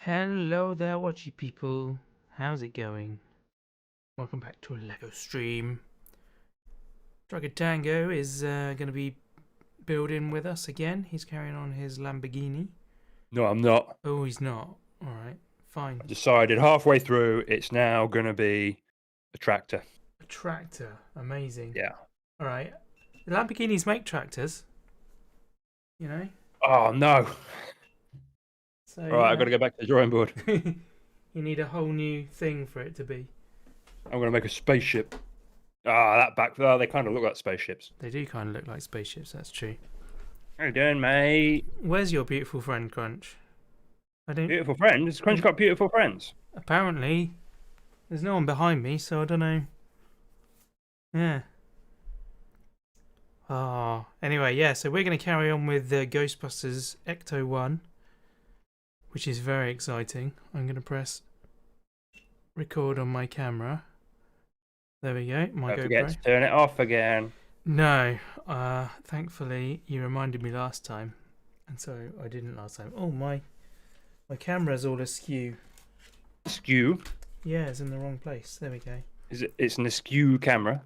Hello there, watchy people. How's it going? Welcome back to a Lego stream. Dragon Tango is going to be building with us again. He's carrying on his Lamborghini. No, I'm not. Oh, he's not. All right, fine. I decided halfway through it's now going to be a tractor. A tractor. Amazing. Yeah. All right. The Lamborghinis make tractors. You know? Oh, no. So, All right, I've got to go back to the drawing board. you need a whole new thing for it to be. I'm going to make a spaceship. That back. Oh, they kind of look like spaceships. They do kind of look like spaceships, that's true. How you doing, mate? Where's your beautiful friend, Crunch? I don't... Beautiful friends? Crunch got beautiful friends? Apparently, there's no one behind me, so I don't know. Yeah. Anyway, yeah, so we're going to carry on with the Ghostbusters ECTO-1, which is very exciting. I'm going to press record on my camera. There we go, my Don't GoPro. forget to turn it off again. No, thankfully you reminded me last time, and so I didn't last time. Oh, my camera's all askew. Askew? Yeah, it's in the wrong place. There we go. It's an askew camera?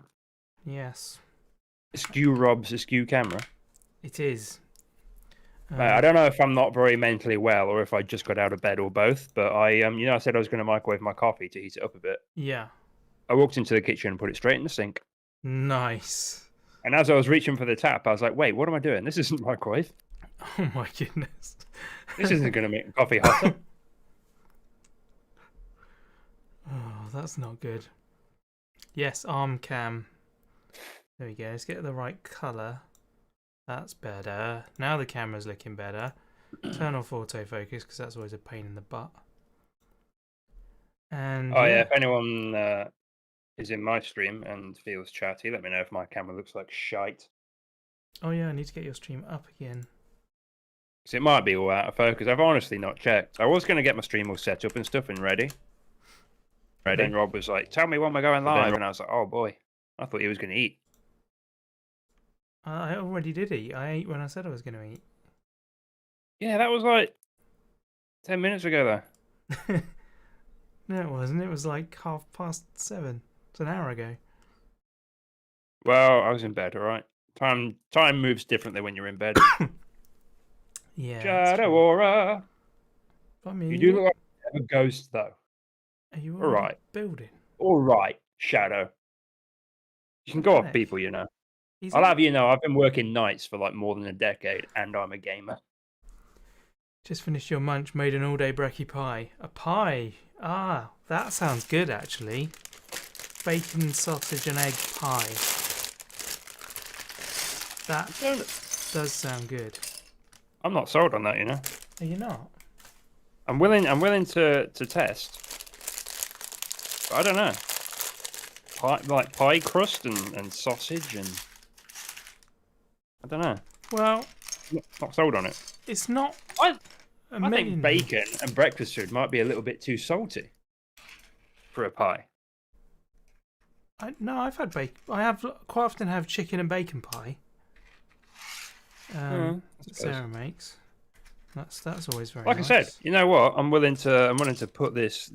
Yes. Askew Rob's askew camera? It is. I don't know if I'm not very mentally well or if I just got out of bed or both, but I said I was going to microwave my coffee to heat it up a bit. Yeah. I walked into the kitchen and put it straight in the sink. Nice. And as I was reaching for the tap, I was like, wait, what am I doing? This isn't microwave. Oh my goodness. This isn't going to make coffee hotter. Oh, that's not good. Yes, arm cam. There we go. Let's get the right colour. That's better. Now the camera's looking better. Turn off autofocus because that's always a pain in the butt. And Oh, yeah, if anyone is in my stream and feels chatty, let me know if my camera looks like shite. Oh, yeah, I need to get your stream up again. Because it might be all out of focus. I've honestly not checked. I was going to get my stream all set up and stuff and ready. Okay. And Rob was like, tell me when we're going live. And I was like, oh, boy. I thought he was going to eat. I already did eat. I ate when I said I was going to eat. Yeah, that was like 10 minutes ago, though. No, it wasn't. It was like 7:30. It's an hour ago. Well, I was in bed, all right. Time moves differently when you're in bed. Yeah. Shadow Aura. I mean, You do look like a ghost, though. Are you all right? Building. All right, Shadow. You can go off people, you know. I'll have you know, I've been working nights for like more than a decade, and I'm a gamer. Just finished your munch, made an all-day brekkie pie. A pie? Ah, that sounds good, actually. Bacon, sausage and egg pie. That does sound good. I'm not sold on that, you know. Are you not? I'm willing to test. But I don't know. Pie crust and sausage and I don't know. Well, not sold on it. It's not. I think bacon and breakfast food might be a little bit too salty for a pie. No, I've had bacon. I have quite often have chicken and bacon pie. Sarah makes. That's always very like nice. I said, you know what? I'm willing to put this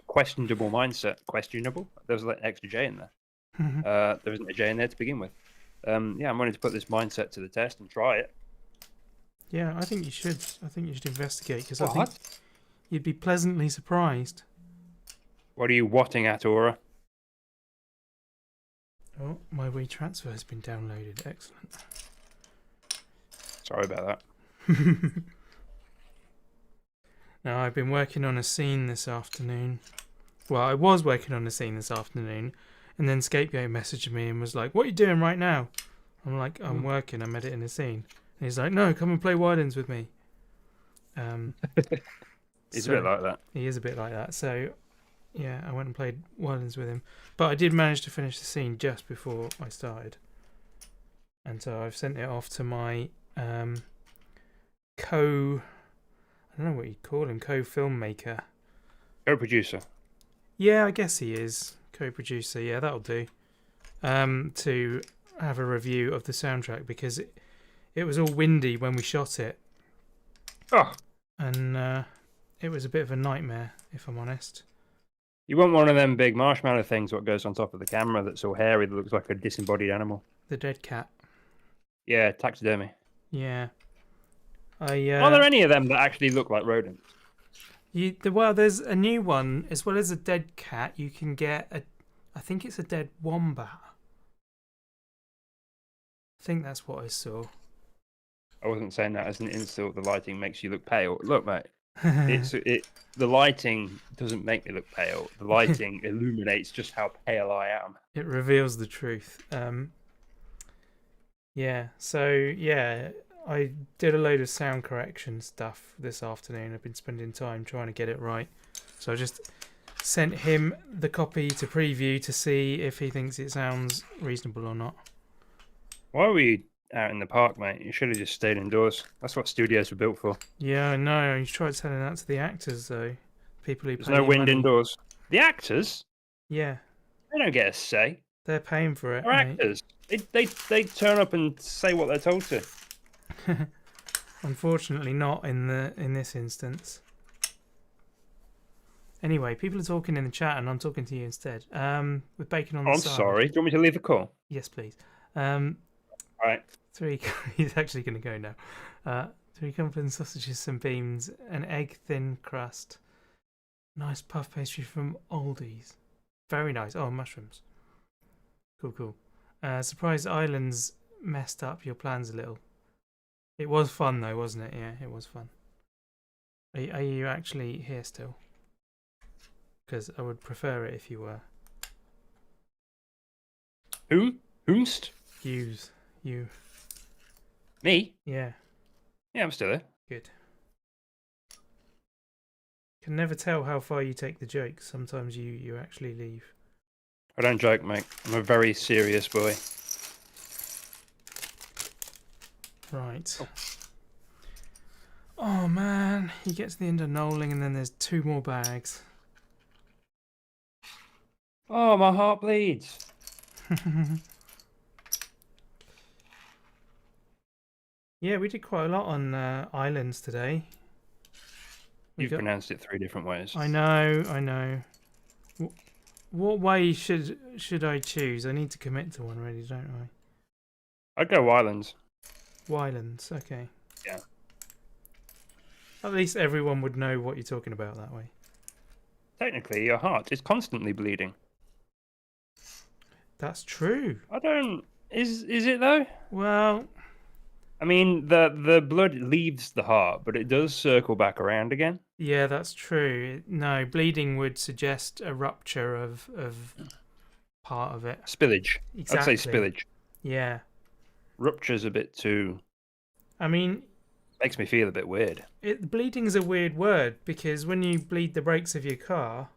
questionable mindset. Questionable. There's an extra J in there. There isn't a J in there to begin with. Yeah, I'm willing to put this mindset to the test and try it. Yeah, I think you should. I think you should investigate because I think you'd be pleasantly surprised. What are you watting at, Aura? Oh, my WeTransfer has been downloaded. Excellent. Sorry about that. Now, I've been working on a scene this afternoon. Well, I was working on a scene this afternoon, and then Scapegoat messaged me and was like, what are you doing right now? I'm like, I'm working, I'm editing a scene. And he's like, no, come and play Wildlands with me. He's a bit like that. He is a bit like that. So, yeah, I went and played Wildlands with him. But I did manage to finish the scene just before I started. And so I've sent it off to my I don't know what you'd call him, co-filmmaker. Co-producer. Yeah, I guess he is. Co-producer, yeah, that'll do. To have a review of the soundtrack because it was all windy when we shot it. Oh. And it was a bit of a nightmare, if I'm honest. You want one of them big marshmallow things what goes on top of the camera that's all hairy that looks like a disembodied animal. The dead cat. Yeah, taxidermy. Yeah. Are there any of them that actually look like rodents? Well, there's a new one as well as a dead cat. You can get I think it's a dead wombat. I think that's what I saw. I wasn't saying that as an insult. The lighting makes you look pale. Look, mate. The lighting doesn't make me look pale. The lighting illuminates just how pale I am. It reveals the truth. Yeah. So yeah, I did a load of sound correction stuff this afternoon. I've been spending time trying to get it right. So I just sent him the copy to preview to see if he thinks it sounds reasonable or not. Why were you out in the park, mate? You should have just stayed indoors. That's what studios were built for. Yeah, I know. You tried telling that to the actors, though. People who There's pay no you wind money. indoors. The actors? Yeah, They don't get a say. they're paying for it, They're mate. actors. They turn up and say what they're told to. Unfortunately, not in this instance. Anyway, people are talking in the chat, and I'm talking to you instead. With bacon on the I'm side. sorry. Do you want me to leave a call? Yes, please. All right. He's actually going to go now. 3 comfort sausages, some beans, an egg thin crust, nice puff pastry from Aldi's. Very nice. Oh, mushrooms. Cool. Surprise Islands messed up your plans a little. It was fun though, wasn't it? Yeah, it was fun. Are you actually here still? Because I would prefer it if you were. Whomst? You. Me? Yeah. Yeah, I'm still there. Good. Can never tell how far you take the joke. Sometimes you actually leave. I don't joke, mate. I'm a very serious boy. Right. Oh man, you get to the end of knolling and then there's 2 more bags. Oh, my heart bleeds. Yeah, we did quite a lot on islands today. You've pronounced it 3 different ways. I know. What way should I choose? I need to commit to one really, don't I? I'd go islands. Wylands, okay. Yeah. At least everyone would know what you're talking about that way. Technically, your heart is constantly bleeding. That's true. I don't... Is it though? Well... I mean, the blood leaves the heart, but it does circle back around again. Yeah, that's true. No, bleeding would suggest a rupture of part of it. Spillage. Exactly. I'd say spillage. Yeah. Rupture's a bit too... I mean... Makes me feel a bit weird. Bleeding's a weird word, because when you bleed the brakes of your car,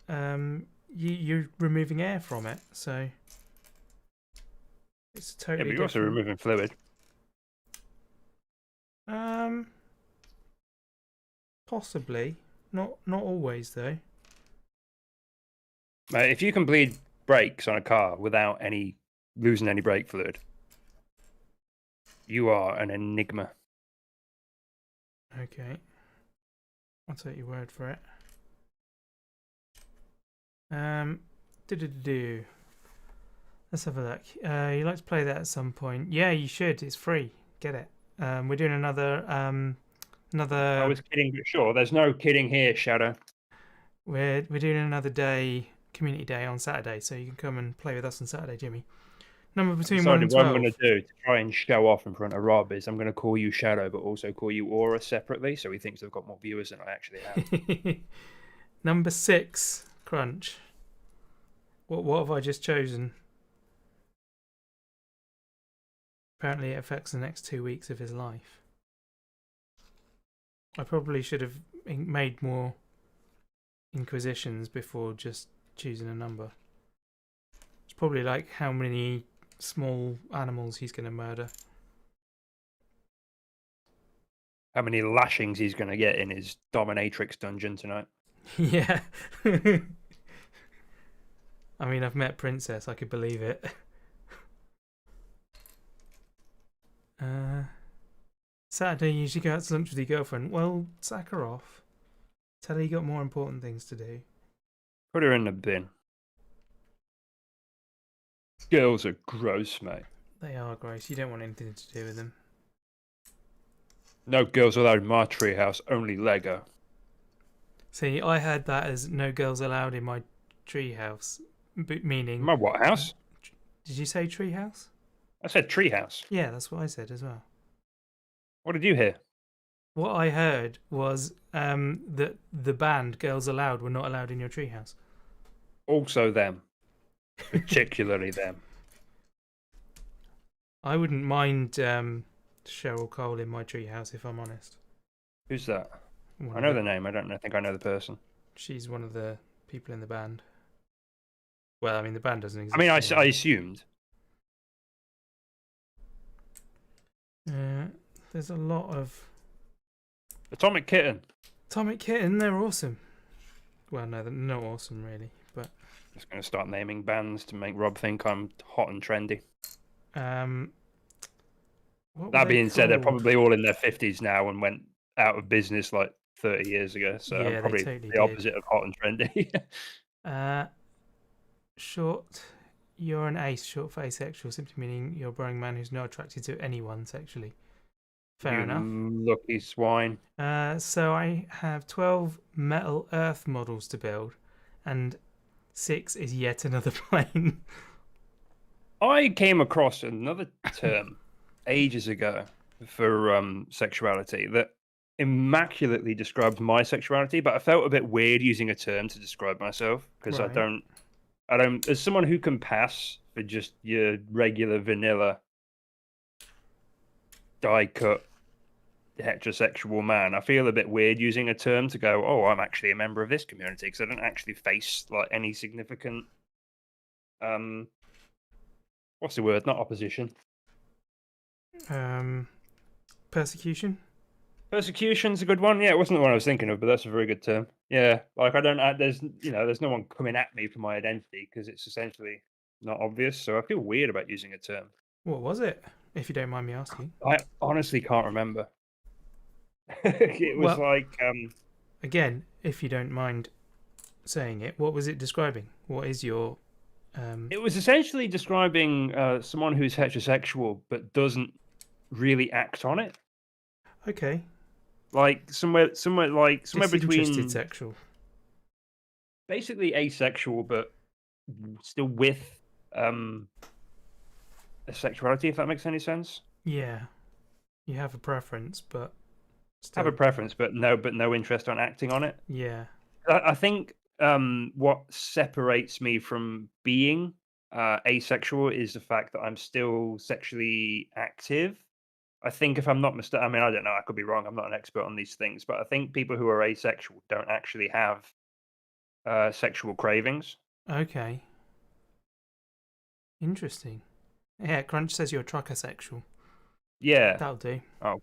you're removing air from it, so... It's totally Yeah, but you're also removing fluid. Possibly. Not always though. Mate, if you can bleed brakes on a car without losing any brake fluid, you are an enigma. Okay. I'll take your word for it. Let's have a look. You'd like to play that at some point? Yeah, you should. It's free. Get it. We're doing another. I was kidding, but sure, there's no kidding here, Shadow. We're doing another day, community day on Saturday, so you can come and play with us on Saturday, Jimmy. Number between 1 and 12. What I'm going to do to try and show off in front of Rob is I'm going to call you Shadow, but also call you Aura separately, so he thinks I've got more viewers than I actually have. Number 6, Crunch. What have I just chosen? Apparently it affects the next 2 weeks of his life. I probably should have made more inquisitions before just choosing a number. It's probably like how many small animals he's going to murder. How many lashings he's going to get in his dominatrix dungeon tonight. Yeah. I mean, I've met Princess, I could believe it. Saturday, you usually go out to lunch with your girlfriend. Well, sack her off. Tell her you got more important things to do. Put her in the bin. Girls are gross, mate. They are gross. You don't want anything to do with them. No girls allowed in my treehouse. Only Lego. See, I heard that as no girls allowed in my treehouse, meaning. My what house? Did you say treehouse? I said treehouse. Yeah, that's what I said as well. What did you hear? What I heard was that the band Girls Aloud were not allowed in your treehouse. Also them. Particularly them. I wouldn't mind Cheryl Cole in my treehouse, if I'm honest. Who's that? I know the name. I don't think I know the person. She's one of the people in the band. Well, I mean, the band doesn't exist. I mean, I assumed. There's a lot of... Atomic Kitten. Atomic Kitten, they're awesome. Well, no, they're not awesome, really, but... Just going to start naming bands to make Rob think I'm hot and trendy. That being said, they're probably all in their 50s now and went out of business like 30 years ago, so yeah, I'm probably totally the opposite of hot and trendy. Short, you're an ace, short for asexual, simply meaning you're a boring man who's not attracted to anyone sexually. Fair enough. Lucky swine. So I have 12 metal earth models to build, and 6 is yet another plane. I came across another term ages ago for sexuality that immaculately described my sexuality, but I felt a bit weird using a term to describe myself because Right. I don't, as someone who can pass for just your regular vanilla die-cut heterosexual man, I feel a bit weird using a term to go, oh, I'm actually a member of this community, because I don't actually face like any significant what's the word? Not opposition. Persecution? Persecution's a good one. Yeah, it wasn't the one I was thinking of, but that's a very good term. Yeah, like there's no one coming at me for my identity because it's essentially not obvious. So I feel weird about using a term. What was it, if you don't mind me asking? I honestly can't remember. It was again, if you don't mind saying it, what was it describing? What is your It was essentially describing someone who's heterosexual but doesn't really act on it. Okay. Like somewhere between sexual. Basically asexual, but still with a sexuality, if that makes any sense. Yeah. You have a preference, but still... have a preference, but no interest on acting on it. Yeah. I think what separates me from being asexual is the fact that I'm still sexually active. I think, if I'm not mistaken, I mean, I don't know, I could be wrong, I'm not an expert on these things, but I think people who are asexual don't actually have sexual cravings. Okay. Interesting. Yeah, Crunch says you're trucker-sexual. Yeah. That'll do. Oh.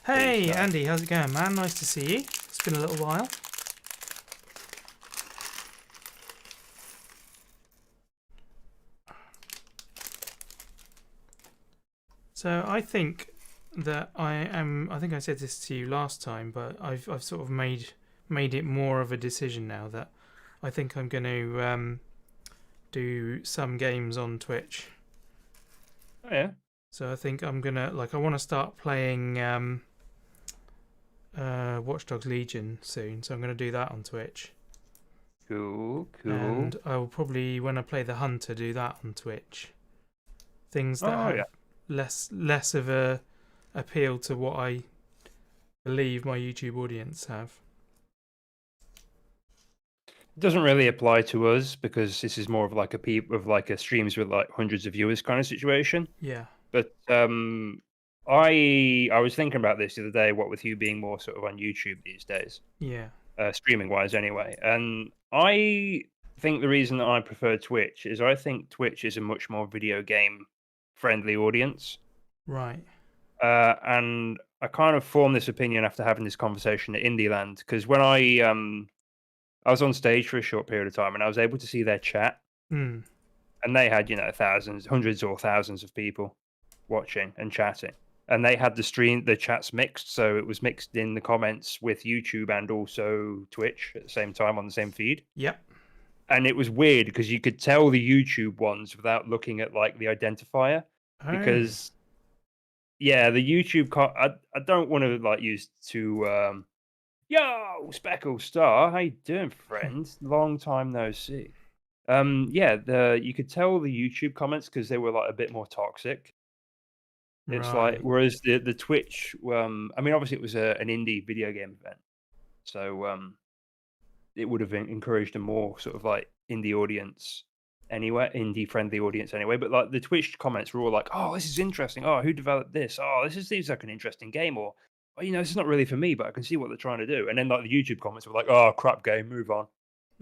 Hey, Andy, how's it going, man? Nice to see you. It's been a little while. So I think that I think I said this to you last time, but I've sort of made it more of a decision now that I think I'm going to do some games on Twitch. Oh yeah. So I think I'm gonna I want to start playing Watch Dogs Legion soon. So I'm gonna do that on Twitch. Cool. And I will probably, when I play the Hunter, do that on Twitch. Things that have less of a appeal to what I believe my YouTube audience have. It doesn't really apply to us because this is more of like a streams with like hundreds of viewers kind of situation. Yeah. But I was thinking about this the other day, what with you being more sort of on YouTube these days. Yeah. Streaming wise anyway. And I think the reason that I prefer Twitch is I think Twitch is a much more video game friendly audience. Right. And I kind of formed this opinion after having this conversation at Indieland, because when I was on stage for a short period of time and I was able to see their chat. And they had, thousands, hundreds or thousands of people watching and chatting. and they had the chats mixed, so it was mixed in the comments with YouTube and also Twitch at the same time on the same feed. Yep. And it was weird because you could tell the YouTube ones without looking at like the identifier, because yeah, the YouTube I don't want to like use to yo Speckle Star, how you doing, friend? Long time no see. Yeah, you could tell the YouTube comments because they were like a bit more toxic. It's like, whereas the Twitch, I mean, obviously it was an indie video game event, so it would have encouraged a more sort of like indie audience anyway, indie friendly audience anyway. But like the Twitch comments were all like, "Oh, this is interesting. Oh, who developed this? Oh, seems like an interesting game." Or, "Oh, this is not really for me, but I can see what they're trying to do." And then like the YouTube comments were like, "Oh, crap game, move on."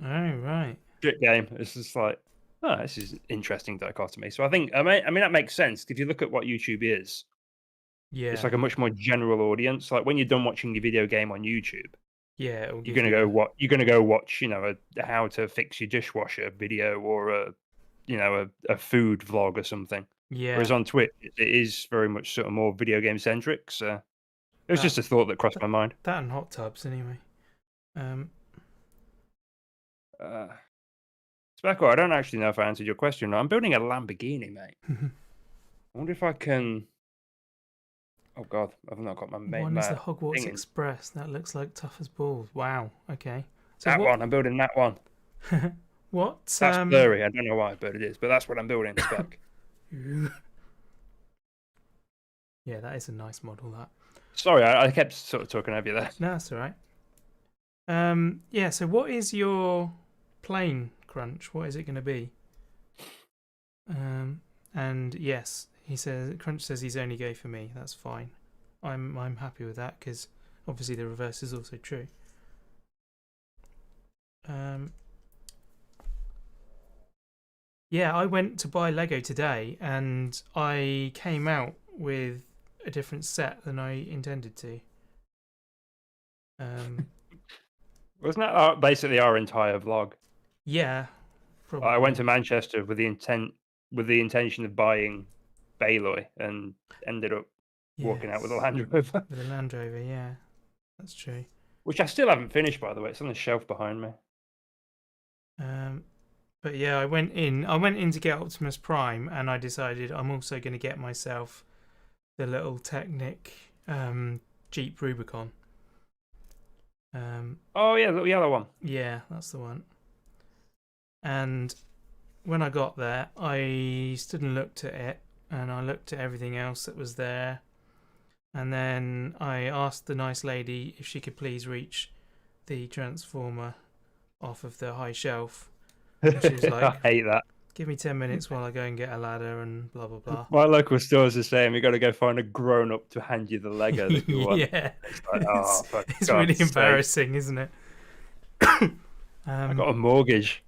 Oh, right. Shit game. It's just like, oh, this is interesting dichotomy. So I think, I mean that makes sense if you look at what YouTube is. Yeah. It's like a much more general audience. Like when you're done watching your video game on YouTube, yeah, you're gonna go watch, a how to fix your dishwasher video, or a food vlog or something. Yeah. Whereas on Twitch, it is very much sort of more video game centric. So it was just a thought that crossed my mind. That and hot tubs, anyway. Speckle, I don't actually know if I answered your question. I'm building a Lamborghini, mate. I wonder if I can. Oh God, I've not got my mate. One is the Hogwarts Express. That looks like tough as balls. Wow. Okay. So one. I'm building that one. What? That's blurry. I don't know why, but it is. But that's what I'm building. Spec. Yeah, that is a nice model. That. Sorry, I kept sort of talking over you there. No, that's all right. Yeah. So, what is your plane crunch? What is it going to be? And yes, he says Crunch says he's only go for me. That's fine. I'm happy with that because obviously the reverse is also true. Yeah, I went to buy Lego today and I came out with a different set than I intended to. Wasn't that basically our entire vlog? Yeah, probably. I went to Manchester with the intention of buying Baloy and ended up walking out with a Land Rover. With a Land Rover, yeah, that's true. Which I still haven't finished, by the way. It's on the shelf behind me. But yeah, I went in to get Optimus Prime, and I decided I'm also going to get myself the little Technic Jeep Rubicon. Oh yeah, the little yellow one. Yeah, that's the one. And when I got there, I stood and looked at it, and I looked at everything else that was there, and then I asked the nice lady if she could please reach the Transformer off of the high shelf. She was like, I hate that. Give me 10 minutes while I go and get a ladder and blah, blah, blah. My local stores are saying we got to go find a grown-up to hand you the Lego that you want. Yeah. It's like, oh, it's really embarrassing, isn't it? I got a mortgage.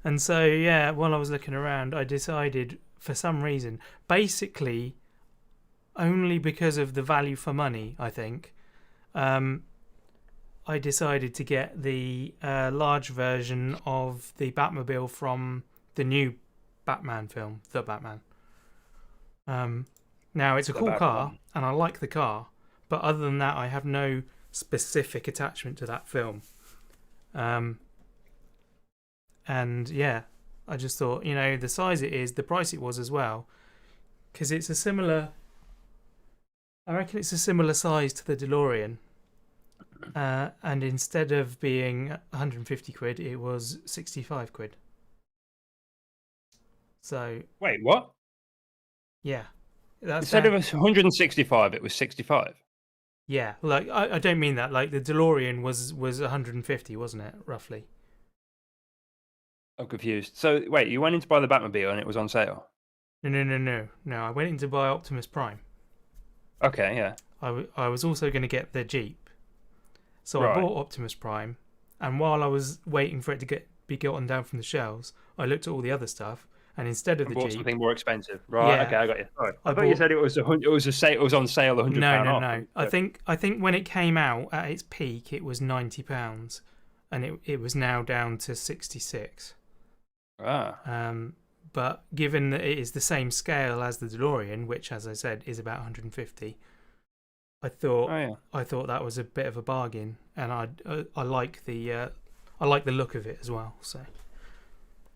And so, yeah, while I was looking around, I decided, for some reason, basically, only because of the value for money, I think, I decided to get the large version of the Batmobile from the new Batman film, The Batman. Now, it's a cool car, and I like the car, but other than that, I have no specific attachment to that film. And yeah, I just thought, the size it is, the price it was as well, because it's a similar... I reckon it's a similar size to the DeLorean. And instead of being 150 quid, it was 65 quid. So... Wait, what? Yeah. Instead of 165, it was 65? Yeah, like, I don't mean that. Like, the DeLorean was 150, wasn't it, roughly? I'm confused. So, wait, you went in to buy the Batmobile and it was on sale? No. I went in to buy Optimus Prime. Okay, yeah. I was also going to get the Jeep. So I bought Optimus Prime, and while I was waiting for it to be gotten down from the shelves, I looked at all the other stuff, and instead of the bought Jeep, something more expensive. Right? Yeah, okay, I got you. Sorry. I thought you said it was on sale £100 off. No. I think when it came out at its peak, it was £90, and it was now down to 66. Ah. but given that it is the same scale as the DeLorean, which, as I said, is about 150, I thought that was a bit of a bargain, and I like the look of it as well. So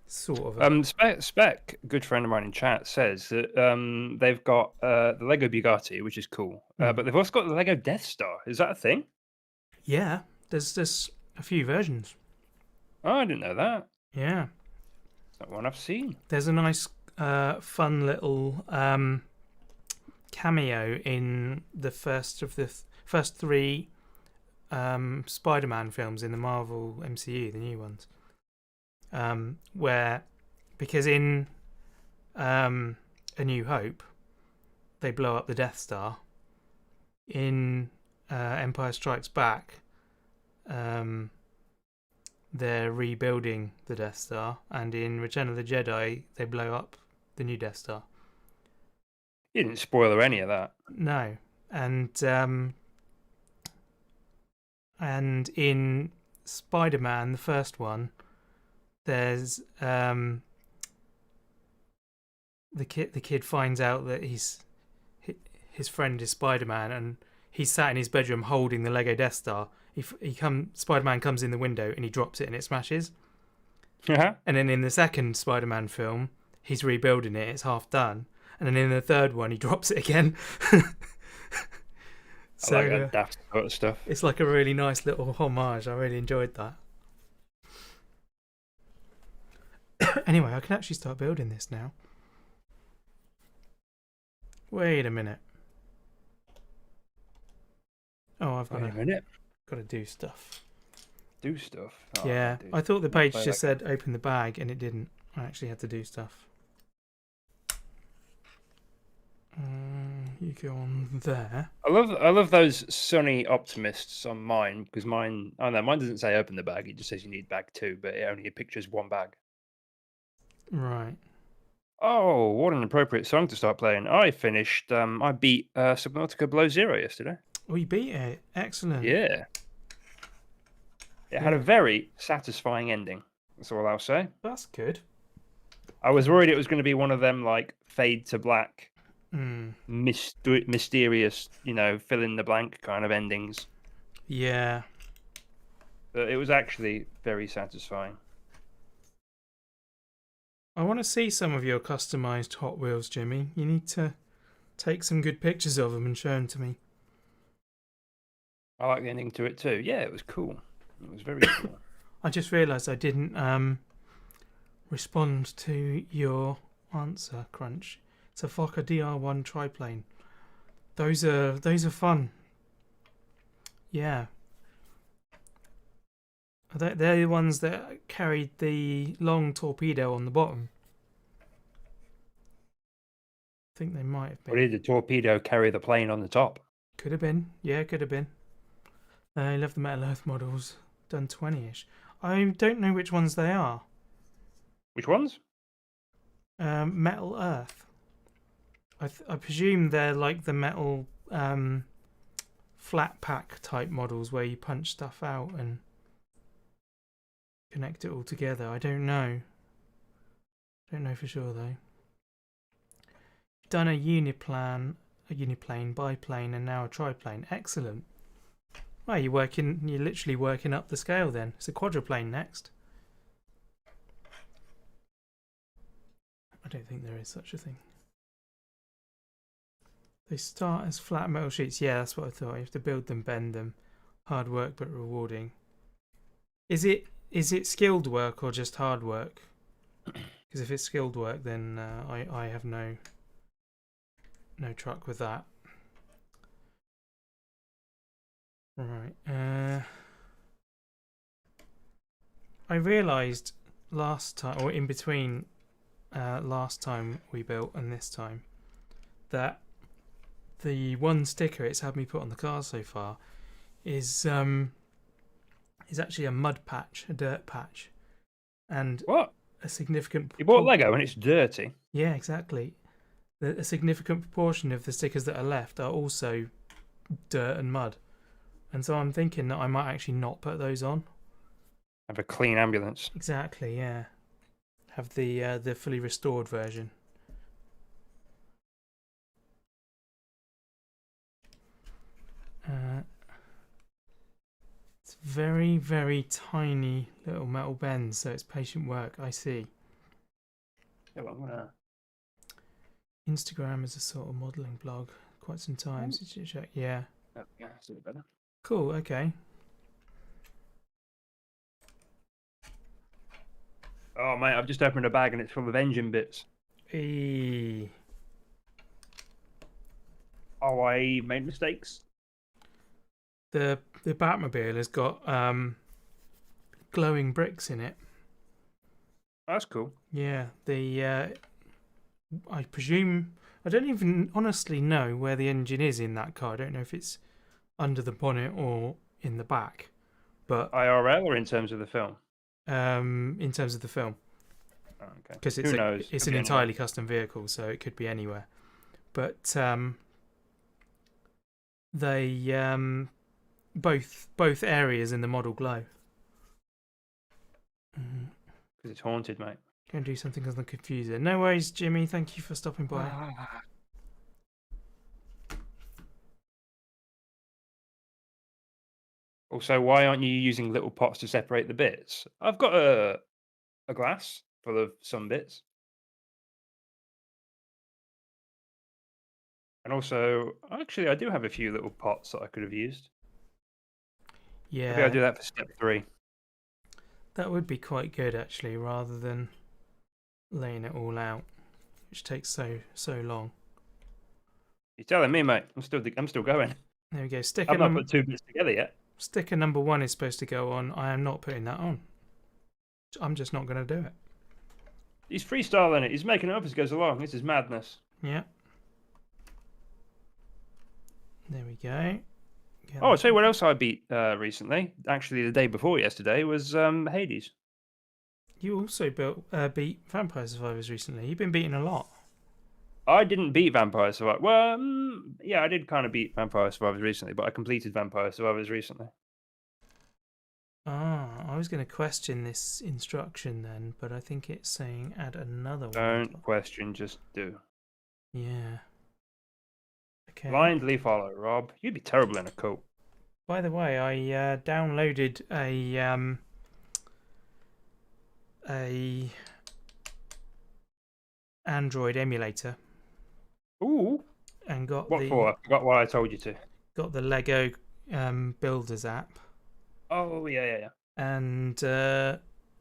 sort of. Spec, good friend of mine in chat, says that they've got the Lego Bugatti, which is cool, but they've also got the Lego Death Star. Is that a thing? Yeah, there's a few versions. Oh, I didn't know that. Yeah, It's not one I've seen. there's a nice, fun little cameo in the first three Spider-Man films in the Marvel MCU, the new ones. Where, because in A New Hope, they blow up the Death Star. In Empire Strikes Back, they're rebuilding the Death Star, and in Return of the Jedi, they blow up the new Death Star. You didn't spoil any of that. No, and in Spider-Man, the first one, there's the kid finds out that his friend is Spider-Man, and he's sat in his bedroom holding the Lego Death Star. Spider-Man comes in the window and he drops it and it smashes. Uh-huh. And then in the second Spider-Man film, he's rebuilding it. It's half done. And then in the third one, he drops it again. So, I like that daft sort of stuff. It's like a really nice little homage. I really enjoyed that. Anyway, I can actually start building this now. Wait a minute. Oh, I've got to do stuff. Do stuff? Oh, yeah, I thought the page just said open the bag, and it didn't. I actually had to do stuff. You go on there. I love those sunny optimists on mine, because mine doesn't say open the bag. It just says you need bag 2, but it only pictures one bag. Right. Oh, what an appropriate song to start playing. I beat Subnautica Below Zero yesterday. Oh, you beat it. Excellent. Yeah. It had a very satisfying ending. That's all I'll say. That's good. I was worried it was going to be one of them, like, fade to black, mysterious, fill in the blank kind of endings. Yeah. But it was actually very satisfying. I want to see some of your customized Hot Wheels, Jimmy. You need to take some good pictures of them and show them to me. I like the ending to it too. Yeah, it was cool. It was very cool. I just realised I didn't respond to your answer, Crunch. It's a Fokker DR1 triplane. Those are fun. Yeah. They're the ones that carried the long torpedo on the bottom. I think they might have been. Or did the torpedo carry the plane on the top? Could have been. Yeah, could have been. I love the Metal Earth models. Done 20-ish. I don't know which ones they are. Which ones? Metal Earth. I presume they're like the metal flat pack type models where you punch stuff out and connect it all together. I don't know. Don't know for sure though. Done a uniplane, biplane, and now a triplane. Excellent. Well, you're literally working up the scale then. It's a quadruplane next. I don't think there is such a thing. They start as flat metal sheets. Yeah, that's what I thought. You have to build them, bend them. Hard work but rewarding. Is it skilled work or just hard work? Because if it's skilled work, then I have no truck with that. Right. I realised last time, or in between last time we built and this time, that the one sticker it's had me put on the car so far is actually a mud patch, a dirt patch, and what? A significant. You bought Lego and it's dirty. Yeah, exactly. A significant proportion of the stickers that are left are also dirt and mud, and so I'm thinking that I might actually not put those on. Have a clean ambulance. Exactly. Yeah. have the fully restored version. It's very, very tiny little metal bends, so it's patient work. I see. Yeah, well, I'm gonna... Instagram is a sort of modelling blog. Quite some time since you check. Yeah. Oh, yeah, that's a bit better. Cool. Okay. Oh, mate, I've just opened a bag and it's full of engine bits. E. Oh, I made mistakes. The Batmobile has got glowing bricks in it. That's cool. Yeah. I presume I don't even honestly know where the engine is in that car. I don't know if it's under the bonnet or in the back. But IRL or in terms of the film? in terms of the film. Oh, okay. Because Who knows? It's an entirely custom vehicle, so it could be anywhere. But they both areas in the model glow. Because it's haunted, mate. Go and do something on the confuser. No worries, Jimmy. Thank you for stopping by. Also, why aren't you using little pots to separate the bits? I've got a glass full of some bits. And also, actually, I do have a few little pots that I could have used. Yeah. Maybe I'll do that for step 3. That would be quite good, actually, rather than laying it all out, which takes so long. You're telling me, mate. I'm still going. There we go. I've not put 2 bits together yet. Sticker number 1 is supposed to go on. I am not putting that on. I'm just not going to do it. He's freestyling it. He's making it up as he goes along. This is madness. Yeah. There we go. Oh, I'll tell you what else I beat recently. Actually, the day before yesterday was Hades. You also beat Vampire Survivors recently. You've been beating a lot. I didn't beat Vampire Survivors. Well, yeah, I did kind of beat Vampire Survivors recently, but I completed Vampire Survivors recently. Ah, I was going to question this instruction then, but I think it's saying add another one. Don't question, just do. Yeah. Okay. Blindly follow, Rob. You'd be terrible in a cult. By the way, I downloaded a Android emulator. Ooh. And got what for? I forgot what I told you to. Got the Lego Builders app. Oh yeah. And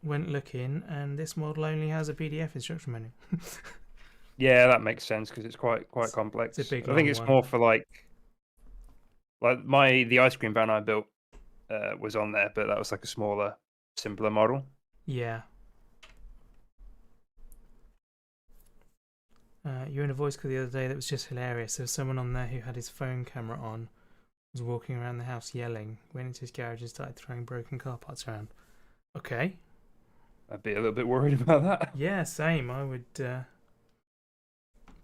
went looking, and this model only has a PDF instruction manual. Yeah, that makes sense because it's quite complex. It's a big I think it's one. more for like the ice cream van I built was on there, but that was like a smaller, simpler model. Yeah. You were in a voice call the other day that was just hilarious. There was someone on there who had his phone camera on, was walking around the house yelling, went into his garage and started throwing broken car parts around. Okay. I'd be a little bit worried about that. Yeah, same. I would be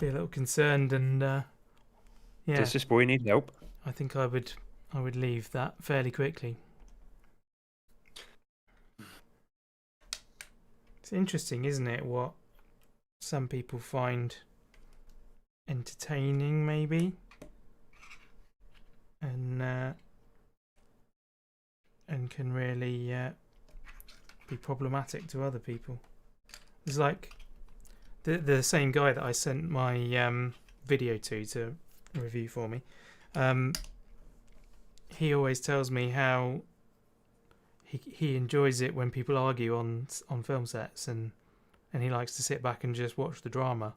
a little concerned, and yeah. Does this boy need help? I think I would leave that fairly quickly. It's interesting, isn't it, what some people find entertaining, maybe, and can really be problematic to other people. It's like the same guy that I sent my video to review for me. He always tells me how he enjoys it when people argue on film sets, and he likes to sit back and just watch the drama.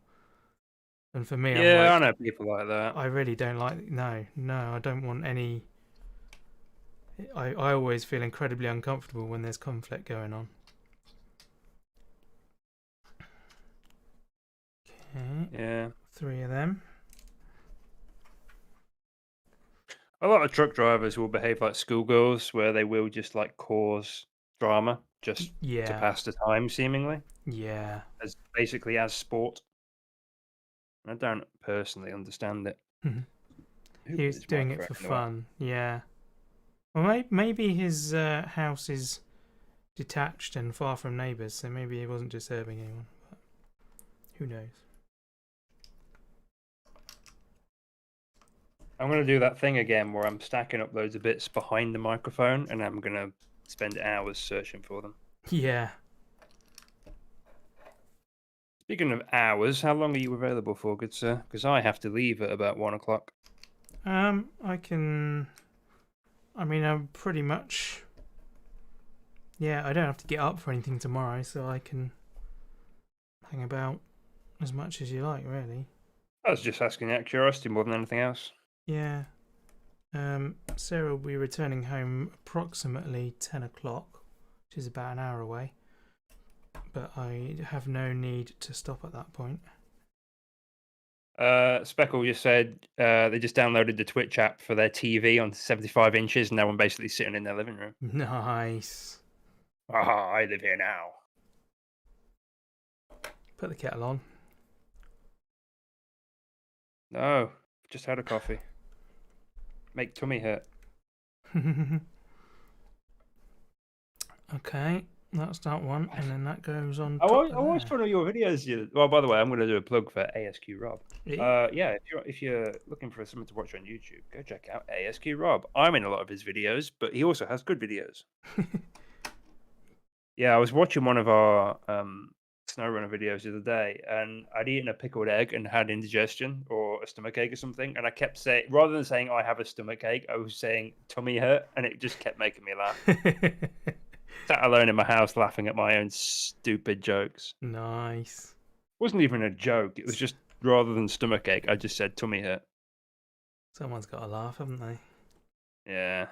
And for me, yeah, I'm like, I know people like that. I really don't like. No, I don't want any. I always feel incredibly uncomfortable when there's conflict going on. Okay. Yeah. 3 of them. A lot of truck drivers will behave like schoolgirls, where they will just like cause drama just to pass the time, seemingly. Yeah. As sport. I don't personally understand it. He was doing it for fun. Yeah. Well, maybe his house is detached and far from neighbours, so maybe he wasn't disturbing anyone. But who knows? I'm going to do that thing again where I'm stacking up loads of bits behind the microphone and I'm going to spend hours searching for them. Yeah. Speaking of hours, how long are you available for, good sir? Because I have to leave at about 1 o'clock. I can. I mean, I'm pretty much. Yeah, I don't have to get up for anything tomorrow, so I can hang about as much as you like, really. I was just asking out of curiosity more than anything else. Yeah. Sarah will be returning home approximately 10 o'clock, which is about an hour away. But I have no need to stop at that point. Speckle just said they just downloaded the Twitch app for their TV on 75 inches and now I'm basically sitting in their living room. Nice. Ah, I live here now. Put the kettle on. No, just had a coffee. Make tummy hurt. Okay, that's that one, and then that goes on. I always follow your videos. Well, by the way, I'm going to do a plug for ASQ Rob. Yeah, if you're looking for something to watch on YouTube, go check out ASQ Rob. I'm in a lot of his videos, but he also has good videos. Yeah, I was watching one of our SnowRunner videos the other day, and I'd eaten a pickled egg and had indigestion or a stomachache or something, and I kept saying, rather than saying I have a stomachache, I was saying tummy hurt, and it just kept making me laugh. Sat alone in my house laughing at my own stupid jokes. Nice. Wasn't even a joke. It was just rather than stomachache, I just said tummy hurt. Someone's got to laugh, haven't they? Yeah.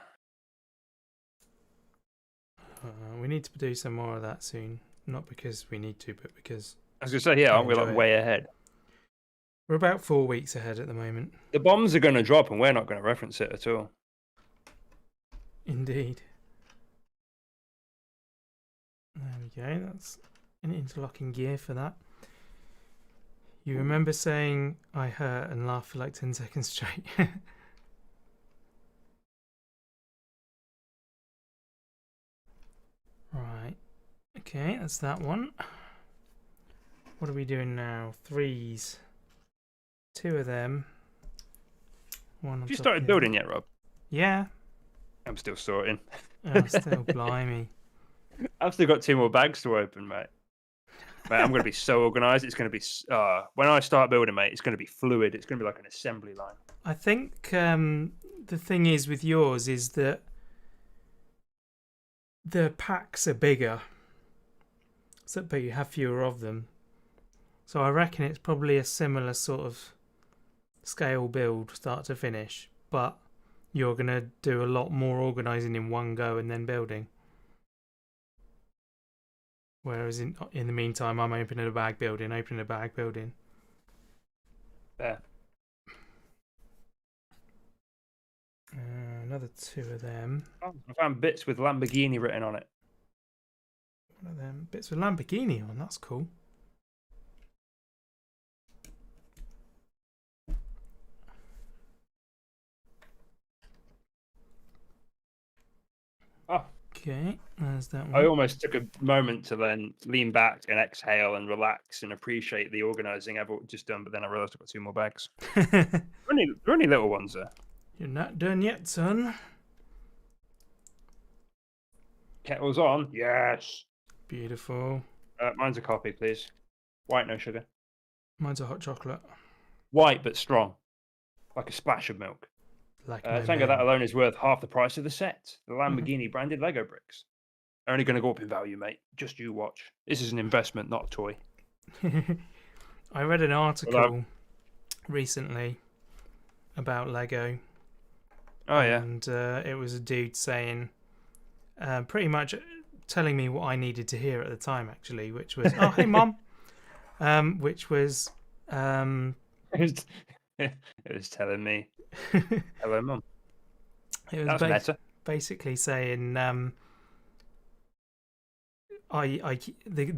We need to do some more of that soon. Not because we need to, but because I was going to say, yeah, aren't we like way ahead? We're about 4 weeks ahead at the moment. The bombs are going to drop and we're not going to reference it at all. Indeed. There we go. That's an interlocking gear for that. You remember saying I hurt and laughed for like 10 seconds straight. Right. Okay, that's that one. What are we doing now? 3s. 2 of them. One. Have you started building yet, Rob? Yeah. I'm still sorting. Oh, still blimey. I've still got 2 more bags to open, mate. Mate, I'm going to be so organised. It's going to be... when I start building, mate, it's going to be fluid. It's going to be like an assembly line. I think the thing is with yours is that the packs are bigger, but you have fewer of them. So I reckon it's probably a similar sort of scale build, start to finish, but you're going to do a lot more organising in one go and then building. Whereas in the meantime, I'm opening a bag building. There. Another 2 of them. Oh, I found bits with Lamborghini written on it. One of them bits with Lamborghini on. That's cool. Oh. Okay, there's that one. I almost took a moment to then lean back and exhale and relax and appreciate the organising I've just done, but then I realised I've got 2 more bags. They're only little ones there. You're not done yet, son. Kettle's on. Yes. Beautiful. Mine's a coffee, please. White, no sugar. Mine's a hot chocolate. White, but strong. Like a splash of milk. Like Tango, that alone is worth half the price of the set. The Lamborghini branded Lego bricks. They're only going to go up in value, mate. Just you watch. This is an investment, not a toy. I read an article recently about Lego. Oh, yeah. And it was a dude saying, pretty much telling me what I needed to hear at the time, actually, which was, oh, hey, Mom. Which was... it was telling me, hello, Mum. It was basically saying, the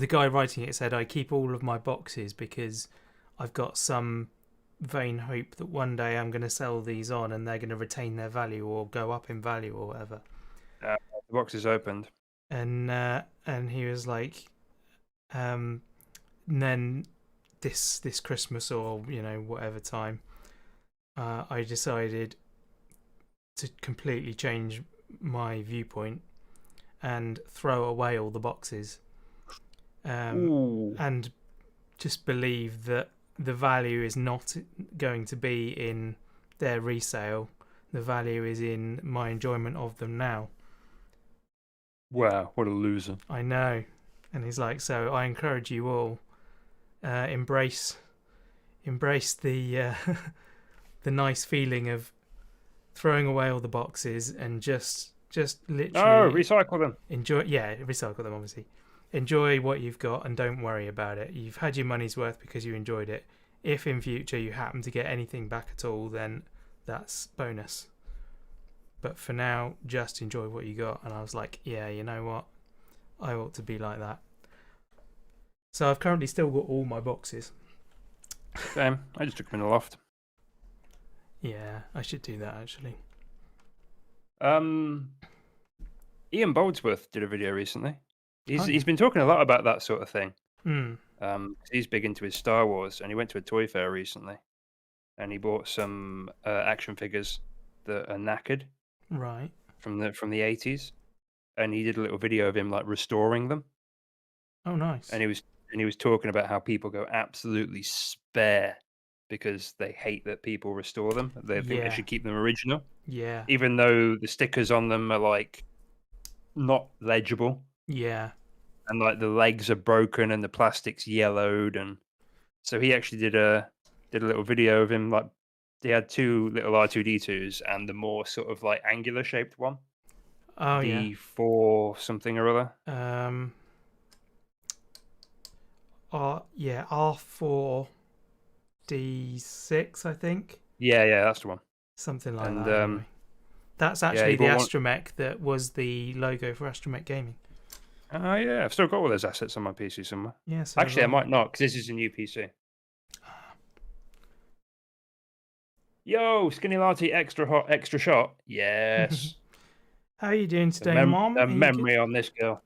guy writing it said, I keep all of my boxes because I've got some vain hope that one day I'm going to sell these on and they're going to retain their value or go up in value or whatever. The box is opened. and he was like, and then this Christmas, or whatever time, I decided to completely change my viewpoint and throw away all the boxes, Ooh. and just believe that the value is not going to be in their resale. The value is in my enjoyment of them now. Wow, what a loser. I know. And he's like, so I encourage you all, embrace the the nice feeling of throwing away all the boxes and just No, literally recycle them. enjoy. Yeah, recycle them, obviously. Enjoy what you've got and don't worry about it. You've had your money's worth because you enjoyed it. If in future you happen to get anything back at all, then that's bonus. But for now, just enjoy what you got. And I was like, yeah, you know what? I ought to be like that. So I've currently still got all my boxes. Same. I just took them in the loft. Yeah, I should do that actually. Ian Boldsworth did a video recently. Oh, yeah. He's been talking a lot about that sort of thing. Hmm. He's big into his Star Wars, and he went to a toy fair recently, and he bought some action figures that are knackered Right. from the 80s, and he did a little video of him like restoring them. Oh, nice. And he was talking about how people go absolutely spare because they hate that people restore them. They think they Yeah. should keep them original, Yeah. even though the stickers on them are like not legible, Yeah. and like the legs are broken and the plastic's yellowed. And so he actually did a little video of him, like he had two little R2D2s and the more sort of like angular shaped one, Oh, yeah. D4 something or other. Yeah, R4D6, I think. Yeah, that's the one. Something like And that. Anyway, that's yeah, actually he the bought one. Astromech that was the logo for Astromech Gaming. Oh yeah, I've still got all those assets on my PC somewhere. Yeah. So Actually, I might not, because this is a new PC. Yo, Skinny Latte extra hot, extra shot. Yes. How are you doing today, Mom? A Are you good? memory on this girl.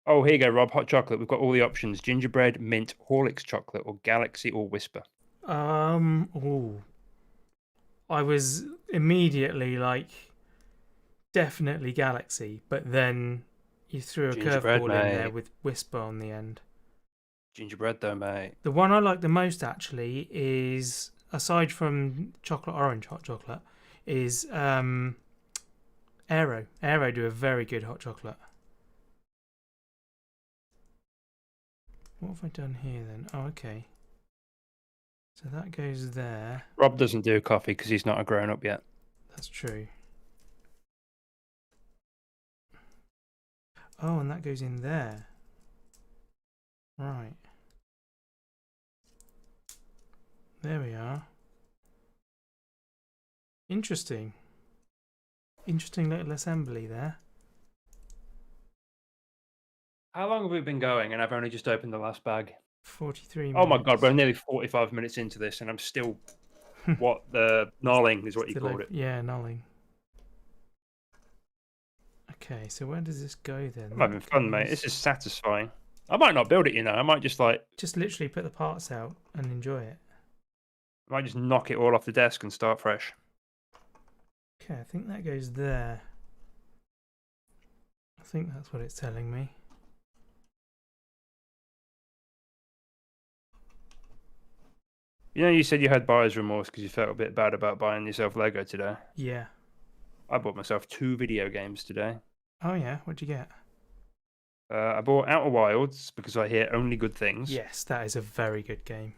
Oh, here you go, Rob. Hot chocolate. We've got all the options: gingerbread, mint, Horlicks chocolate, or Galaxy or Whisper. Oh, I was immediately like, definitely Galaxy, but then you threw a Gingerbread, curveball in there mate. with Whisper on the end. Gingerbread, though, mate. The one I like the most actually is, aside from chocolate orange hot chocolate, is Aero. Aero do a very good hot chocolate. What have I done here then? Oh, okay. So that goes there. Rob doesn't do coffee because he's not a grown up yet. That's true. Oh, and that goes in there. Right. There we are. Interesting. Interesting little assembly there. How long have we been going? And I've only just opened the last bag. 43 minutes. Oh my god, we're nearly 45 minutes into this, and I'm still what the gnarling is what you called it. Yeah, nulling. Okay, so where does this go then? I'm having fun, mate. This is satisfying. I might not build it, you know. I might just just literally put the parts out and enjoy it. I might just knock it all off the desk and start fresh. Okay, I think that goes there. I think that's what it's telling me. You know, you said you had buyer's remorse because you felt a bit bad about buying yourself Lego today. Yeah. I bought myself 2 video games today. Oh yeah, what'd you get? I bought Outer Wilds because I hear only good things. Yes, that is a very good game.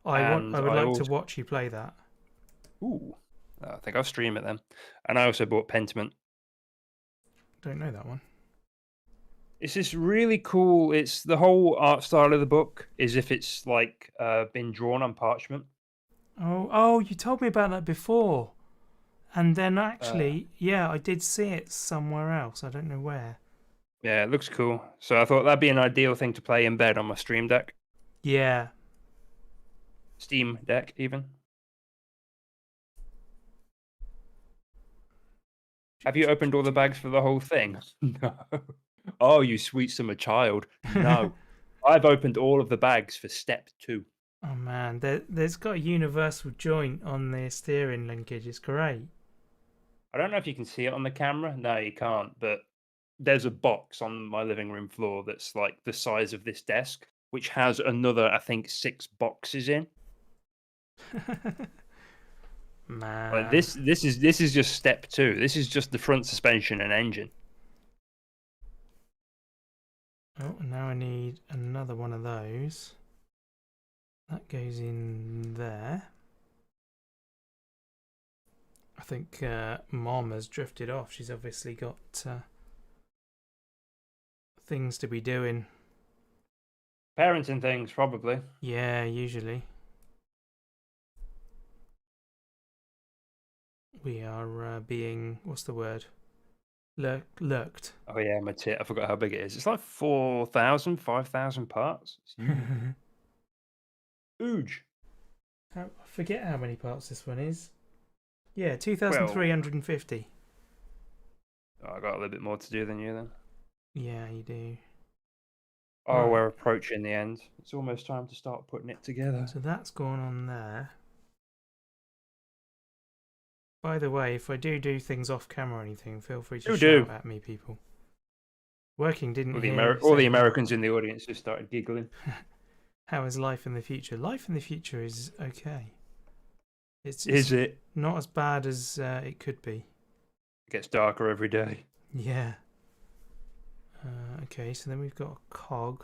I would like to watch you play that. Ooh, I think I'll stream it then. And I also bought Pentiment. Don't know that one. It's this really cool. It's the whole art style of the book is if it's like been drawn on parchment. Oh, you told me about that before. And then actually, yeah, I did see it somewhere else. I don't know where. Yeah, it looks cool. So I thought that'd be an ideal thing to play in bed on my Stream Deck. Yeah. Steam Deck, even. Have you opened all the bags for the whole thing? No. Oh, you sweet summer child. No. I've opened all of the bags for step 2. Oh man, there's got a universal joint on the steering linkage. It's great. I don't know if you can see it on the camera. No, you can't. But there's a box on my living room floor that's like the size of this desk, which has another, I think, 6 boxes in. Man. Like this is just step 2. This is just the front suspension and engine. Oh, now I need another one of those. That goes in there. I think Mom has drifted off. She's obviously got things to be doing. Parenting things, probably. Yeah, usually. We are being, what's the word? Lurked. Oh yeah, my tit. I forgot how big it is. It's like 4,000, 5,000 parts. It's huge. Huge. I forget how many parts this one is. Yeah, 2,350. Oh, I got a little bit more to do than you then. Yeah, you do. Oh, Right. we're approaching the end. It's almost time to start putting it together. So that's gone on there. By the way, if I do things off camera or anything, feel free to shout at me, people. Working didn't all the Americans in the audience just started giggling. How is life in the future? Life in the future is okay. It's not as bad as it could be. It gets darker every day. Yeah. Okay, so then we've got a cog.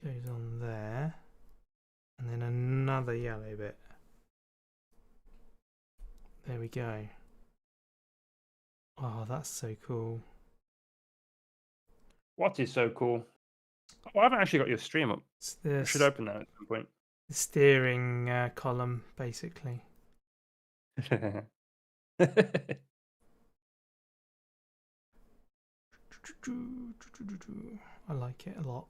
Goes on there. And then another yellow bit. There we go. Oh, that's so cool. What is so cool? Oh, I haven't actually got your stream up. I should open that at some point. The steering column, basically. I like it a lot.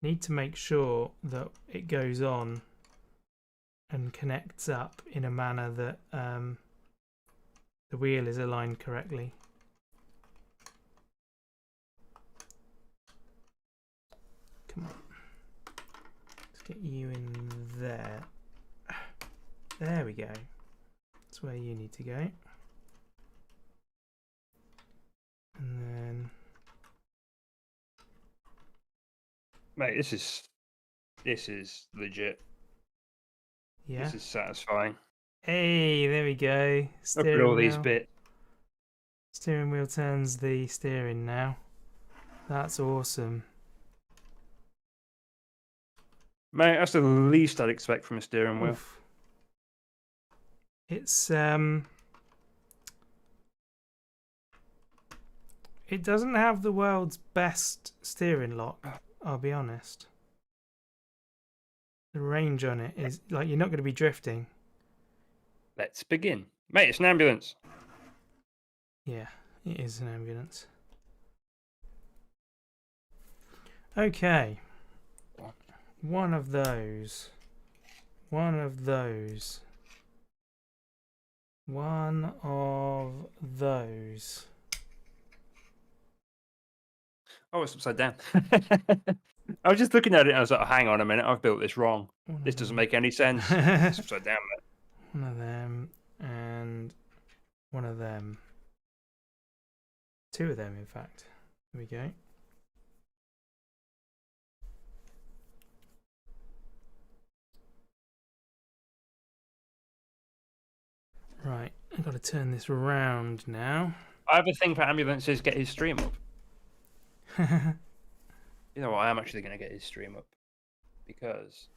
Need to make sure that it goes on and connects up in a manner that the wheel is aligned correctly. Come on. Let's get you in there. There we go. That's where you need to go. And then... Mate, this is legit. Yeah. This is satisfying. Hey, there we go. Look at all these bits. Steering wheel turns the steering now. That's awesome. Mate, that's the least I'd expect from a steering wheel. Oof. It's it doesn't have the world's best steering lock, I'll be honest. The range on it is like you're not going to be drifting. Let's begin. Mate, it's an ambulance. Yeah, it is an ambulance. Okay. One of those. One of those. One of those. Oh, it's upside down. I was just looking at it and I was like, hang on a minute, I've built this wrong. This doesn't make any sense. It's upside down, mate. One of them and one of them. Two of them, in fact. There we go. Right, I've got to turn this around now. I have a thing for ambulances, get his stream up. You know what, I am actually going to get his stream up. Because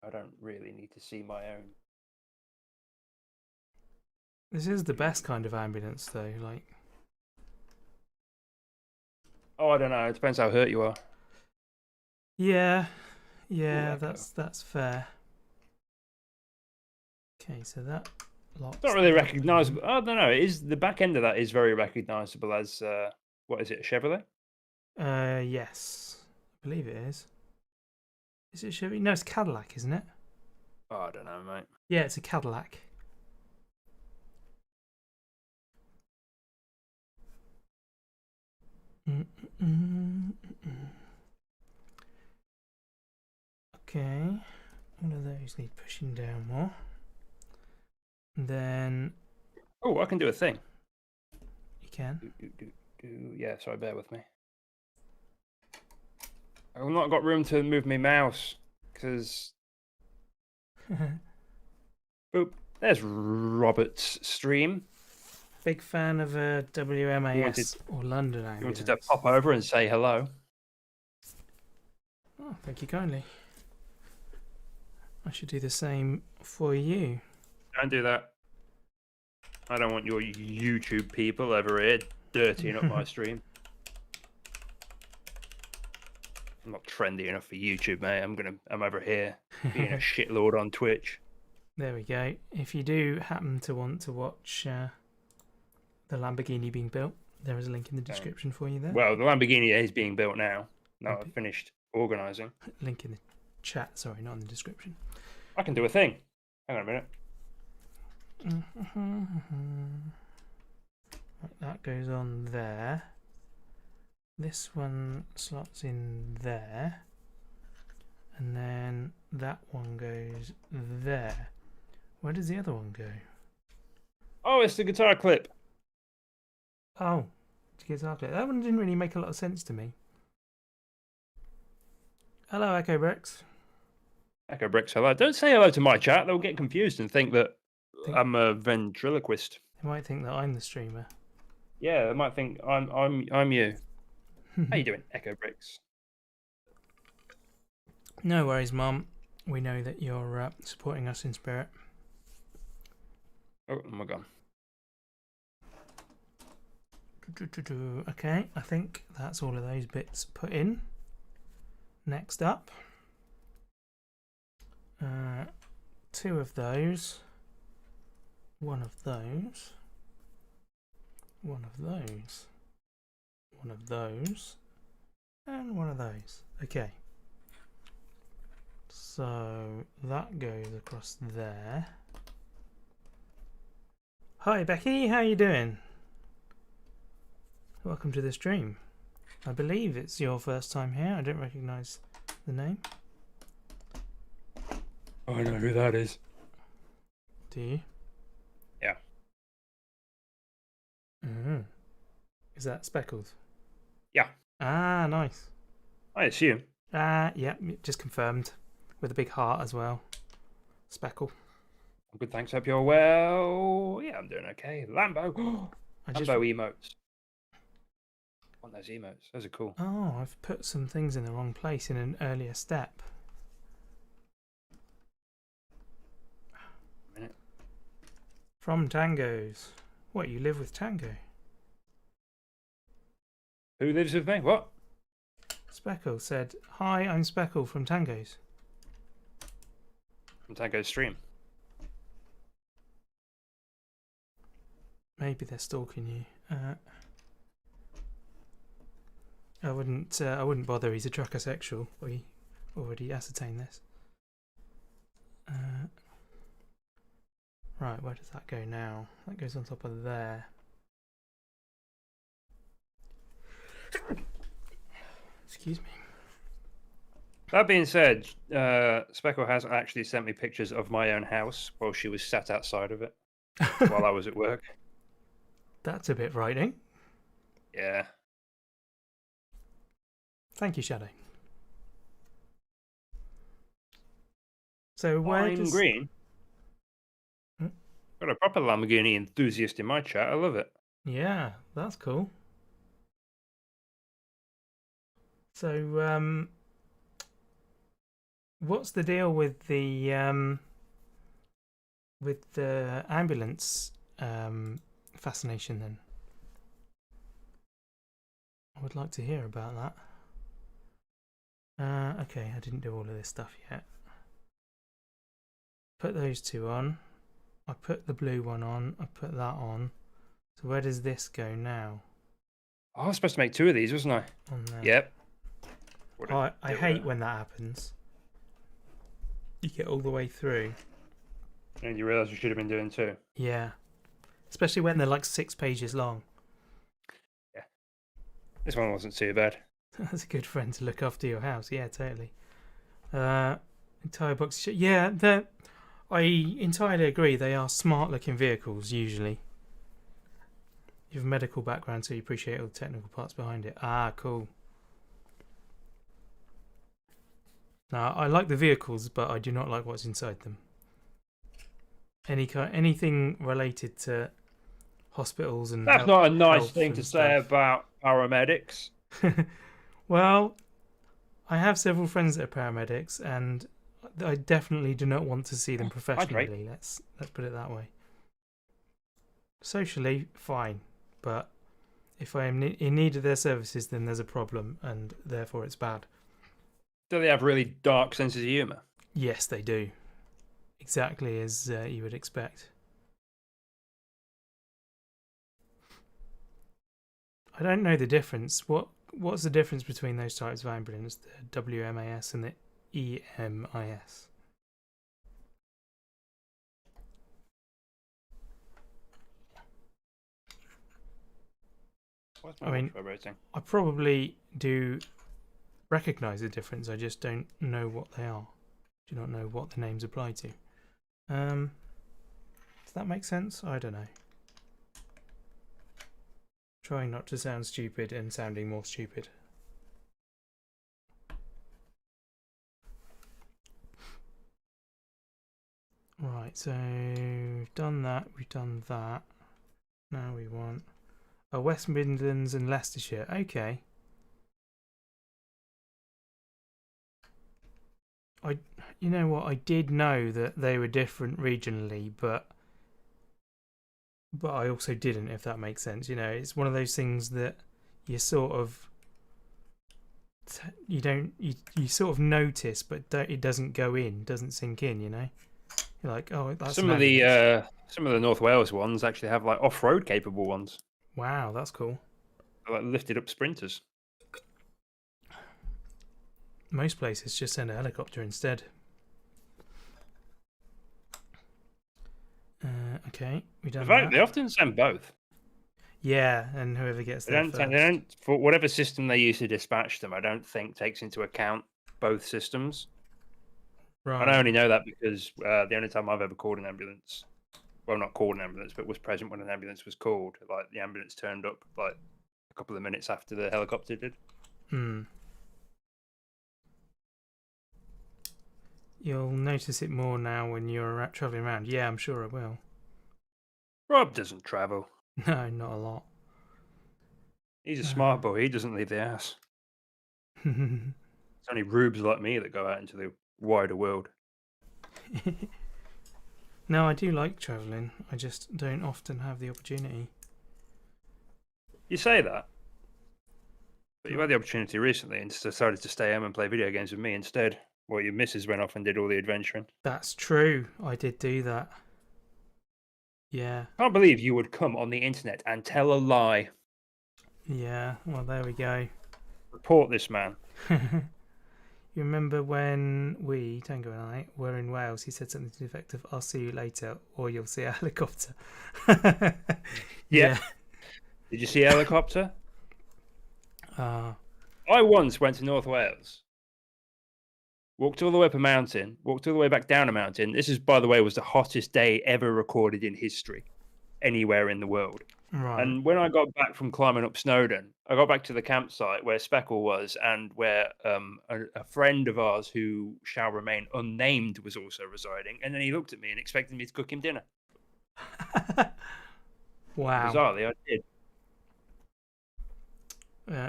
I don't really need to see my own. This is the best kind of ambulance, though. Like, oh, I don't know. It depends how hurt you are. Yeah, that's fair. Okay, so that locks. It's not really recognisable. I don't know. It is the back end of that is very recognisable as what is it? A Chevrolet? Yes, I believe it is. Is it Chevy? No, it's Cadillac, isn't it? Oh, I don't know, mate. Yeah, it's a Cadillac. Okay, all of those need pushing down more. And then... Oh, I can do a thing. You can. Yeah, sorry, bear with me. I've not got room to move my mouse because. Boop. There's Robert's stream. Big fan of a WMAS or London ambulance. You wanted to pop over and say hello. Oh, thank you kindly. I should do the same for you. Don't do that. I don't want your YouTube people over here dirtying up my stream. I'm not trendy enough for YouTube, mate. I'm over here being a shitlord on Twitch. There we go. If you do happen to want to watch the Lamborghini being built, there is a link in the description for you there. Well, the Lamborghini is being built now. No, I've finished organising. Link in the chat, sorry, not in the description. I can do a thing. Hang on a minute. That goes on there. This one slots in there. And then that one goes there. Where does the other one go? Oh, it's the guitar clip. Oh, it's a guitar clip. That one didn't really make a lot of sense to me. Hello, Echo Bricks. Echo Bricks, hello. Don't say hello to my chat. They'll get confused and think that I'm a ventriloquist. They might think that I'm the streamer. Yeah, they might think I'm you. How you doing, Echo Bricks? No worries, Mum. We know that you're supporting us in spirit. Oh my god. Okay, I think that's all of those bits put in. Next up, 2 of those, 1 of those, 1 of those, 1 of those, and 1 of those. Okay. So that goes across there. Hi Becky, how you doing? Welcome to the stream. I believe it's your first time here. I don't recognise the name. I know who that is. Do you? Yeah. Is that Speckles? Yeah. Ah, nice. I assume. Yeah, just confirmed. With a big heart as well. Speckle. Good, thanks. Hope you're well. Yeah, I'm doing okay. Lambo. Lambo emotes. I want those emotes. Those are cool. Oh, I've put some things in the wrong place in an earlier step. A minute. From Tangos. What, you live with Tango? Who lives with me? What? Speckle said, "Hi, I'm Speckle from Tangos." From Tango's stream. Maybe they're stalking you. I wouldn't bother. He's a trucker-sexual. We already ascertained this. Right, where does that go now? That goes on top of there. Excuse me. That being said, Speckle has actually sent me pictures of my own house while she was sat outside of it while I was at work. That's a bit frightening. Yeah. Thank you, Shadow. So where does... Green. Got a proper Lamborghini enthusiast in my chat. I love it. Yeah, that's cool. So, what's the deal with the ambulance fascination then? I would like to hear about that. Okay, I didn't do all of this stuff yet. Put those 2 on. I put the blue one on. I put that on. So where does this go now? Oh, I was supposed to make 2 of these, wasn't I? On there. Yep. I hate when that happens. You get all the way through. And you realise you should have been doing too. Yeah. Especially when they're like 6 pages long. Yeah. This one wasn't too bad. That's a good friend to look after your house. Yeah, totally. Entire box. Yeah, I entirely agree. They are smart-looking vehicles usually. You have a medical background, so you appreciate all the technical parts behind it. Ah, cool. Now, I like the vehicles, but I do not like what's inside them. Anything related to hospitals and That's not a nice health thing to and say stuff. about paramedics. Well, I have several friends that are paramedics, and I definitely do not want to see them professionally. Let's put it that way. Socially, fine, but if I am in need of their services, then there's a problem, and therefore it's bad. Do they have really dark senses of humour? Yes, they do. Exactly as you would expect. I don't know the difference. What's the difference between those types of ambulance, the WMAS and the EMIS? I mean, vibrating? I probably do recognise the difference. I just don't know what they are. Do not know what the names apply to. Does that make sense? I don't know. Trying not to sound stupid and sounding more stupid. Right, so we've done that, Now we want West Midlands and Leicestershire. Okay. You know what? I did know that they were different regionally, but I also didn't, if that makes sense. You know, it's one of those things that you sort of you sort of notice, but it doesn't go in, doesn't sink in. You know, you're like, oh, that's some of the North Wales ones actually have like off-road capable ones. Wow, that's cool. They're like lifted up sprinters. Most places just send a helicopter instead. Okay, we done that. They often send both. Yeah, and whoever gets there first. They don't, for whatever system they use to dispatch them, I don't think takes into account both systems. Right. And I only know that because the only time I've ever called an ambulance, well, not called an ambulance, but was present when an ambulance was called, like the ambulance turned up like a couple of minutes after the helicopter did. You'll notice it more now when you're travelling around. Yeah, I'm sure I will. Rob doesn't travel. No, not a lot. He's a smart boy. He doesn't leave the house. It's only rubes like me that go out into the wider world. No, I do like travelling. I just don't often have the opportunity. You say that, but you had the opportunity recently and decided to stay home and play video games with me instead. Well, your missus went off and did all the adventuring. That's true. I did do that. Yeah. Can't believe you would come on the internet and tell a lie. Yeah, well, there we go. Report this man. You remember when we, Tango and I, were in Wales, he said something to the effect of, I'll see you later, or you'll see a helicopter. Yeah. Did you see a helicopter? I once went to North Wales, walked all the way up a mountain, walked all the way back down a mountain. This is, by the way, was the hottest day ever recorded in history, anywhere in the world. Right. And when I got back from climbing up Snowdon, I got back to the campsite where Speckle was and where a friend of ours who shall remain unnamed was also residing. And then he looked at me and expected me to cook him dinner. Wow. Bizarrely, I did.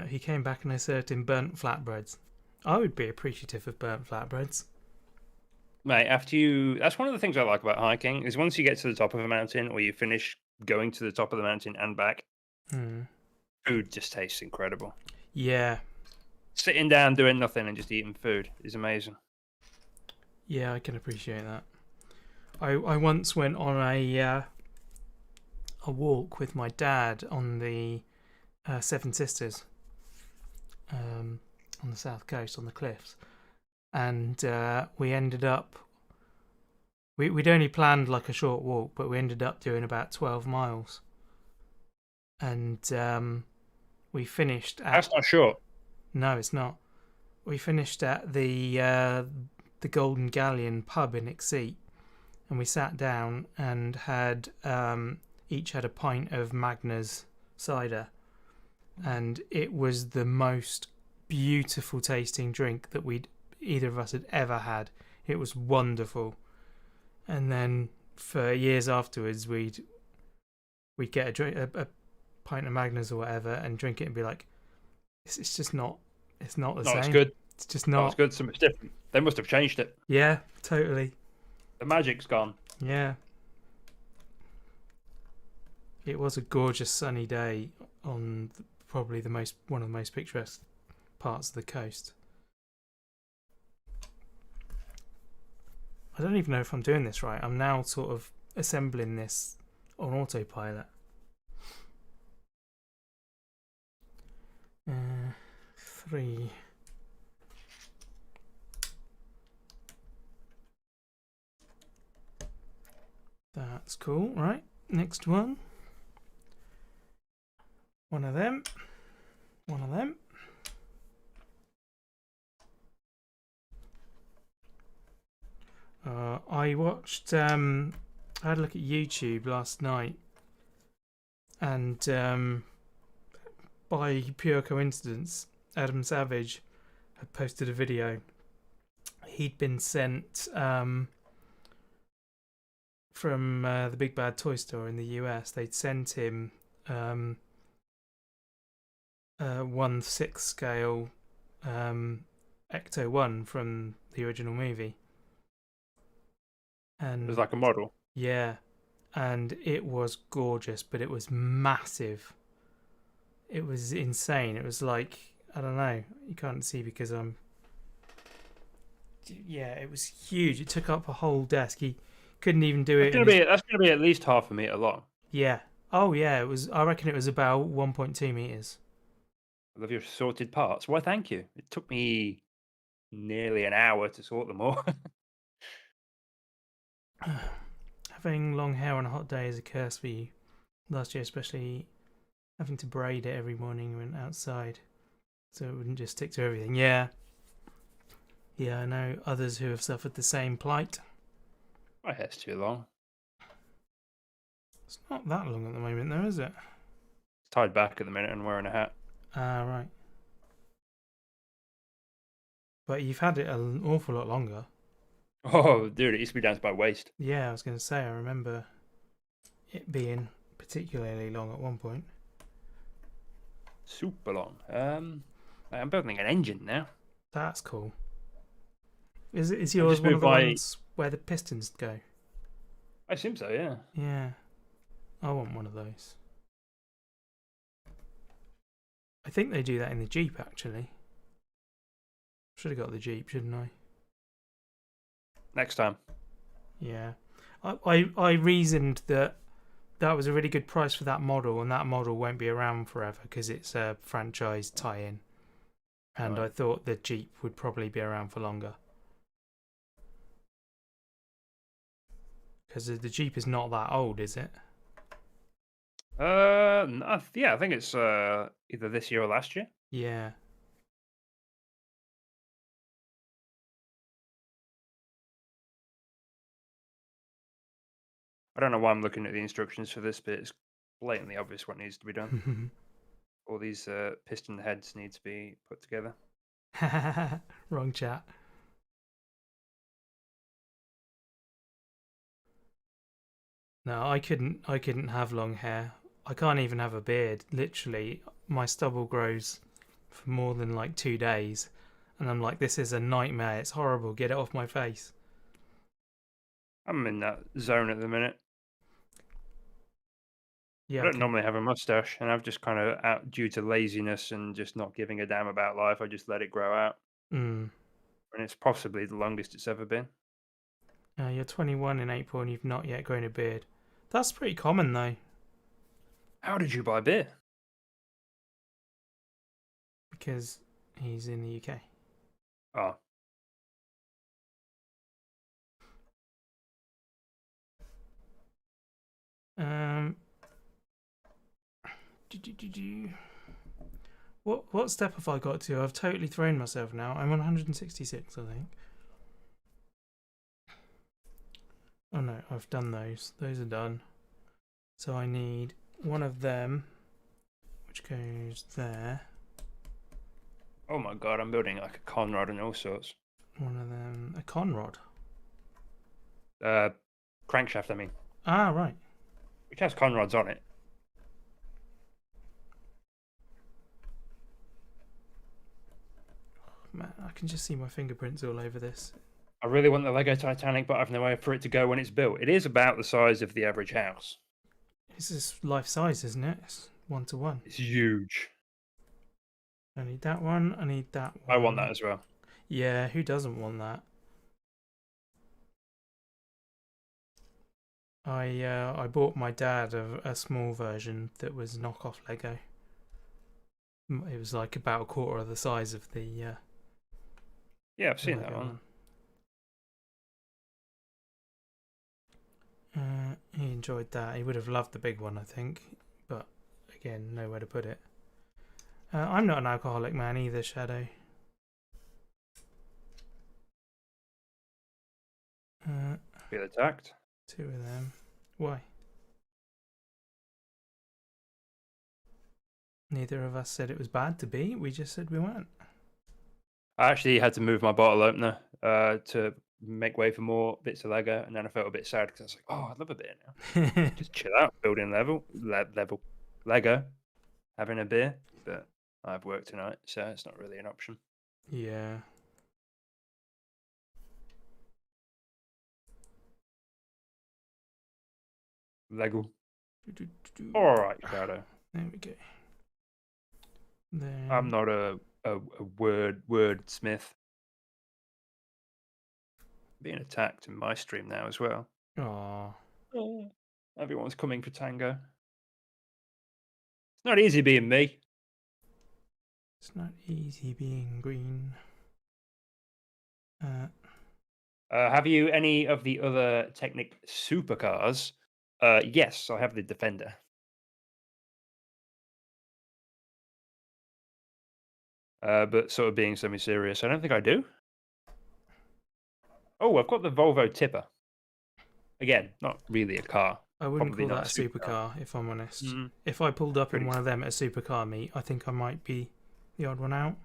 He came back and I served him burnt flatbreads. I would be appreciative of burnt flatbreads. Mate, that's one of the things I like about hiking, is once you get to the top of a mountain or you finish going to the top of the mountain and back, food just tastes incredible. Yeah. Sitting down doing nothing and just eating food is amazing. Yeah, I can appreciate that. I once went on a walk with my dad on the Seven Sisters on the south coast on the cliffs, and we ended up We'd only planned like a short walk, but we ended up doing about 12 miles. And we finished at... That's not short. No, it's not. We finished at the Golden Galleon pub in Exeat, and we sat down and had each had a pint of Magna's cider, and it was the most beautiful tasting drink that either of us had ever had. It was wonderful. And then for years afterwards, we'd get a pint of Magners or whatever and drink it and be like, it's just not. It's not the same. It's good. It's just not. No, it's good. Something's different. They must have changed it. Yeah, totally. The magic's gone. Yeah. It was a gorgeous sunny day on probably one of the most picturesque parts of the coast. I don't even know if I'm doing this right. I'm now sort of assembling this on autopilot. 3. That's cool, right? Next one. One of them. One of them. I watched. I had a look at YouTube last night, and by pure coincidence, Adam Savage had posted a video. He'd been sent from the Big Bad Toy Store in the US. They'd sent him 1/6 scale ECTO-1 from the original movie. And it was like a model. Yeah, and it was gorgeous, but it was massive. It was insane. It was like, I don't know, you can't see because I'm... Yeah, it was huge. It took up a whole desk. He couldn't even do it. That's gonna be at least half a meter long. Yeah. Oh yeah, it was. I reckon it was about 1.2 meters. I love your sorted parts. Why, thank you. It took me nearly an hour to sort them all. Having long hair on a hot day is a curse for you. Last year, especially having to braid it every morning when outside, so it wouldn't just stick to everything. Yeah. Yeah, I know others who have suffered the same plight. My hair's too long. It's not that long at the moment, though, is it? It's tied back at the minute and wearing a hat. Ah, right. But you've had it an awful lot longer. Oh, dude, it used to be down to my waist. Yeah, I was going to say, I remember it being particularly long at one point. Super long. I'm building an engine now. That's cool. Is yours one of the ones where the pistons go? I assume so, yeah. Yeah. I want one of those. I think they do that in the Jeep, actually. Should have got the Jeep, shouldn't I? Next time. Yeah. I reasoned that was a really good price for that model, and that model won't be around forever because it's a franchise tie-in. And I thought the Jeep would probably be around for longer. Because the Jeep is not that old, is it? Yeah, I think it's either this year or last year. Yeah. I don't know why I'm looking at the instructions for this, but it's blatantly obvious what needs to be done. All these piston heads need to be put together. Wrong chat. No, I couldn't have long hair. I can't even have a beard. Literally, my stubble grows for more than like 2 days. And I'm like, this is a nightmare. It's horrible. Get it off my face. I'm in that zone at the minute. Yeah, I don't normally have a mustache, and I've just kind of, out due to laziness and just not giving a damn about life, I just let it grow out. And it's possibly the longest it's ever been. You're 21 in April and you've not yet grown a beard. That's pretty common, though. How did you buy beer? Because he's in the UK. Oh. What step have I got to? I've totally thrown myself now. I'm on 166, I think. Oh no, I've done those. Those are done. So I need one of them, which goes there. Oh my god, I'm building like a conrod and all sorts. One of them, a conrod. Crankshaft, I mean. Ah, right. Which has conrods on it. Man, I can just see my fingerprints all over this. I really want the Lego Titanic, but I've no way for it to go when it's built. It is about the size of the average house. This is life size, isn't it? It's 1-to-1. It's huge. I need that one. I need that one. I want that as well. Yeah, who doesn't want that? I bought my dad a small version that was knockoff Lego. It was like about a quarter of the size of the. Yeah, I've seen that one. He enjoyed that. He would have loved the big one, I think, but again, nowhere to put it. I'm not an alcoholic man either, Shadow. Feel attacked. 2 of them. Why? Neither of us said it was bad to be. We just said we weren't. I actually had to move my bottle opener to make way for more bits of Lego, and then I felt a bit sad because I was like, "Oh, I'd love a beer now. Just chill out, building Lego, having a beer." But I have work tonight, so it's not really an option. Yeah. Lego. All right, Shadow. There we go. Then... I'm not a wordsmith. Being attacked in my stream now as well. Aww. Oh, everyone's coming for tango. It's not easy being me. It's not easy being green. Have you any of the other Technic supercars? Yes, I have the Defender. But sort of being semi-serious, I don't think I do. Oh, I've got the Volvo Tipper. Again, not really a car. I wouldn't call that a supercar, if I'm honest. If I pulled up in one of them at a supercar meet, I think I might be the odd one out.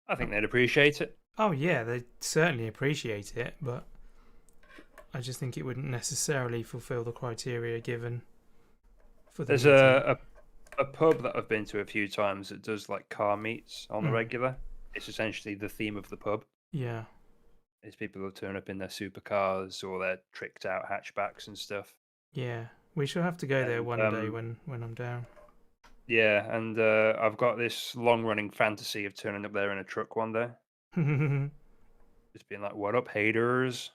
I think they'd appreciate it. Oh yeah, they'd certainly appreciate it, but I just think it wouldn't necessarily fulfill the criteria given for the There's a pub that I've been to a few times that does like car meets on the regular. It's essentially the theme of the pub. Yeah. Is people who turn up in their supercars or their tricked out hatchbacks and stuff. Yeah, we shall have to go there one day when I'm down. Yeah, and I've got this long-running fantasy of turning up there in a truck one day. Just being like, "What up, haters?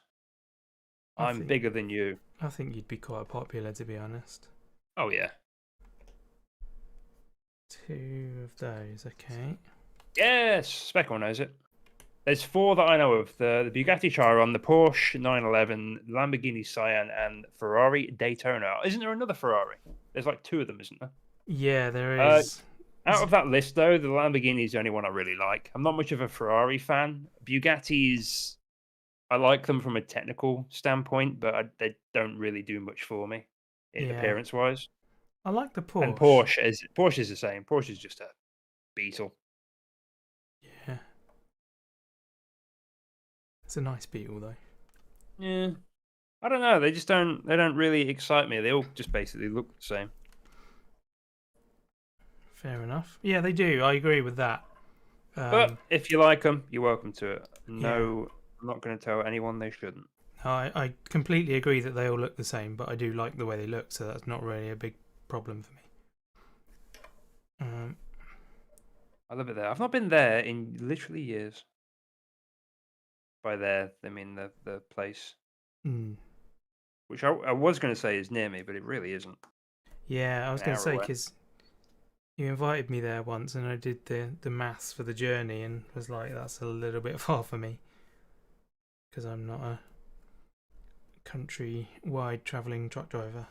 I'm bigger than you." I think you'd be quite popular, to be honest. Oh yeah. 2 of those, okay. Yes, Speckle knows it. There's 4 that I know of: the Bugatti Chiron, the Porsche 911, Lamborghini Cyan, and Ferrari Daytona. Isn't there another Ferrari? There's like 2 of them, isn't there? Yeah, there is. Out of that list, though, the Lamborghini is the only one I really like. I'm not much of a Ferrari fan. Bugattis, I like them from a technical standpoint, but they don't really do much for me, appearance-wise. I like the Porsche. And Porsche is the same. Porsche is just a Beetle. Yeah. It's a nice Beetle, though. Yeah. I don't know. They don't really excite me. They all just basically look the same. Fair enough. Yeah, they do. I agree with that. But if you like them, you're welcome to it. No, I'm not going to tell anyone they shouldn't. I completely agree that they all look the same, but I do like the way they look, so that's not really a big problem for me. I love it there. I've not been there in literally years. By there, I mean the place. Which I was going to say is near me, but it really isn't. Yeah, I was going to say, because you invited me there once and I did the maths for the journey and was like, that's a little bit far for me. Because I'm not a country-wide travelling truck driver.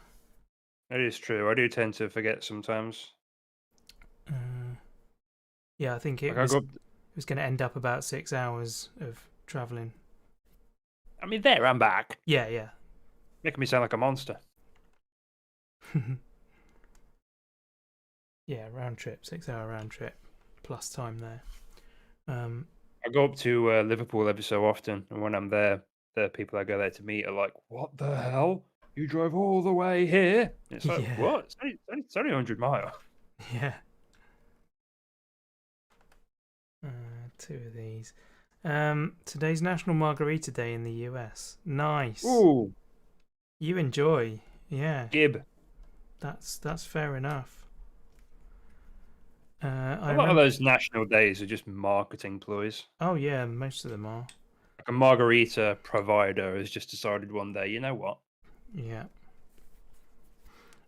It is true. I do tend to forget sometimes. Yeah, I think it was going to end up about 6 hours of travelling. I mean, there and back. Yeah. Making me sound like a monster. Yeah, round trip, 6-hour round trip, plus time there. I go up to Liverpool every so often, and when I'm there, the people I go there to meet are like, "What the hell? You drove all the way here?" And it's like, Yeah. "What? It's only 100 miles." Yeah. Two of these. Today's National Margarita Day in the US. Nice. Ooh. You enjoy. Yeah. Gib. That's fair enough. A lot of those national days are just marketing ploys. Oh yeah, most of them are. Like a margarita provider has just decided one day, you know what? Yeah.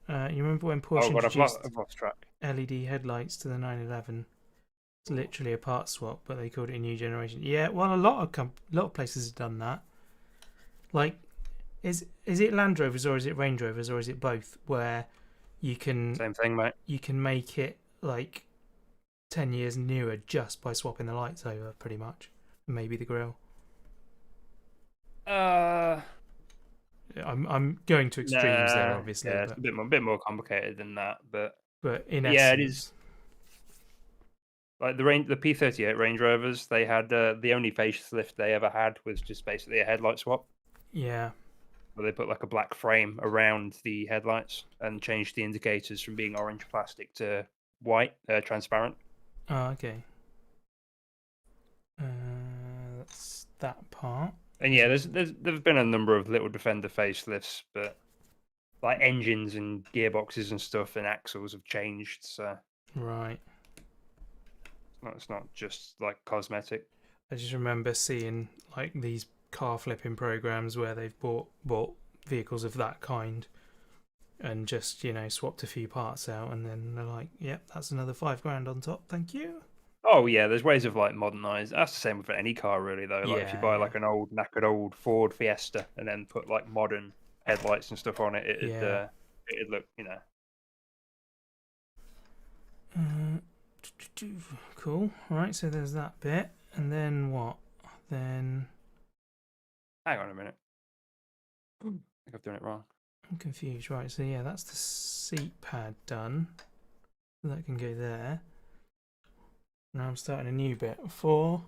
You remember when Porsche introduced I've lost track. LED headlights to the 911? It's literally a part swap, but they called it a new generation. Yeah, well, a lot of places have done that. Like, is it Land Rovers or is it Range Rovers or is it both? Where you can same thing, mate. You can make it like 10 years newer just by swapping the lights over, pretty much. Maybe the grille. I'm going to extremes there, obviously. Yeah, it's a bit more complicated than that, but in yeah, essence, it is. Like the P38 Range Rovers, they had the only facelift they ever had was just basically a headlight swap. Yeah. Where they put like a black frame around the headlights and changed the indicators from being orange plastic to white, transparent. Oh, okay. That's that part. And yeah, there's been a number of little Defender facelifts, but like engines and gearboxes and stuff and axles have changed. So right. It's not just like cosmetic. I just remember seeing like these car flipping programs where they've bought vehicles of that kind and just, swapped a few parts out, and then they're like, yep, that's another $5,000 on top, thank you. Oh yeah, there's ways of like modernize. That's the same with any car really though. Like if you buy like an old knackered old Ford Fiesta and then put like modern headlights and stuff on it, it'd look, Cool. Right, so there's that bit, and then what? Then hang on a minute. I think I've done it wrong. I'm confused. Right, so yeah, that's the seat pad done. That can go there. Now I'm starting a new bit. 4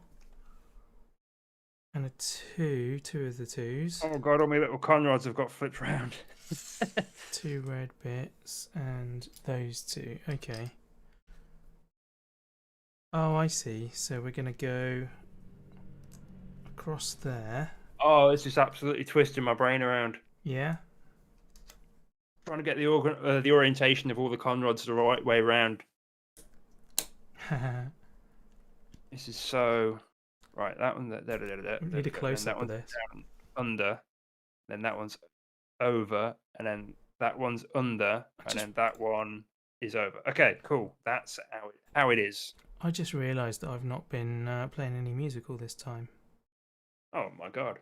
and a 2. 2 of the 2s. Oh god, all my little conrods have got flipped round. 2 red bits and those 2. Okay. Oh, I see. So we're going to go across there. Oh, this is absolutely twisting my brain around. Yeah. Trying to get the orientation of all the conrods the right way around. This is so right. That one, we need a close up of this. Down, under, then that one's over, and then that one's under, and then that one is over. Okay, cool. That's how it is. I just realised that I've not been playing any music all this time. Oh my god.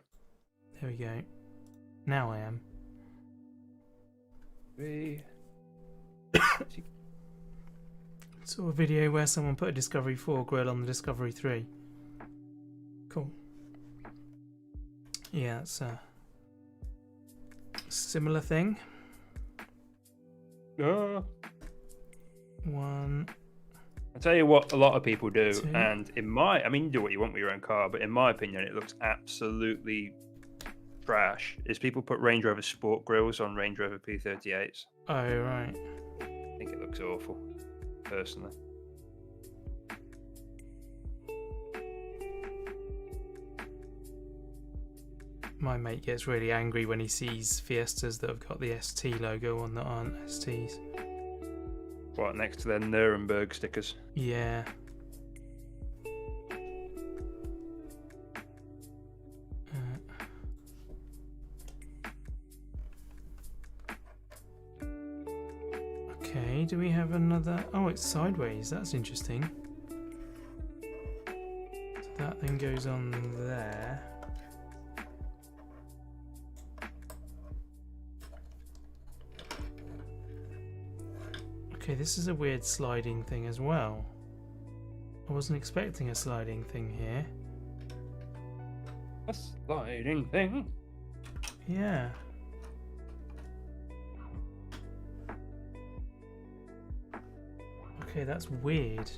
There we go. Now I am. Saw a video where someone put a Discovery 4 grill on the Discovery 3. Cool. Yeah, it's a similar thing. 1. I tell you what a lot of people do, 2. and you do what you want with your own car, but in my opinion it looks absolutely trash, is people put Range Rover Sport grills on Range Rover P38s. Oh, right. I think it looks awful, personally. My mate gets really angry when he sees Fiestas that have got the ST logo on that aren't STs. What, next to their Nuremberg stickers? Yeah. Okay, do we have another? Oh, it's sideways. That's interesting. So that then goes on there. Okay, this is a weird sliding thing as well. I wasn't expecting a sliding thing here. A sliding thing. Yeah. Okay, that's weird.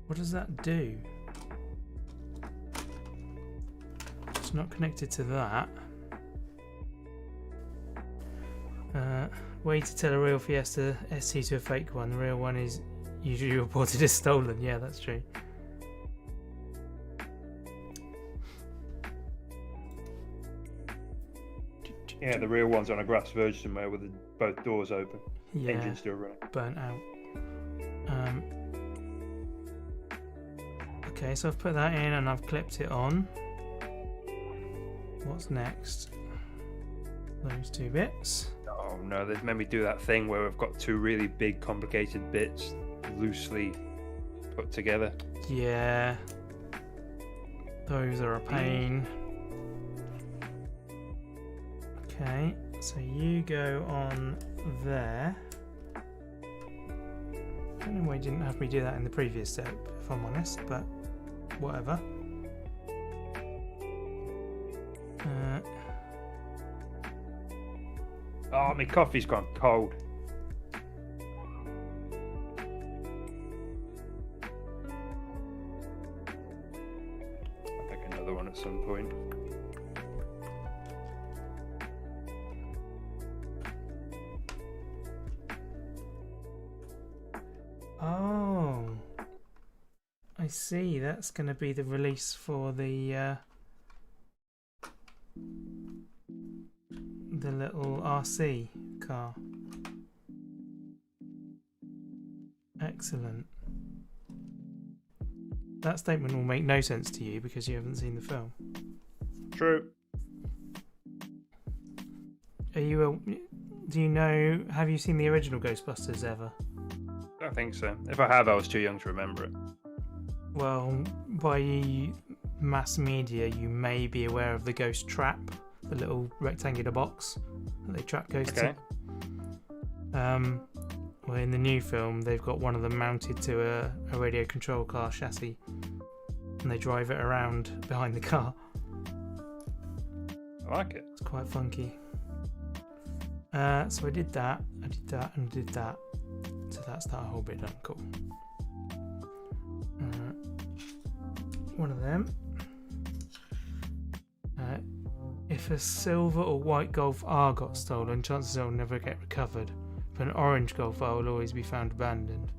What does that do? It's not connected to that. Way to tell a real Fiesta ST to a fake one. The real one is usually reported as stolen. Yeah, that's true. Yeah, the real one's on a grass verge somewhere with both doors open. Yeah, Engine still running. burnt out. Okay, so I've put that in and I've clipped it on. What's next? Those two bits. Oh no, they've made me do that thing where we've got two really big complicated bits loosely put together. Yeah. Those are a pain. Okay, so you go on there. I don't know why you didn't have me do that in the previous step, if I'm honest, but whatever. Oh, my coffee's gone cold. I'll make another one at some point. Oh, I see. That's going to be the release for the little RC car. Excellent. That statement will make no sense to you because you haven't seen the film. True. Are you? Do you know? Have you seen the original Ghostbusters ever? I don't think so. If I have, I was too young to remember it. Well, by mass media, you may be aware of the ghost trap, the little rectangular box that they trap ghosts Okay. in. Well, in the new film, they've got one of them mounted to a radio control car chassis, and they drive it around behind the car. I like it. It's quite funky. So I did that, and I did that. So that's that whole bit done. Cool. One of them. If a silver or white Golf R got stolen, chances are it'll never get recovered. But an orange Golf R will always be found abandoned.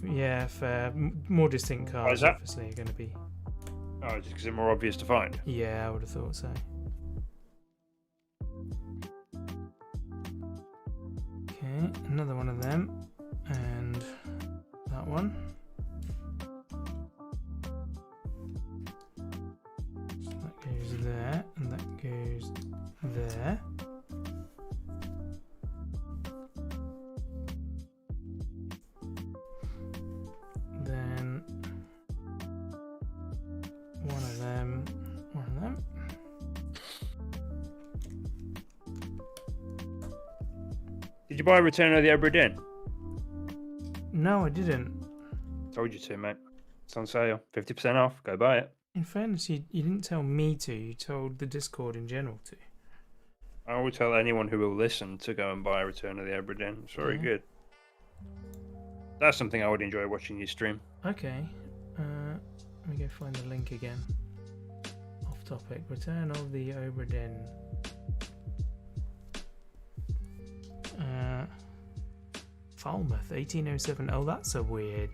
Yeah, fair. More distinct Why cars is that? obviously are going to be. Oh, just because they're more obvious to find. Yeah, I would have thought so. Okay, another one of them, and that one. So that goes there, and that goes there. Then one of them, one of them. Did you buy Return of the Obra Dinn? No, I didn't. Told you to, mate. It's on sale. 50% off. Go buy it. In fairness, you didn't tell me to, you told the Discord in general to. I will tell anyone who will listen to go and buy Return of the Obra Dinn. It's very good. That's something I would enjoy watching you stream. Okay. Let me go find the link again. Off topic. Return of the Obra Dinn. Falmouth 1807. Oh, that's a weird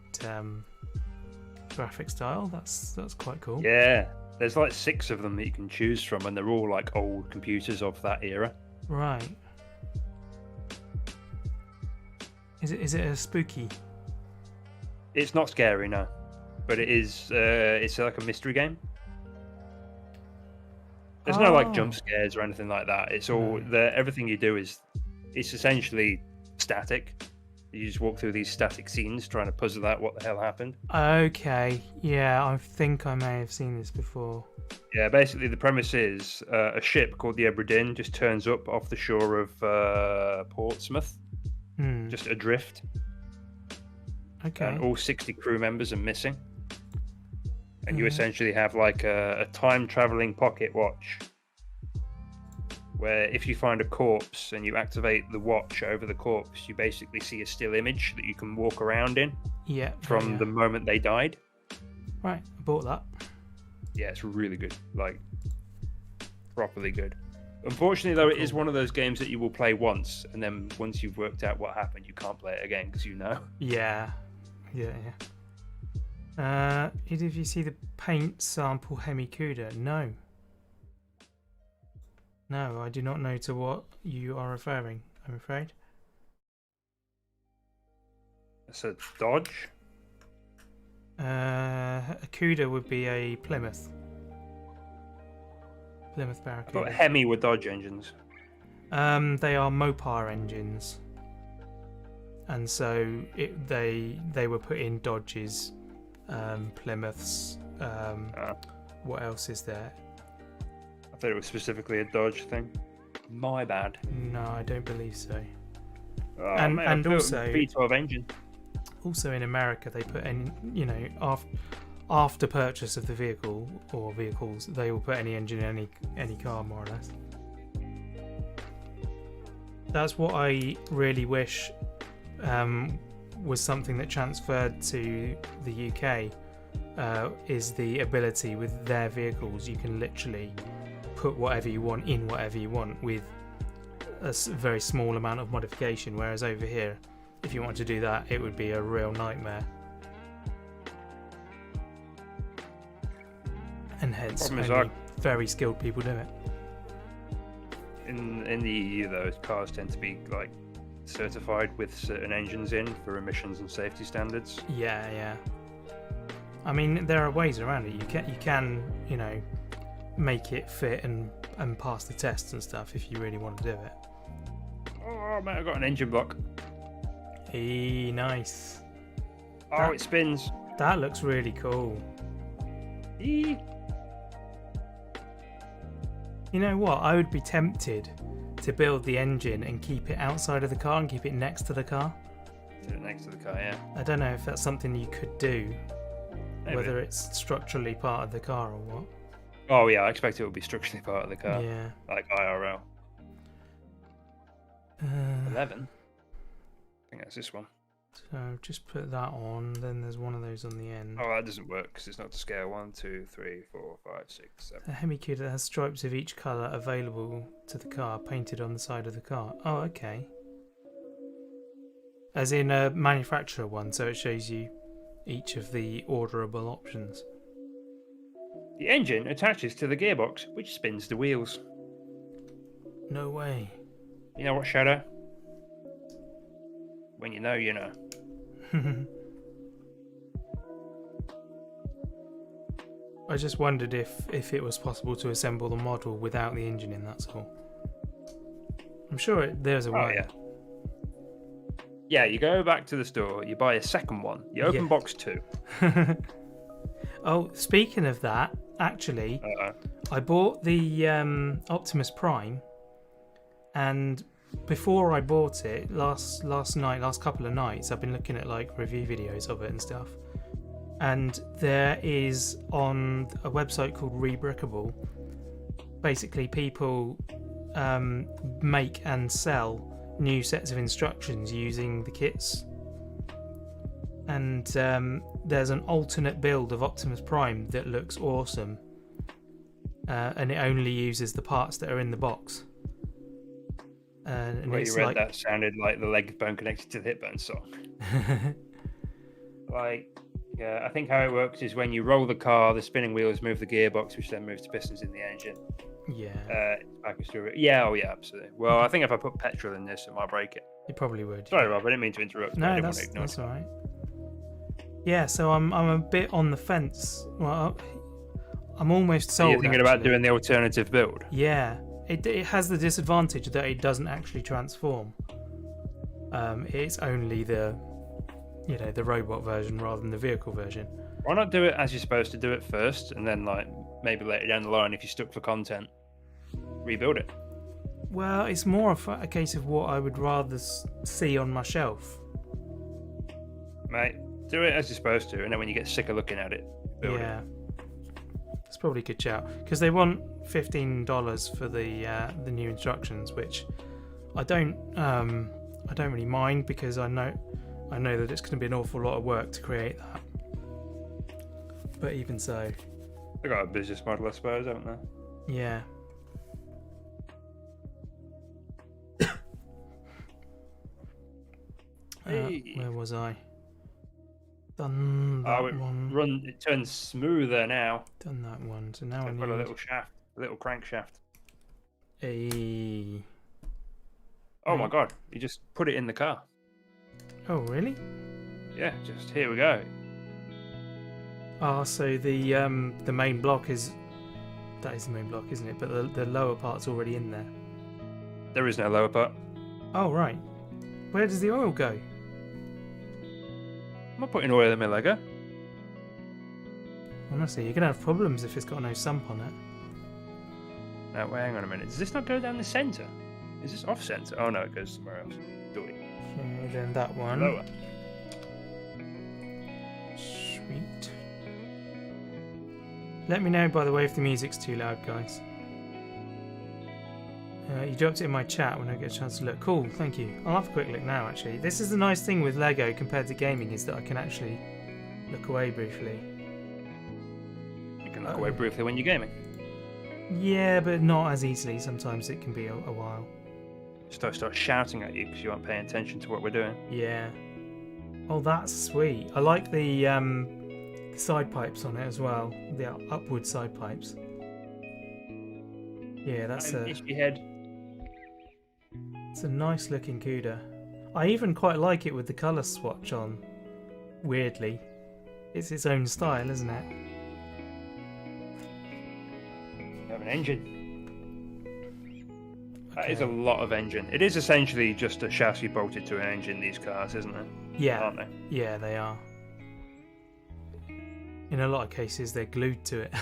graphic style. That's quite cool. Yeah. There's like 6 of them that you can choose from, and they're all like old computers of that era. Right. Is it a spooky? It's not scary, no. But it is. It's like a mystery game. There's no like jump scares or anything like that. It's all everything you do is. It's essentially static. You just walk through these static scenes trying to puzzle out what the hell happened. Okay. Yeah, I think I may have seen this before. Yeah, basically the premise is a ship called the Eberdin just turns up off the shore of Portsmouth, just adrift. Okay. And all 60 crew members are missing. And you essentially have like a time-traveling pocket watch where if you find a corpse and you activate the watch over the corpse, you basically see a still image that you can walk around in from the moment they died. Right, I bought that. Yeah, it's really good. Like, properly good. Unfortunately, though, it is one of those games that you will play once, and then once you've worked out what happened, you can't play it again because you know. Yeah. Did you see the paint sample Hemi-Cuda? No. No, I do not know to what you are referring, I'm afraid. It's a Dodge. A Cuda would be a Plymouth. Plymouth Barracuda. I thought Hemi were Dodge engines. They are Mopar engines. And so they were put in Dodges, Plymouths. What else is there? I thought it was specifically a Dodge thing. My bad. No, I don't believe so. Oh, and also V12 engine. Also in America, they put in, after purchase of the vehicle or vehicles, they will put any engine in any car, more or less. That's what I really wish was something that transferred to the UK. Is the ability with their vehicles, you can literally put whatever you want in whatever you want with a very small amount of modification, whereas over here, if you want to do that, it would be a real nightmare. And hence, only very skilled people do it. In the EU, though, cars tend to be like certified with certain engines in for emissions and safety standards. Yeah. I mean, there are ways around it. You can make it fit and pass the tests and stuff if you really want to do it. Oh, mate, I got an engine block. Nice. Oh, it spins. That looks really cool. You know what? I would be tempted to build the engine and keep it outside of the car and keep it next to the car. Next to the car, yeah. I don't know if that's something you could do. Maybe. Whether it's structurally part of the car or what. Oh yeah, I expect it will be structurally part of the car. Yeah. Like IRL. 11. I think that's this one. So just put that on, then there's one of those on the end. Oh, that doesn't work because it's not to scale. 1, 2, 3, 4, 5, 6, 7. A Hemi-Cuda has stripes of each colour available to the car painted on the side of the car. Oh, okay. As in a manufacturer one, so it shows you each of the orderable options. The engine attaches to the gearbox, which spins the wheels. No way. You know what, Shadow? When you know, you know. I just wondered if it was possible to assemble the model without the engine in, that's all. I'm sure there's a way. Yeah. Yeah, you go back to the store, you buy a second one, you open box 2. Oh, speaking of that, actually, I bought the Optimus Prime, and before I bought it, last couple of nights, I've been looking at like review videos of it and stuff. And there is on a website called Rebrickable, basically people make and sell new sets of instructions using the kits. And there's an alternate build of Optimus Prime that looks awesome. And it only uses the parts that are in the box. And When it's you read like... that sounded like the leg bone connected to the hip bone song. Yeah, I think how it works is when you roll the car, the spinning wheels move the gearbox, which then moves the pistons in the engine. Yeah. Yeah, absolutely. Well, I think if I put petrol in this, it might break it. It probably would. Sorry, Rob, I didn't mean to interrupt. No, that's all right. Yeah, so I'm a bit on the fence. Well, I'm almost sold. You're thinking about doing the alternative build? Yeah. It has the disadvantage that it doesn't actually transform. It's only the robot version rather than the vehicle version. Why not do it as you're supposed to do it first, and then like maybe later down the line, if you're stuck for content, rebuild it. Well, it's more of a case of what I would rather see on my shelf. Mate, do it as you're supposed to, and then when you get sick of looking at it, build it. It's probably a good shout because they want $15 for the new instructions, which I don't really mind because I know that it's going to be an awful lot of work to create that. But even so, They've got a business model, I suppose, haven't they? Yeah. Where was I? Done that one. It turns smoother now. Done that one. So now I need a little shaft, a little crankshaft. Oh my god! You just put it in the car. Oh really? Yeah, just here we go. So the main block is the main block, isn't it? But the lower part's already in there. There is no lower part. Oh right. Where does the oil go? I'm not putting oil in my Lego. Honestly, you're gonna have problems if it's got no sump on it. No, wait, hang on a minute. Does this not go down the centre? Is this off centre? Oh no, it goes somewhere else. Okay, then that one. Lower. Sweet. Let me know, by the way, if the music's too loud, guys. You dropped it in my chat when I get a chance to look. Cool, thank you. I'll have a quick look now, actually. This is the nice thing with Lego compared to gaming, is that I can actually look away briefly. You can look away briefly when you're gaming. Yeah, but not as easily. Sometimes it can be a while. Start shouting at you because you aren't paying attention to what we're doing. Yeah. Oh, that's sweet. I like the side pipes on it as well. The upward side pipes. Yeah, that's It's a nice looking CUDA. I even quite like it with the colour swatch on. Weirdly. It's its own style, isn't it? You have an engine. That is a lot of engine. It is essentially just a chassis bolted to an engine, these cars, isn't it? Yeah. Aren't they? Yeah, they are. In a lot of cases, they're glued to it.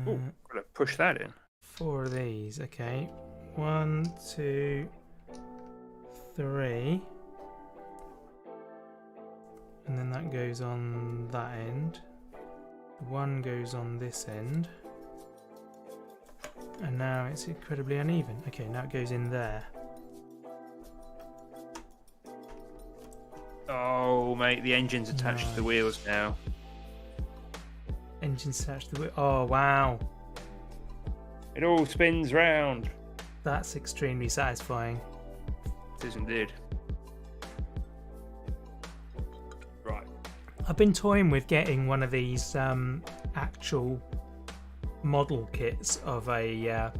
Oh, gotta push that in. 4 of these, okay. 1, 2, 3. And then that goes on that end. 1 goes on this end. And now it's incredibly uneven. Okay, now it goes in there. Oh, mate, the engine's attached to the wheels now. Engine's attached to the wheel. Oh, wow. It all spins round. That's extremely satisfying. It is indeed. Right. I've been toying with getting one of these actual model kits of an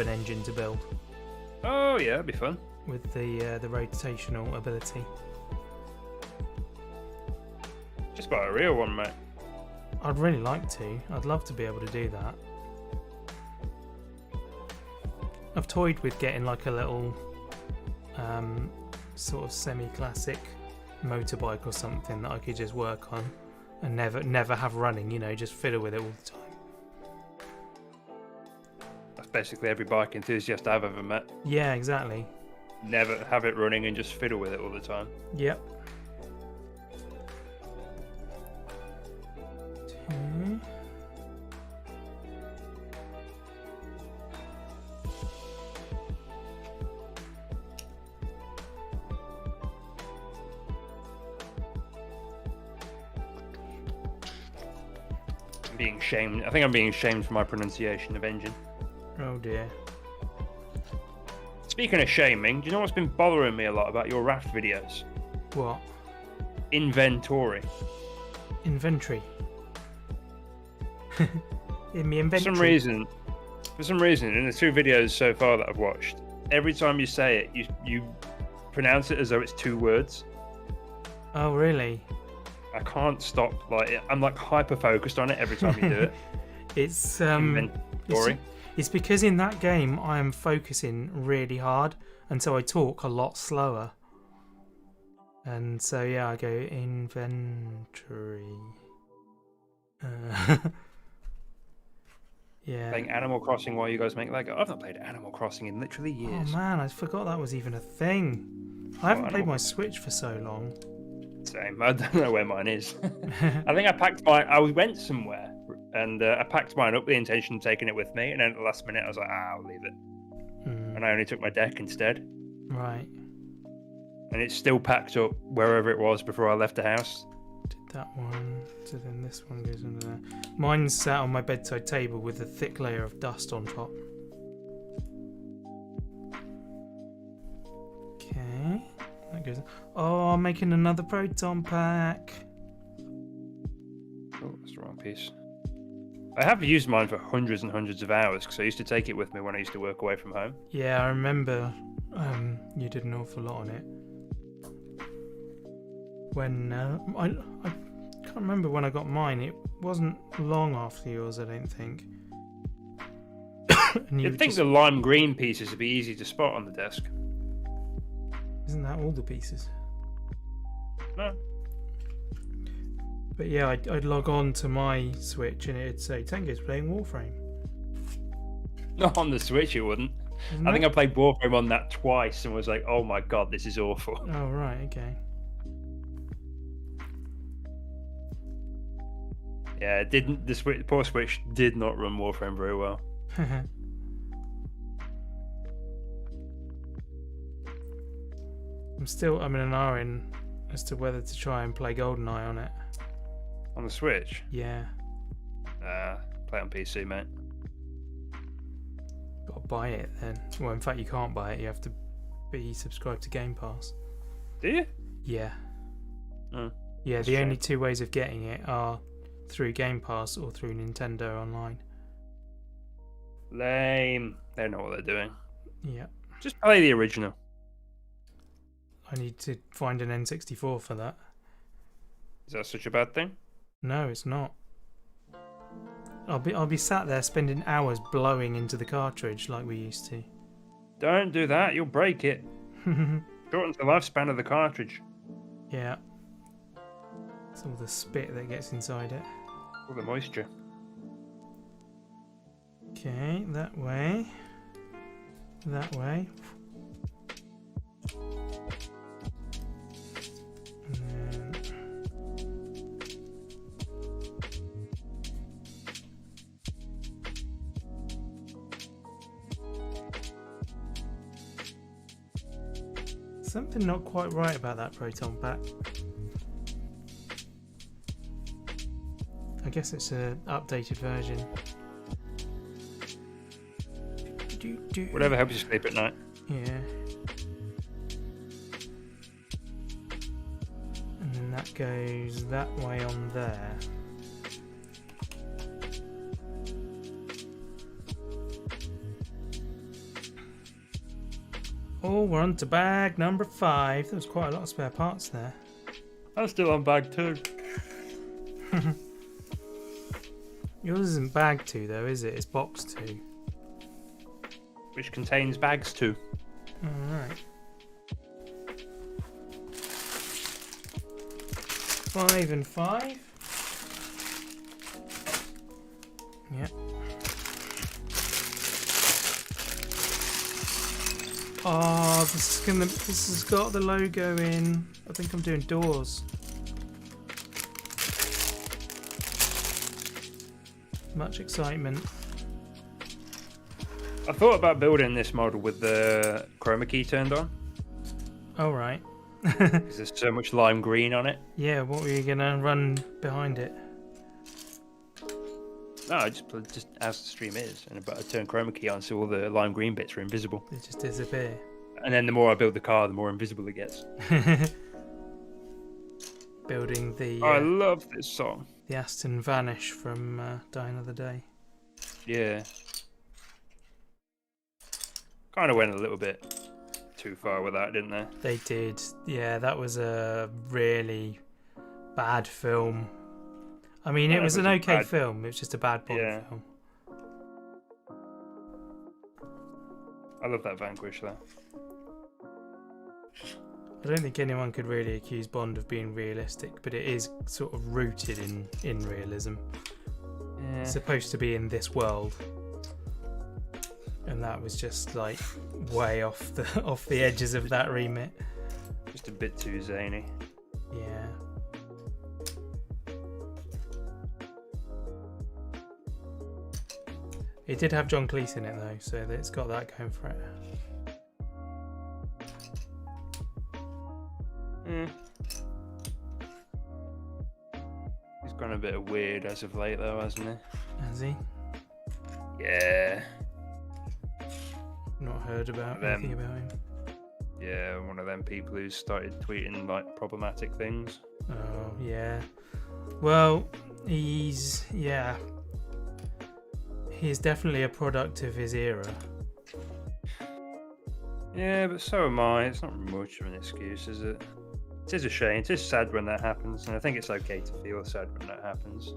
engine to build. Oh yeah, that'd be fun. With the rotational ability. Just buy a real one, mate. I'd really like to. I'd love to be able to do that. I've toyed with getting like a little sort of semi-classic motorbike or something that I could just work on and never have running, you know, just fiddle with it all the time. That's basically every bike enthusiast I've ever met. Yeah, exactly. Never have it running and just fiddle with it all the time. Yep. Being shamed. I think I'm being shamed for my pronunciation of engine. Oh dear. Speaking of shaming, do you know what's been bothering me a lot about your raft videos? What? Inventory. Inventory. In my inventory. For some reason, in the 2 videos so far that I've watched, every time you say it, you pronounce it as though it's 2 words. Oh really? I can't stop. I'm like hyper focused on it every time you do it. It's Inventory. It's because in that game I am focusing really hard, and so I talk a lot slower. And so yeah, I go inventory. Yeah. Playing Animal Crossing while you guys make Lego. I've not played Animal Crossing in literally years. Oh man, I forgot that was even a thing. I haven't played my Switch for so long. Same. I don't know where mine is. I think I packed mine. I went somewhere and I packed mine up with the intention of taking it with me. And then at the last minute, I was like, I'll leave it. And I only took my deck instead. Right. And it's still packed up wherever it was before I left the house. Did that one. So then this one goes under there. Mine's sat on my bedside table with a thick layer of dust on top. Okay. That goes. Oh, I'm making another proton pack. Oh, that's the wrong piece. I have used mine for hundreds and hundreds of hours because I used to take it with me when I used to work away from home. Yeah, I remember you did an awful lot on it. When I can't remember when I got mine. It wasn't long after yours, I don't think. And You'd think the lime green pieces would be easy to spot on the desk. Isn't that all the pieces? No. But yeah, I'd log on to my Switch and it'd say Tengo's playing Warframe. Not on the Switch, it wouldn't. I think I played Warframe on that twice and was like, oh my god, this is awful. Oh, right, okay. Yeah, it didn't. The poor Switch did not run Warframe very well. I'm in an R as to whether to try and play GoldenEye on it. On the Switch? Yeah. Play on PC, mate. Gotta buy it then. Well, in fact, you can't buy it. You have to be subscribed to Game Pass. Do you? Yeah. Oh, yeah, the only two ways of getting it are through Game Pass or through Nintendo Online. Lame. They know what they're doing. Yeah. Just play the original. I need to find an N64 for that. Is that such a bad thing? No, it's not. I'll be sat there spending hours blowing into the cartridge like we used to. Don't do that, you'll break it. Shortens the lifespan of the cartridge. Yeah. It's all the spit that gets inside it. All the moisture. Okay, that way. That way. And then... Something not quite right about that proton pack. I guess it's an updated version. Whatever helps you sleep at night. Yeah. And then that goes that way on there. Oh, we're on to bag number 5. There was quite a lot of spare parts there. I'm still on bag 2. Yours isn't bag 2 though, is it? It's box 2. Which contains bags 2. Alright. 5 and 5. Yep. Oh, this has got the logo in. I think I'm doing doors. Much excitement. I thought about building this model with the chroma key turned on. Oh, right. Because there's so much lime green on it. Yeah, what were you gonna run behind it? No, just as the stream is, and I turn chroma key on so all the lime green bits are invisible. They just disappear. And then the more I build the car, the more invisible it gets. Building the... I love this song. The Aston Vanish from Die Another Day. Yeah. Kind of went a little bit too far with that, didn't they? They did. Yeah, that was a really bad film. I mean, it was an okay film. It was just a bad Bond film. I love that Vanquish, though. I don't think anyone could really accuse Bond of being realistic, but it is sort of rooted in realism. Yeah. It's supposed to be in this world, and that was just like way off the edges of that remit. Just a bit too zany. Yeah. It did have John Cleese in it though, so it's got that going for it. He's gone a bit weird as of late, though, hasn't he? Has he? Yeah. Not heard about anything about him. Yeah, one of them people who started tweeting like problematic things. Oh yeah. Well, he's definitely a product of his era. Yeah, but so am I. It's not much of an excuse, is it? It is a shame. It is sad when that happens, and I think it's okay to feel sad when that happens.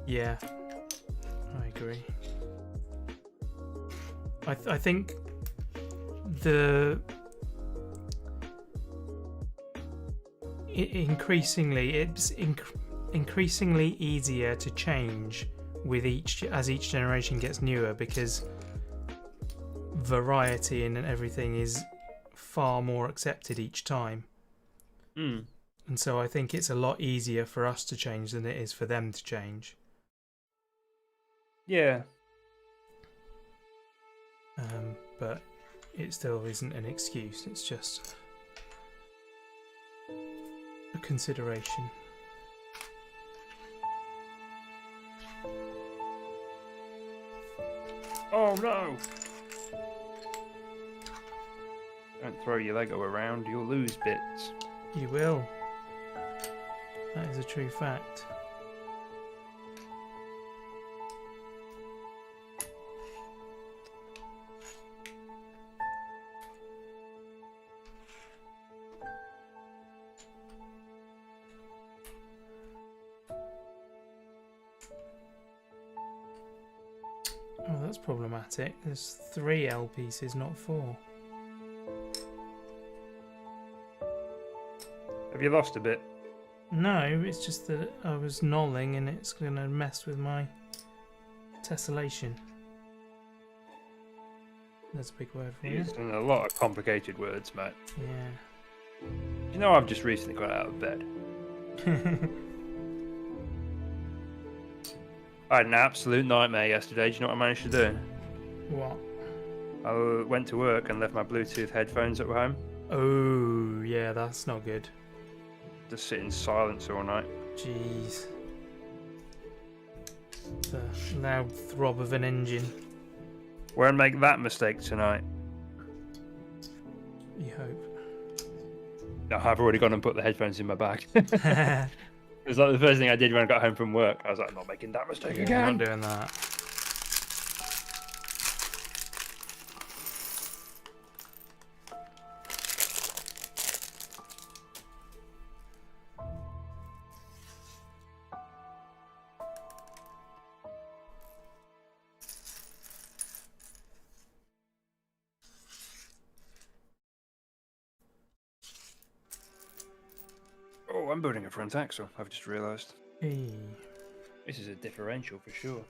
Yeah, I agree. I think it's increasingly easier to change with as each generation gets newer, because variety and everything is far more accepted each time. And so I think it's a lot easier for us to change than it is for them to change. Yeah. But it still isn't an excuse. It's just a consideration. Oh no! Don't throw your Lego around, you'll lose bits. You will. That is a true fact. Oh, that's problematic. There's 3 L pieces, not 4. Have you lost a bit? No, it's just that I was nolling and it's going to mess with my tessellation. That's a big word for you. Using a lot of complicated words, mate. Yeah. You know, I've just recently got out of bed. I had an absolute nightmare yesterday. Do you know what I managed to do? What? I went to work and left my Bluetooth headphones at home. Oh, yeah, that's not good. Just sit in silence all night. Jeez. The loud throb of an engine. Won't make that mistake tonight. You hope. No, I've already gone and put the headphones in my bag. It was like the first thing I did when I got home from work. I was like, I'm not making that mistake again. I'm not doing that. Oh, I'm building a front axle, I've just realised. Hey. This is a differential for sure.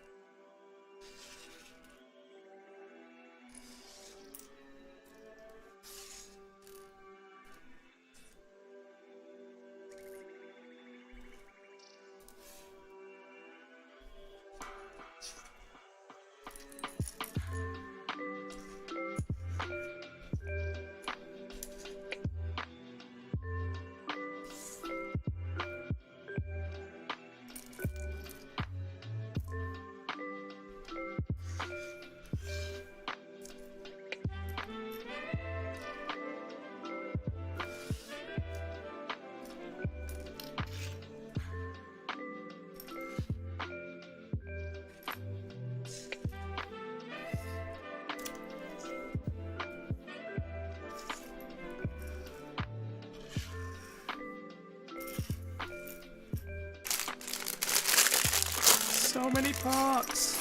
So many parts.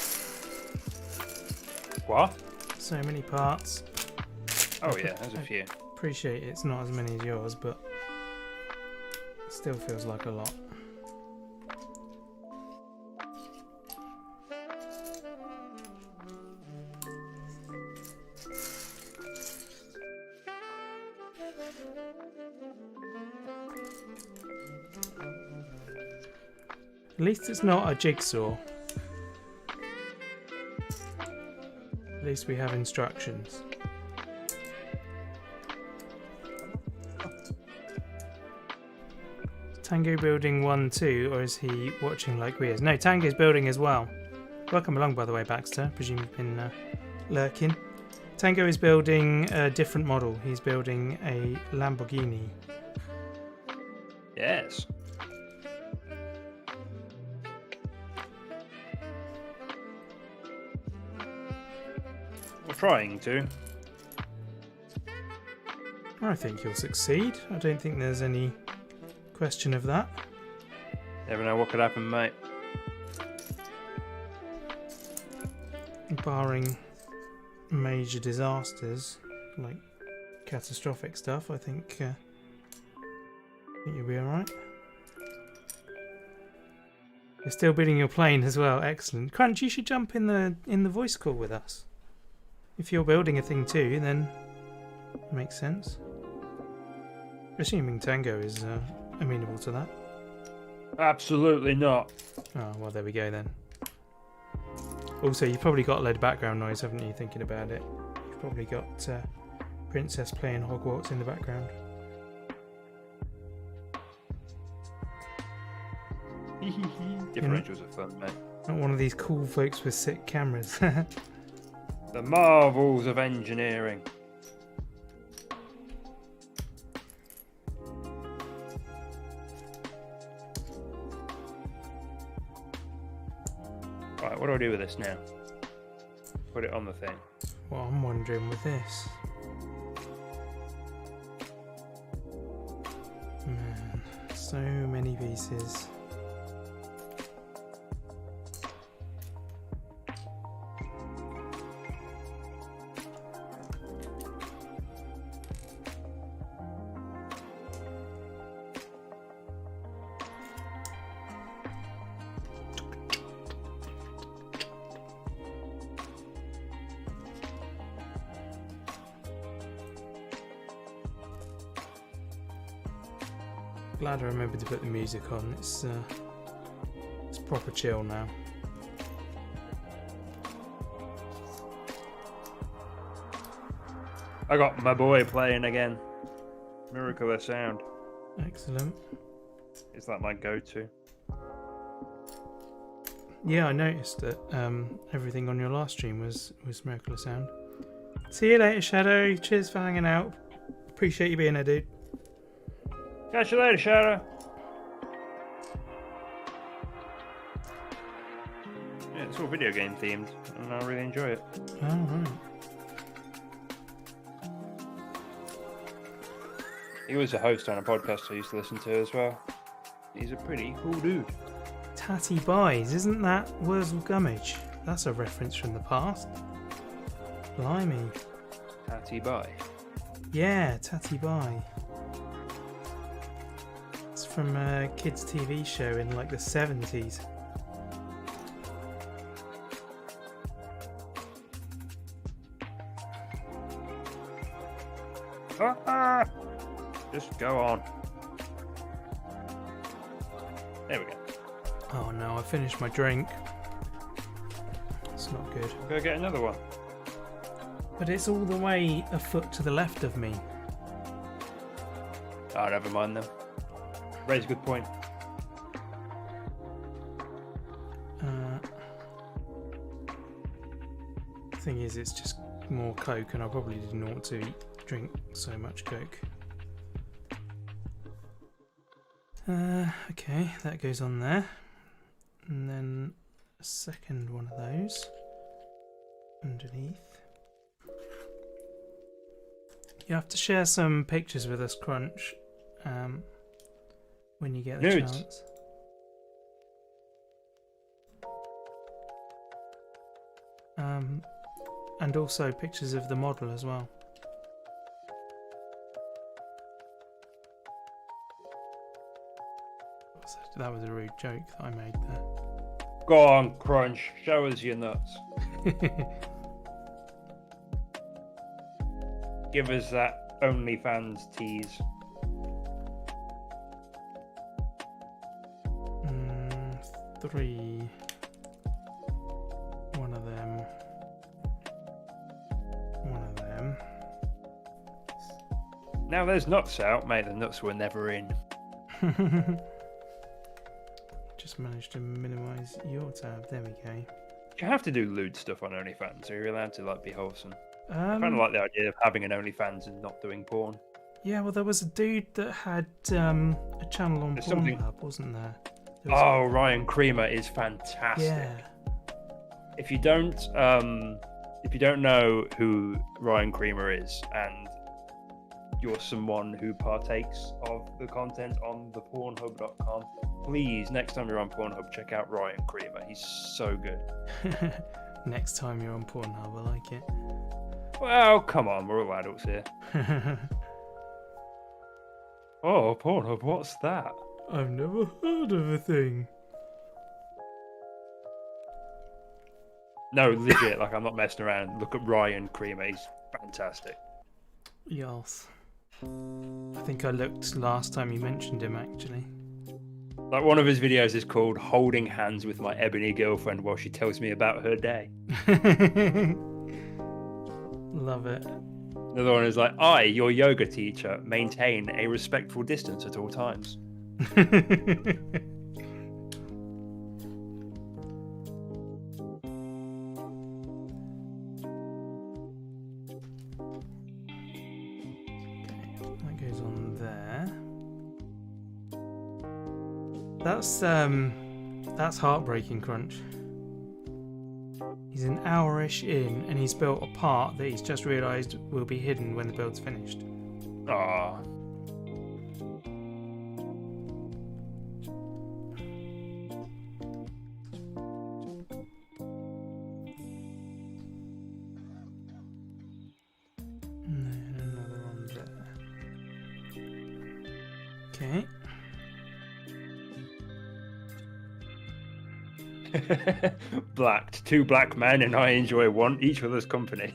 What? So many parts. Oh yeah, there's a few. Appreciate it's not as many as yours, but it still feels like a lot. At least it's not a jigsaw. At least we have instructions. Tango building 1 too, or is he watching like we is? No, Tango's building as well. Welcome along, by the way, Baxter. Presume you've been lurking. Tango is building a different model. He's building a Lamborghini. Yes. We're trying to. I think you'll succeed. I don't think there's any question of that. Never know what could happen, mate. Barring major disasters, like catastrophic stuff, I think you'll be alright. You're still building your plane as well. Excellent. Crunch, you should jump in the voice call with us. If you're building a thing too, then it makes sense. Assuming Tango is amenable to that. Absolutely not. Oh, well, there we go then. Also, you've probably got a load of background noise, haven't you, thinking about it? You've probably got Princess playing Hogwarts in the background. Differentials are fun, mate. Not one of these cool folks with sick cameras. The marvels of engineering. Right, what do I do with this now? Put it on the thing. What I'm wondering with this. Man, so many pieces. Glad I remembered to put the music on. It's proper chill now. I got my boy playing again. Miracle of Sound. Excellent. Is that my go-to? Yeah, I noticed that everything on your last stream was Miracle of Sound. See you later, Shadow. Cheers for hanging out. Appreciate you being there, dude. Catch you later, Shadow. Yeah, it's all video game themed, and I really enjoy it. Oh, right. He was a host on a podcast I used to listen to as well. He's a pretty cool dude. Tatty Buys, isn't that Wurzel Gummidge? That's a reference from the past. Blimey. Tatty Bye. Yeah, Tatty Buy. From a kids' TV show in like the 70s. Just go on. There we go. Oh no, I finished my drink. It's not good. Go get another one. But it's all the way a foot to the left of me. Oh, never mind then. Raise a good point. Thing is, it's just more Coke, and I probably didn't want to drink so much Coke. Okay, that goes on there. And then a second one of those underneath. You have to share some pictures with us, Crunch. When you get the chance. And also pictures of the model as well. That was a rude joke that I made there. Go on, Crunch. Show us your nuts. Give us that OnlyFans tease. Three. One of them. One of them. Now there's nuts out, mate. The nuts were never in. Just managed to minimize your tab. There we go. You have to do lewd stuff on OnlyFans, so you're allowed to like be wholesome. I kind of Um, like the idea of having an OnlyFans and not doing porn. yeah, well, there was a dude that had a channel on There's something- Pornhub, wasn't there? There was- Oh, Ryan Creamer is fantastic. yeah. If you don't know who Ryan Creamer is, and you're someone who partakes of the content on the Pornhub.com, please, next time you're on Pornhub, check out Ryan Creamer. He's so good. Next time you're on Pornhub, I like it. Well, come on, we're all adults here. Oh, Pornhub, what's that? I've never heard of a thing. No, legit, like I'm not messing around. Look at Ryan Creamer, he's fantastic. Yes. I think I looked last time you mentioned him, actually. Like one of his videos is called "Holding Hands with My Ebony Girlfriend While She Tells Me About Her Day." Love it. Another one is like, "I, your yoga teacher, maintain a respectful distance at all times." That goes on there. That's heartbreaking, Crunch. He's an hour-ish in, and he's built a part that he's just realised will be hidden when the build's finished. Ah, And then another one there. Okay. blacked. Two black men, and I enjoy each other's company.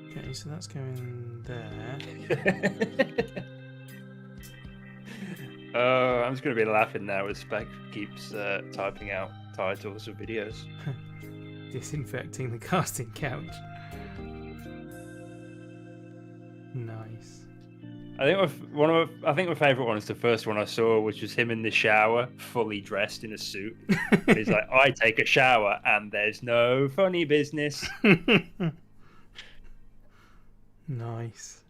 Okay, so that's going there. I'm just going to be laughing now as Spec keeps typing out titles of videos. Disinfecting the casting couch. Nice. I think my favourite one is the first one I saw, which was him in the shower, fully dressed in a suit. And he's like, "I take a shower, and there's no funny business." Nice.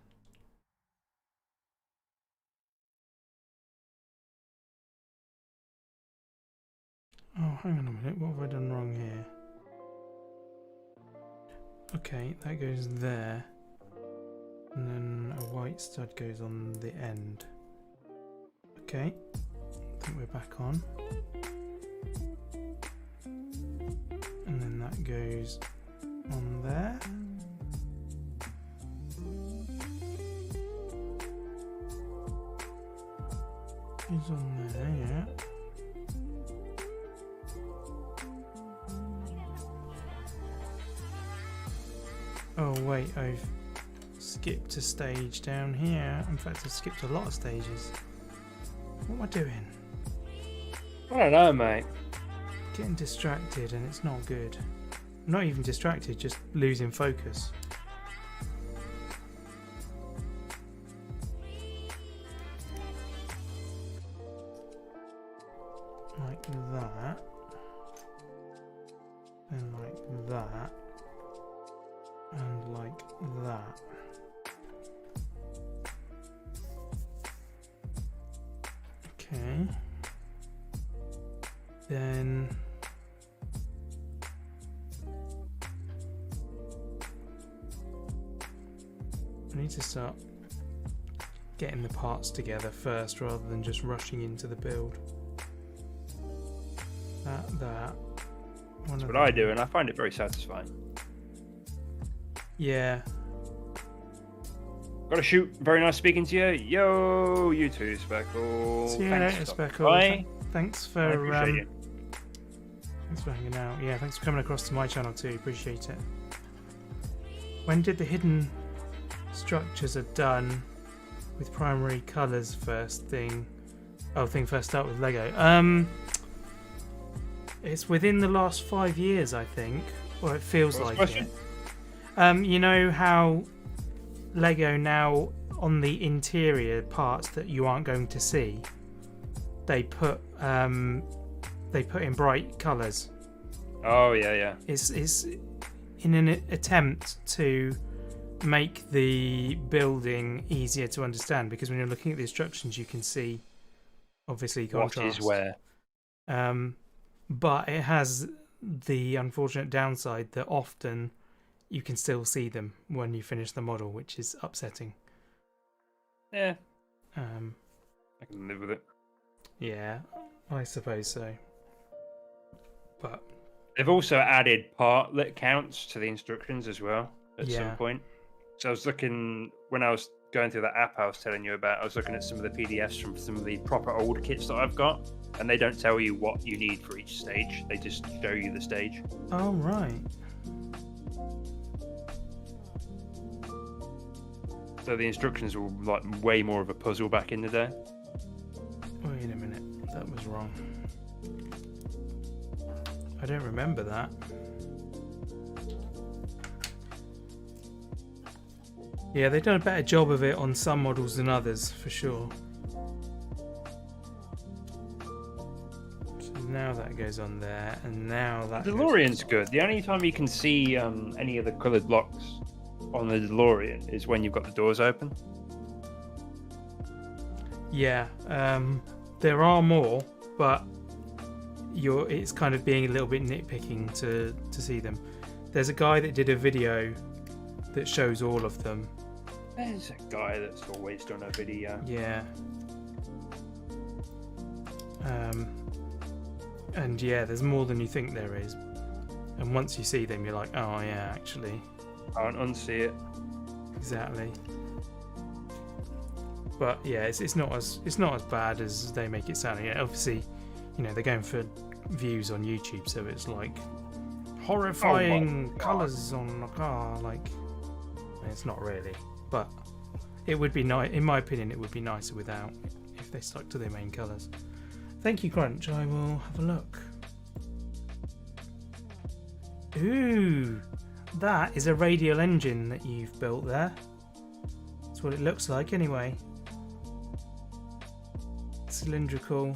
Oh, hang on a minute. What have I done wrong here? Okay, that goes there. And then a white stud goes on the end. Okay. I think we're back on. And then that goes on there. Goes on there, yeah. Oh wait, I've skipped a stage down here. In fact, I've skipped a lot of stages. What am I doing? I don't know, mate. Getting distracted and it's not good. I'm not even distracted, just losing focus. Like that. And like that. And like that. Okay. Then I need to start getting the parts together first rather than just rushing into the build. That. That's what I do, and I find it very satisfying. Yeah. Gotta shoot. Very nice speaking to you. Yo, you too, Speckle. See you later, Speckle. Bye. Thanks for thanks for hanging out. Yeah, thanks for coming across to my channel too. Appreciate it. When did the hidden structures are done with primary colours first thing? Oh, first start with Lego. It's within the last 5 years, I think, or it feels like it. You know how Lego now on the interior parts that you aren't going to see, they put in bright colours. Oh yeah. It's in an attempt to make the building easier to understand, because when you're looking at the instructions you can see obviously contrast. What is where. But it has the unfortunate downside that often you can still see them when you finish the model, which is upsetting. Yeah. I can live with it. Yeah, I suppose so. But they've also added partlet counts to the instructions as well at some point. So I was looking, when I was going through that app I was telling you about, I was looking at some of the PDFs from some of the proper old kits that I've got, and they don't tell you what you need for each stage. They just show you the stage. Oh, right. So the instructions were like way more of a puzzle back in the day. Wait a minute, that was wrong. I don't remember that. Yeah, they've done a better job of it on some models than others, for sure. So now that goes on there, and now that The DeLorean's good. The only time you can see any of the coloured blocks on the DeLorean is when you've got the doors open. Yeah, there are more, but it's kind of being a little bit nitpicking to see them. There's a guy that did a video that shows all of them. There's a guy that's always done a video. Yeah. And yeah, there's more than you think there is. And once you see them, you're like, oh yeah, actually. Can't unsee it. Exactly. But yeah, it's not as bad as they make it sound. Yeah, obviously, you know, they're going for views on YouTube, so it's like horrifying colours on a car. Like, it's not really, but it would be nice. In my opinion, it would be nicer without, if they stuck to their main colours. Thank you, Crunch. I will have a look. Ooh, that is a radial engine that you've built there. That's what it looks like, anyway. Cylindrical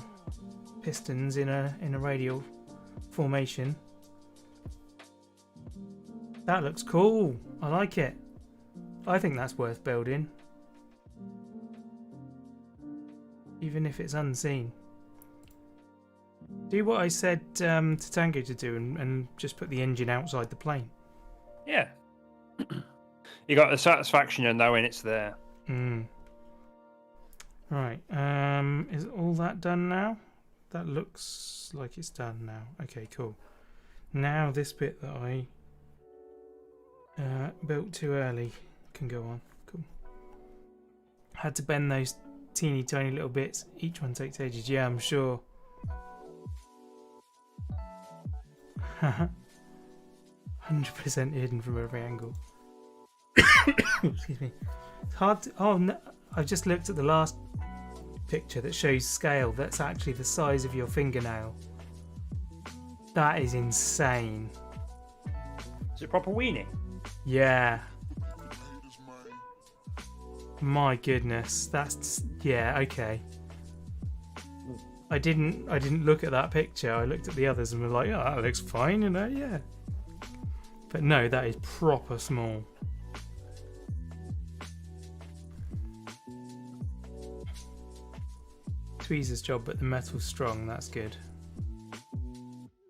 pistons in a radial formation. That looks cool. I like it. I think that's worth building, even if it's unseen. Do what I said to Tango to do, and just put the engine outside the plane. Yeah. You got the satisfaction of knowing it's there. Right. Is all that done now? That looks like it's done now. Okay, cool. Now this bit that I built too early can go on. Cool. Had to bend those teeny tiny little bits. Each one takes ages. Yeah, I'm sure. 100% hidden from every angle. Excuse me. It's hard to... Oh, no. I've just looked at the last picture that shows scale. That's actually the size of your fingernail. That is insane. Is it proper weenie? Yeah. My goodness. That's... Yeah, okay. I didn't look at that picture. I looked at the others and was like, oh, that looks fine, you know, yeah. But no, that is proper small. Tweezer's job, but the metal's strong. That's good.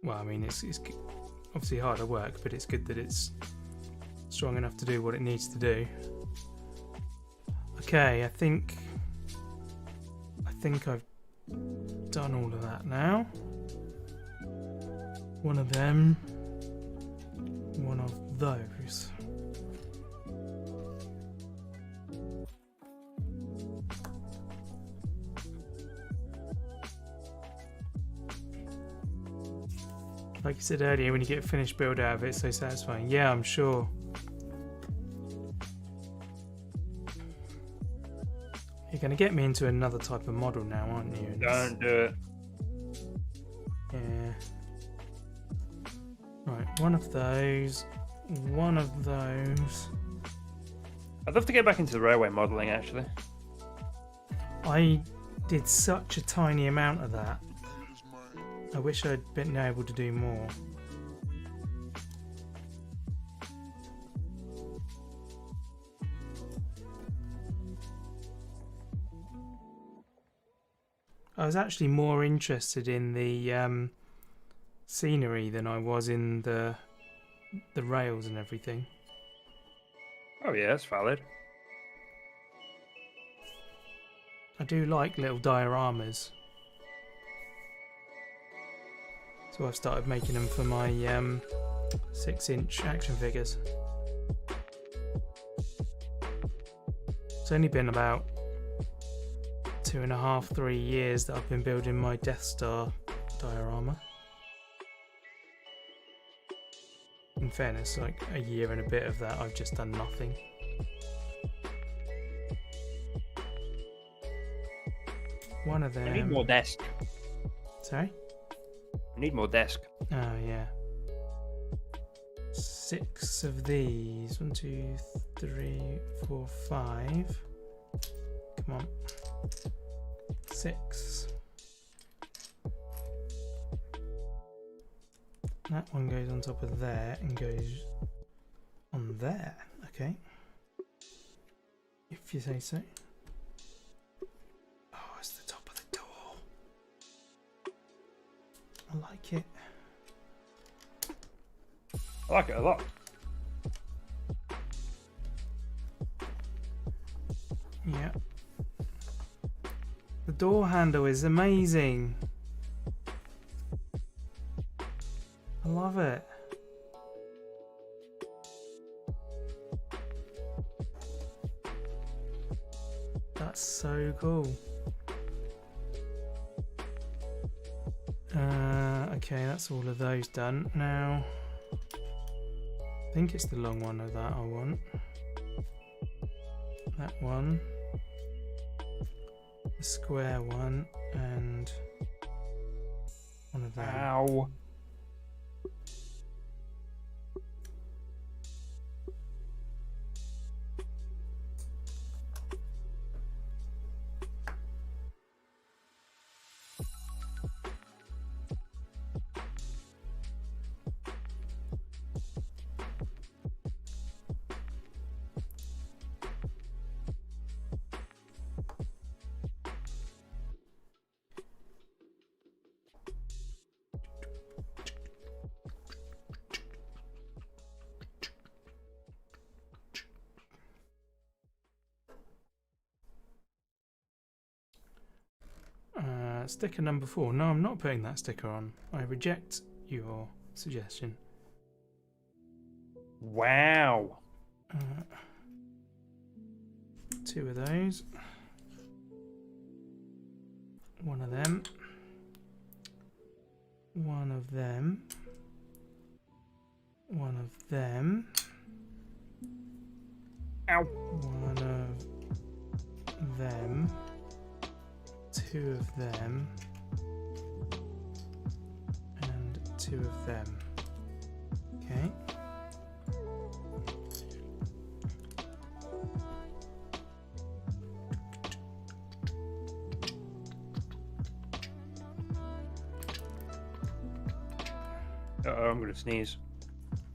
Well, I mean, it's obviously harder work, but it's good that it's strong enough to do what it needs to do. Okay, I think think I've done all of that now. One of them. One of those. Like you said earlier, when you get a finished build out of it, it's so satisfying. Yeah, I'm sure. You're going to get me into another type of model now, aren't you? Don't do it. Yeah. Right, one of those. One of those. I'd love to get back into the railway modelling, actually. I did such a tiny amount of that. I wish I'd been able to do more. I was actually more interested in the scenery than I was in the rails and everything. Oh yeah, that's valid. I do like little dioramas. So I've started making them for my 6-inch action figures. It's only been about 2.5, 3 years that I've been building my Death Star diorama. In fairness, like a year and a bit of that I've just done nothing. One of them. I need more desk. Sorry? I need more desk. Oh yeah. 6 of these. 1, 2, 3, 4, 5. Come on. 6. That one goes on top of there and goes on there. Okay. If you say so. Oh, it's the top of the door. I like it. I like it a lot. Yeah. The door handle is amazing. I love it. That's so cool. Okay, that's all of those done. Now, I think it's the long one of that I want. That one. The square one, and one of them. Ow. Sticker number 4. No, I'm not putting that sticker on. I reject your suggestion. Wow. 2 of those. One of them. One of them. One of them. Ow. One of them. 2 of them. And 2 of them. Okay. Uh-oh, I'm gonna sneeze.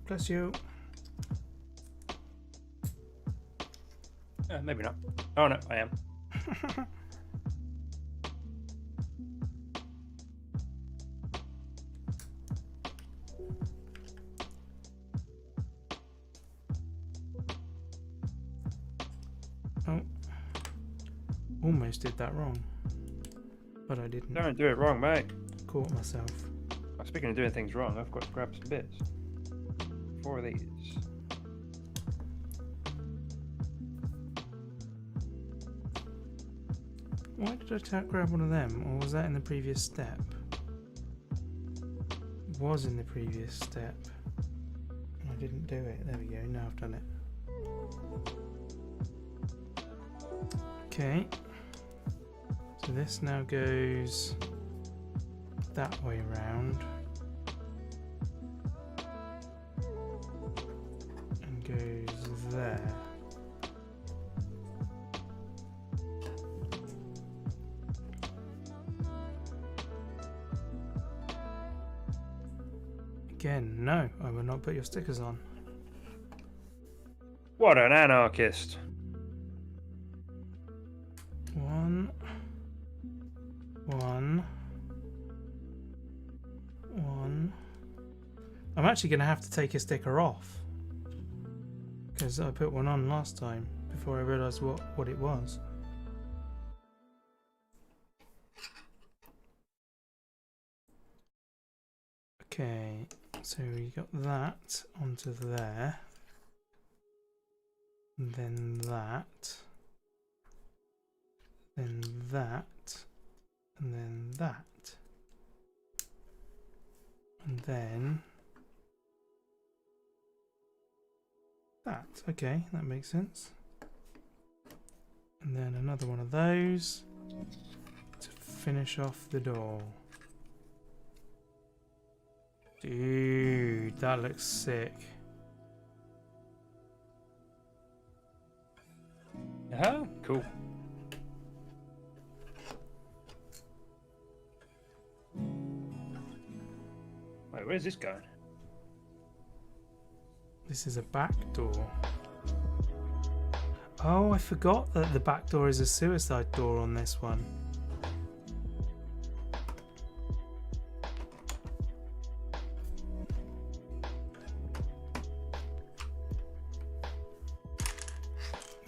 Bless you. Maybe not. Oh no, I am. Oh. Almost did that wrong. but I didn't. Don't do it wrong, mate. Caught myself. Speaking of doing things wrong, I've got to grab some bits. 4 of these. Why did I grab one of them? Or was that in the previous step? It was in the previous step. I didn't do it. There we go. Now I've done it. Okay. So this now goes that way round. And goes there. Again, no, I will not put your stickers on. What an anarchist! One. I'm actually going to have to take a sticker off because I put one on last time before I realised what it was. Okay, so we got that onto there, and then that, then that, and then that, and then that. Okay, that makes sense. And then another one of those to finish off the door. Dude, that looks sick. Cool. Wait, where's this going? This is a back door. Oh, I forgot that the back door is a suicide door on this one.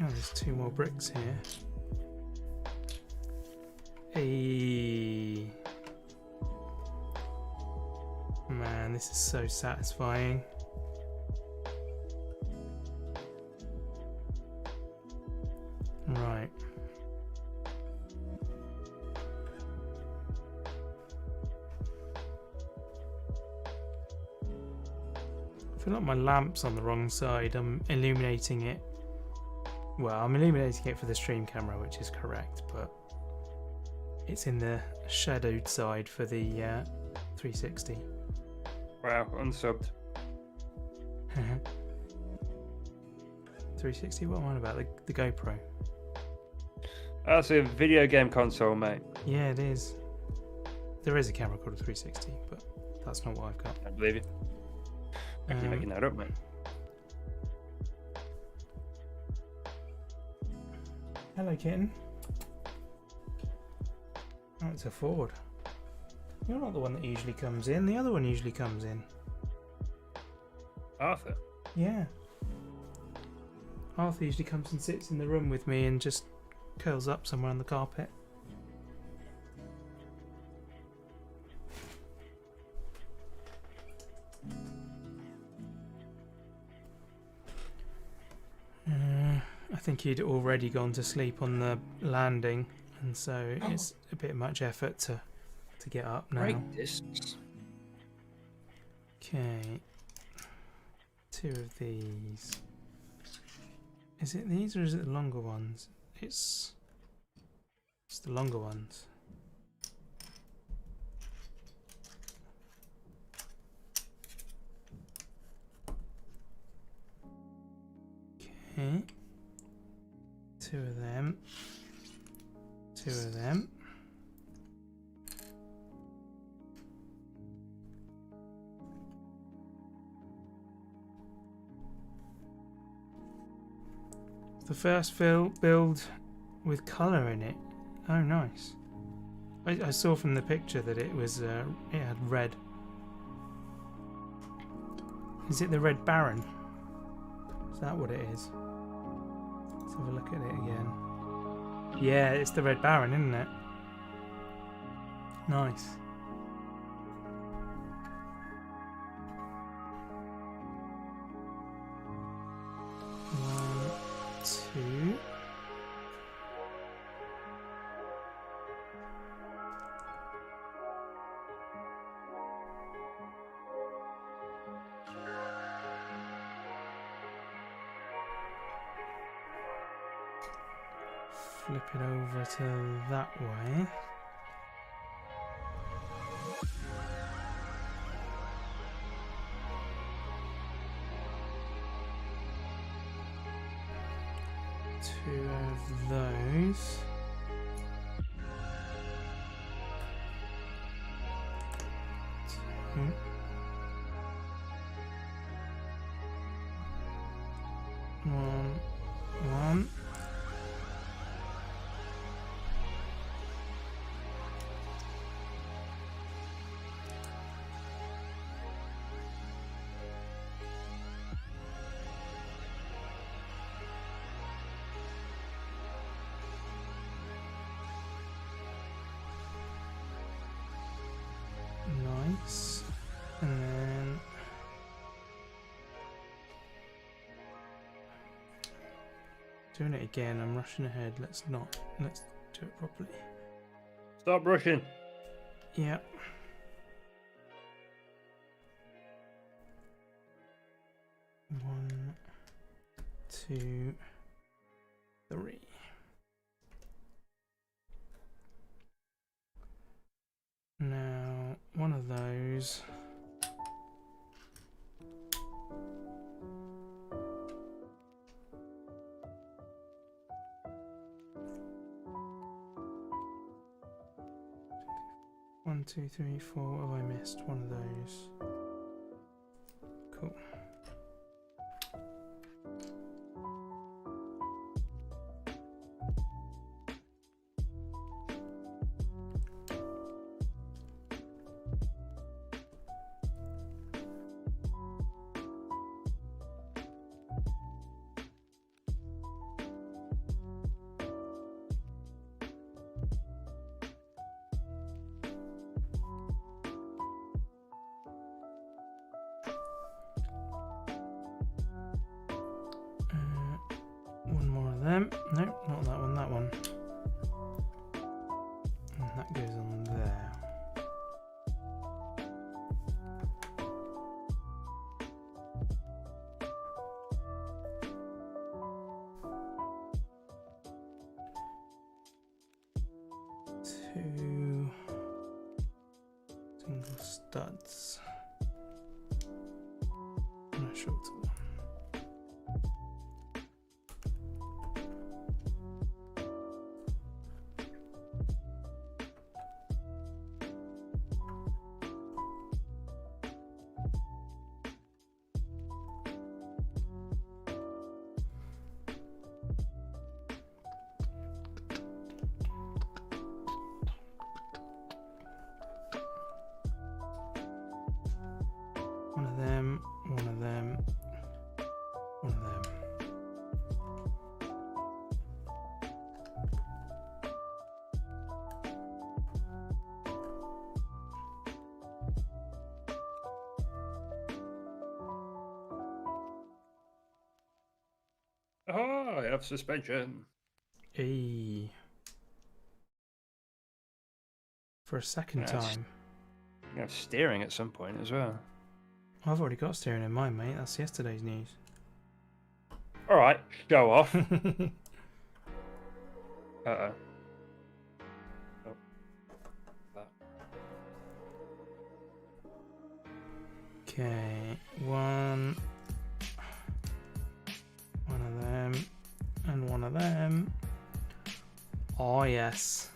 Oh, there's 2 more bricks here. Hey. Man, this is so satisfying. Right. I feel like my lamp's on the wrong side. I'm illuminating it. Well, I'm illuminating it for the stream camera, which is correct, but it's in the shadowed side for the 360. Wow, unsubbed. 360? What am I on about? The GoPro. That's a video game console, mate. Yeah, it is. There is a camera called a 360, but that's not what I've got. I believe you. I keep making that up, mate. Hello, kitten. Oh, it's a Ford. You're not the one that usually comes in. The other one usually comes in. Arthur? Yeah. Arthur usually comes and sits in the room with me and just curls up somewhere on the carpet. I think he'd already gone to sleep on the landing, and so it's a bit much effort to get up now. Break discs. Okay. 2 of these. Is it these or is it the longer ones? It's the longer ones. Okay. 2 of them. 2 of them. The first build with colour in it. Oh, nice. I saw from the picture that it was it had red. Is it the Red Baron? Is that what it is? Let's have a look at it again. Yeah, it's the Red Baron, isn't it? Nice. One, two. Flip it over to that way. Two of those. Two. One. Nice. And then doing it again. I'm rushing ahead. Let's do it properly. Stop rushing. Yep. One, two, three. Now, one of those. One, two, three, four. What have I missed? One of those. Cool. One more of them. Nope, not that one, that one. And that goes on there. Two single studs. And a shorter one. One of them, one of them, one of them. Oh, I have suspension. Hey. For a second time. You have steering at some point as well. I've already got steering in mine, mate. That's yesterday's news. Alright, show off. Uh-oh. Oh. That. Okay, one of them, and one of them. Oh yes.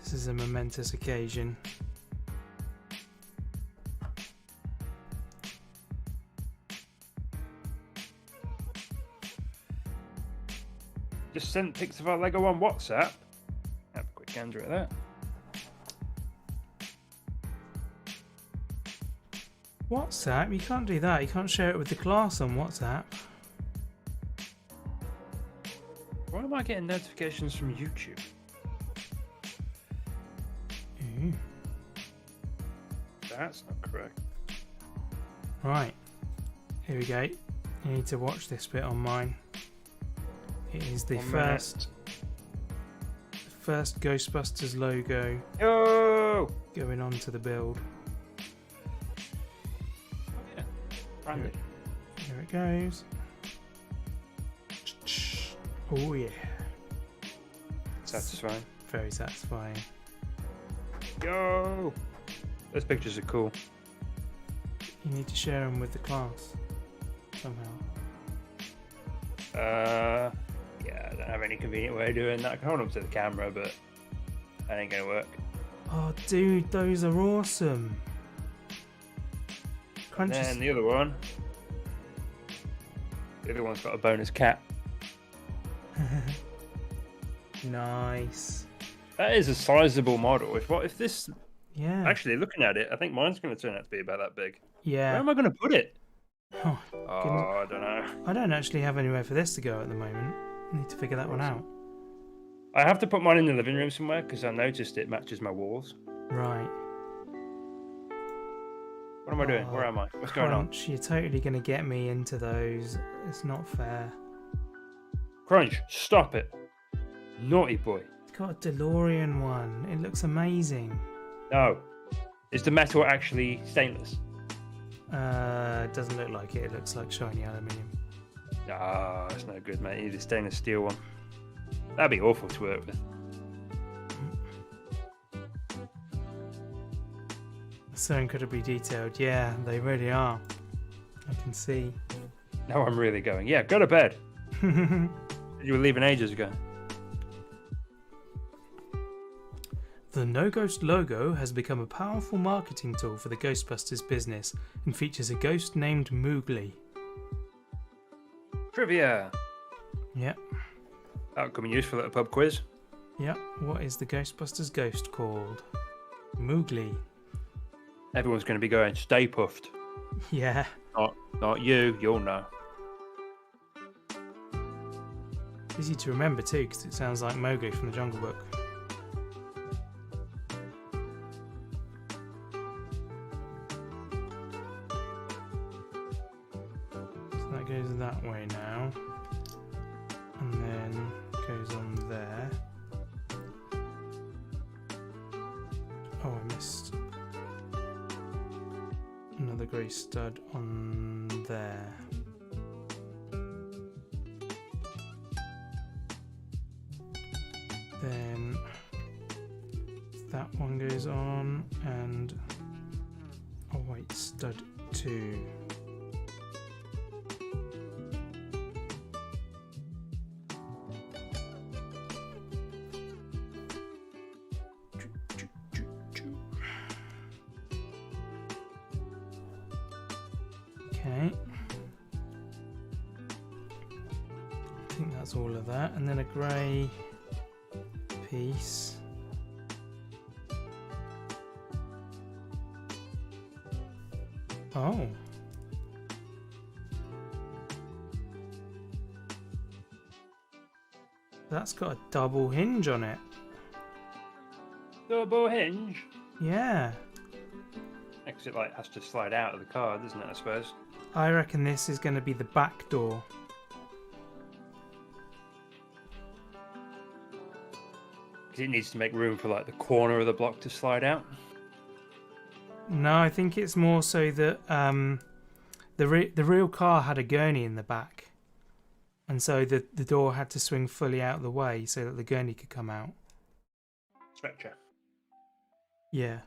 This is a momentous occasion. Just sent pics of our Lego on WhatsApp. Have a quick gander at that. WhatsApp? You can't do that. You can't share it with the class on WhatsApp. Why am I getting notifications from YouTube? That's not correct. Right. Here we go. You need to watch this bit on mine. It is the first Ghostbusters logo going on to the build. Yeah. Branded. Here it goes. Oh yeah. Satisfying. Very satisfying. Yo! Those pictures are cool. You need to share them with the class somehow. Yeah, I don't have any convenient way of doing that. I can hold them to the camera, but that ain't gonna work. Oh, dude, those are awesome. And then the other one. The other one's got a bonus cat. Nice. That is a sizable model. If this? Yeah. Actually, looking at it, I think mine's going to turn out to be about that big. Yeah. Where am I going to put it? Oh, I don't know. I don't actually have anywhere for this to go at the moment. I need to figure that one out. I have to put mine in the living room somewhere because I noticed it matches my walls. Right. What am I doing? Where am I? What's going on? Crunch, you're totally going to get me into those. It's not fair. Crunch, stop it. Naughty boy. It's got a DeLorean one. It looks amazing. No. Is the metal actually stainless? It doesn't look like it. It looks like shiny aluminium. Ah, that's no good, mate. You need a stainless steel one. That'd be awful to work with. So incredibly detailed. Yeah, they really are. I can see. Now I'm really going. Yeah, go to bed. You were leaving ages ago. The No Ghost logo has become a powerful marketing tool for the Ghostbusters business and features a ghost named Moogly. Trivia. Yep. That could be useful at a pub quiz. Yep. What is the Ghostbusters ghost called? Moogly. Everyone's going to be going, stay puffed. Yeah. Not you, you'll know. Easy to remember too, because it sounds like Mowgli from the Jungle Book. So that goes that way now. And then goes on there. Oh, I missed another grey stud on there. Then that one goes on, and oh wait, stud 2. Okay. I think that's all of that, and then a grey piece. Oh. That's got a double hinge on it. Double hinge? Yeah. Because it has to slide out of the car, doesn't it, I suppose? I reckon this is going to be the back door. Because it needs to make room for the corner of the block to slide out. No, I think it's more so that the real car had a gurney in the back, and so the door had to swing fully out of the way so that the gurney could come out. Stretcher. Yeah.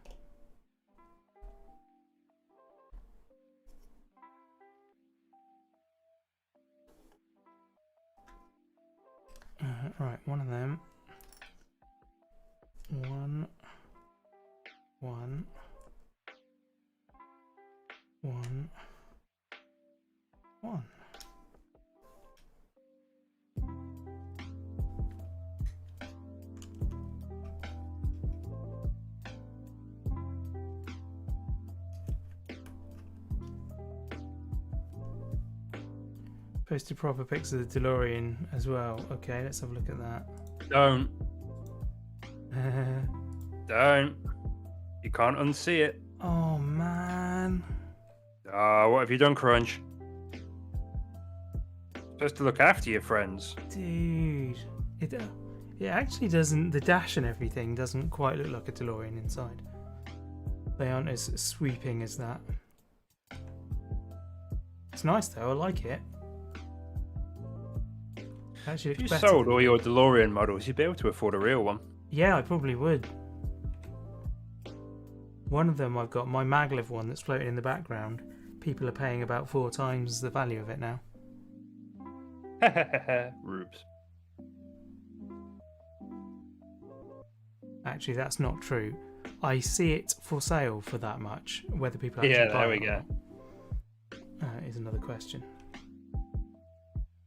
Right, one of them. One. Posted proper pics of the DeLorean as well. Okay, let's have a look at that. Don't. Don't. You can't unsee it. Oh man. What have you done, Crunch? Supposed to look after your friends. Dude. It actually doesn't, the dash and everything doesn't quite look like a DeLorean inside. They aren't as sweeping as that. It's nice though, I like it. Actually, If you sold all your DeLorean models, you'd be able to afford a real one. Yeah, I probably would. One of them I've got, my maglev one that's floating in the background. People are paying about 4 times the value of it now. Rubes. Actually, that's not true. I see it for sale for that much. Whether people actually buy there we it go. is another question.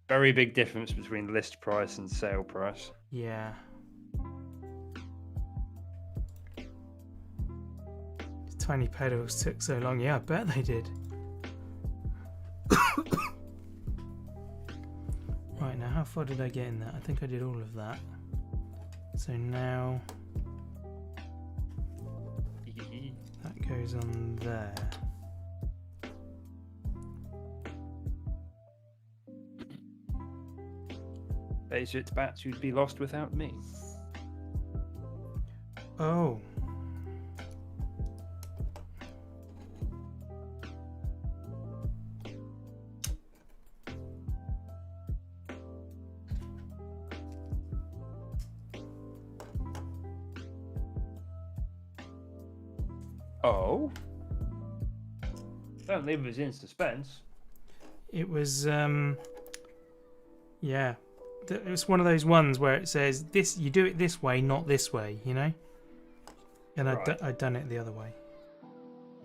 Very big difference between list price and sale price. Yeah. Tiny pedals took so long. Yeah, I bet they did. Right, now how far did I get in that? I think I did all of that. So now that goes on there. Basic bats, you'd be lost without me. Oh. Oh? Don't leave us in suspense. It was yeah. It was one of those ones where it says this, you do it this way, not this way, you know? And Right. I'd done it the other way.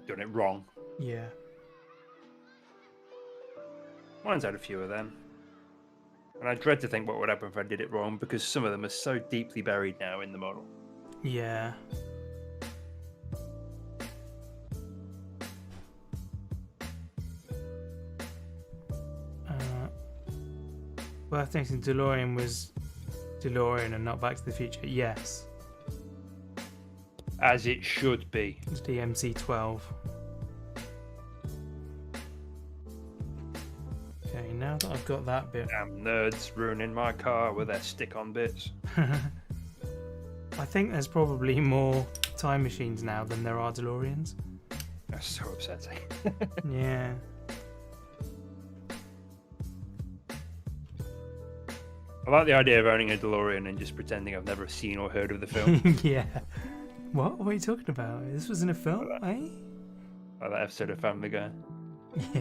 Done it wrong. Yeah. Mine's had a few of them. And I dread to think what would happen if I did it wrong, because some of them are so deeply buried now in the model. Yeah. Birthdays in DeLorean was DeLorean and not Back to the Future. Yes. As it should be. It's DMC-12. Okay, now that I've got that bit. Damn nerds ruining my car with their stick-on bits. I think there's probably more time machines now than there are DeLoreans. That's so upsetting. Yeah. I like the idea of owning a DeLorean and just pretending I've never seen or heard of the film. Yeah. What are you talking about? This was in a film, eh? Like that episode of Family Guy. Yeah.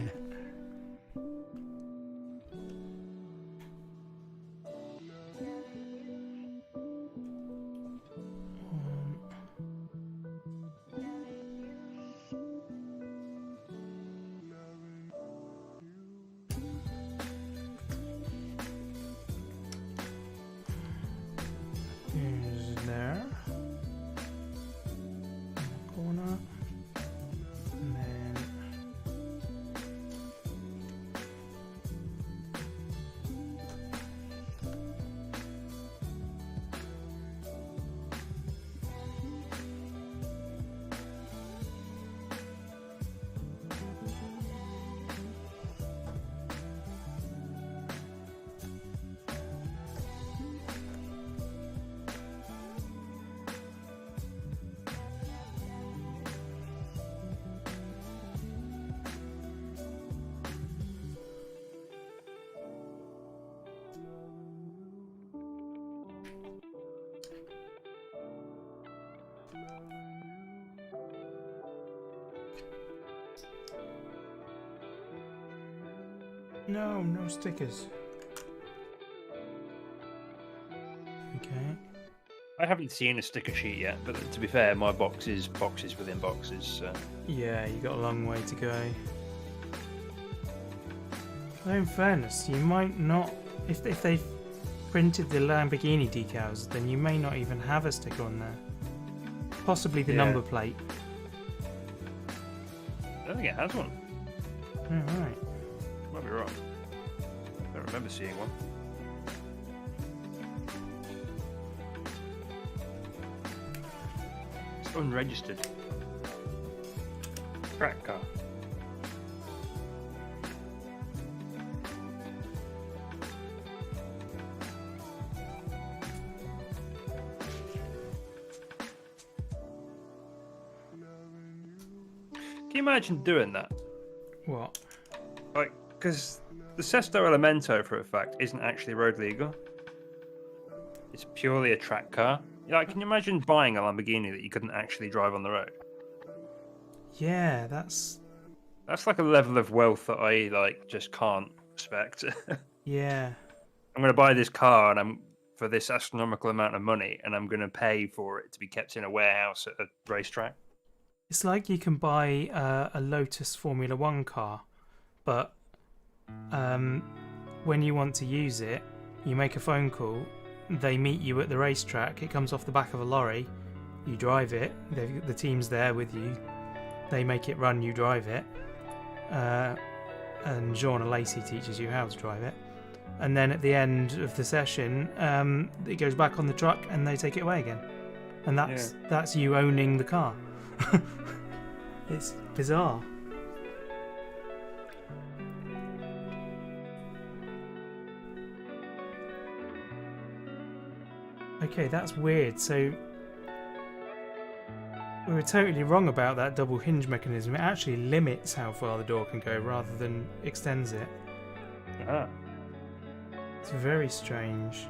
Is there? Corner. And then no stickers. Okay. I haven't seen a sticker sheet yet, but to be fair, my box is boxes within boxes. So. Yeah, you got a long way to go. Though in fairness, you might not, if they've printed the Lamborghini decals, then you may not even have a sticker on there. Possibly the number plate. I don't think it has one. Oh, right. Might be wrong. I don't remember seeing one. It's unregistered. Track car. Can you imagine doing that? What? Like, because the Sesto Elemento, for a fact, isn't actually road legal. It's purely a track car. Like, can you imagine buying a Lamborghini that you couldn't actually drive on the road? Yeah, that's like a level of wealth that I like just can't respect. yeah. I'm going to buy this car and I'm for this astronomical amount of money, and I'm going to pay for it to be kept in a warehouse at a racetrack. It's like you can buy a Lotus Formula One car, but when you want to use it, you make a phone call. They meet you at the racetrack. It comes off the back of a lorry. You drive it. The team's there with you. They make it run. You drive it. And Jean Lacey teaches you how to drive it. And then at the end of the session, it goes back on the truck and they take it away again. And that's you owning the car. It's bizarre. Okay, that's weird. So we were totally wrong about that double hinge mechanism. It actually limits how far the door can go rather than extends it. Ah. It's very strange.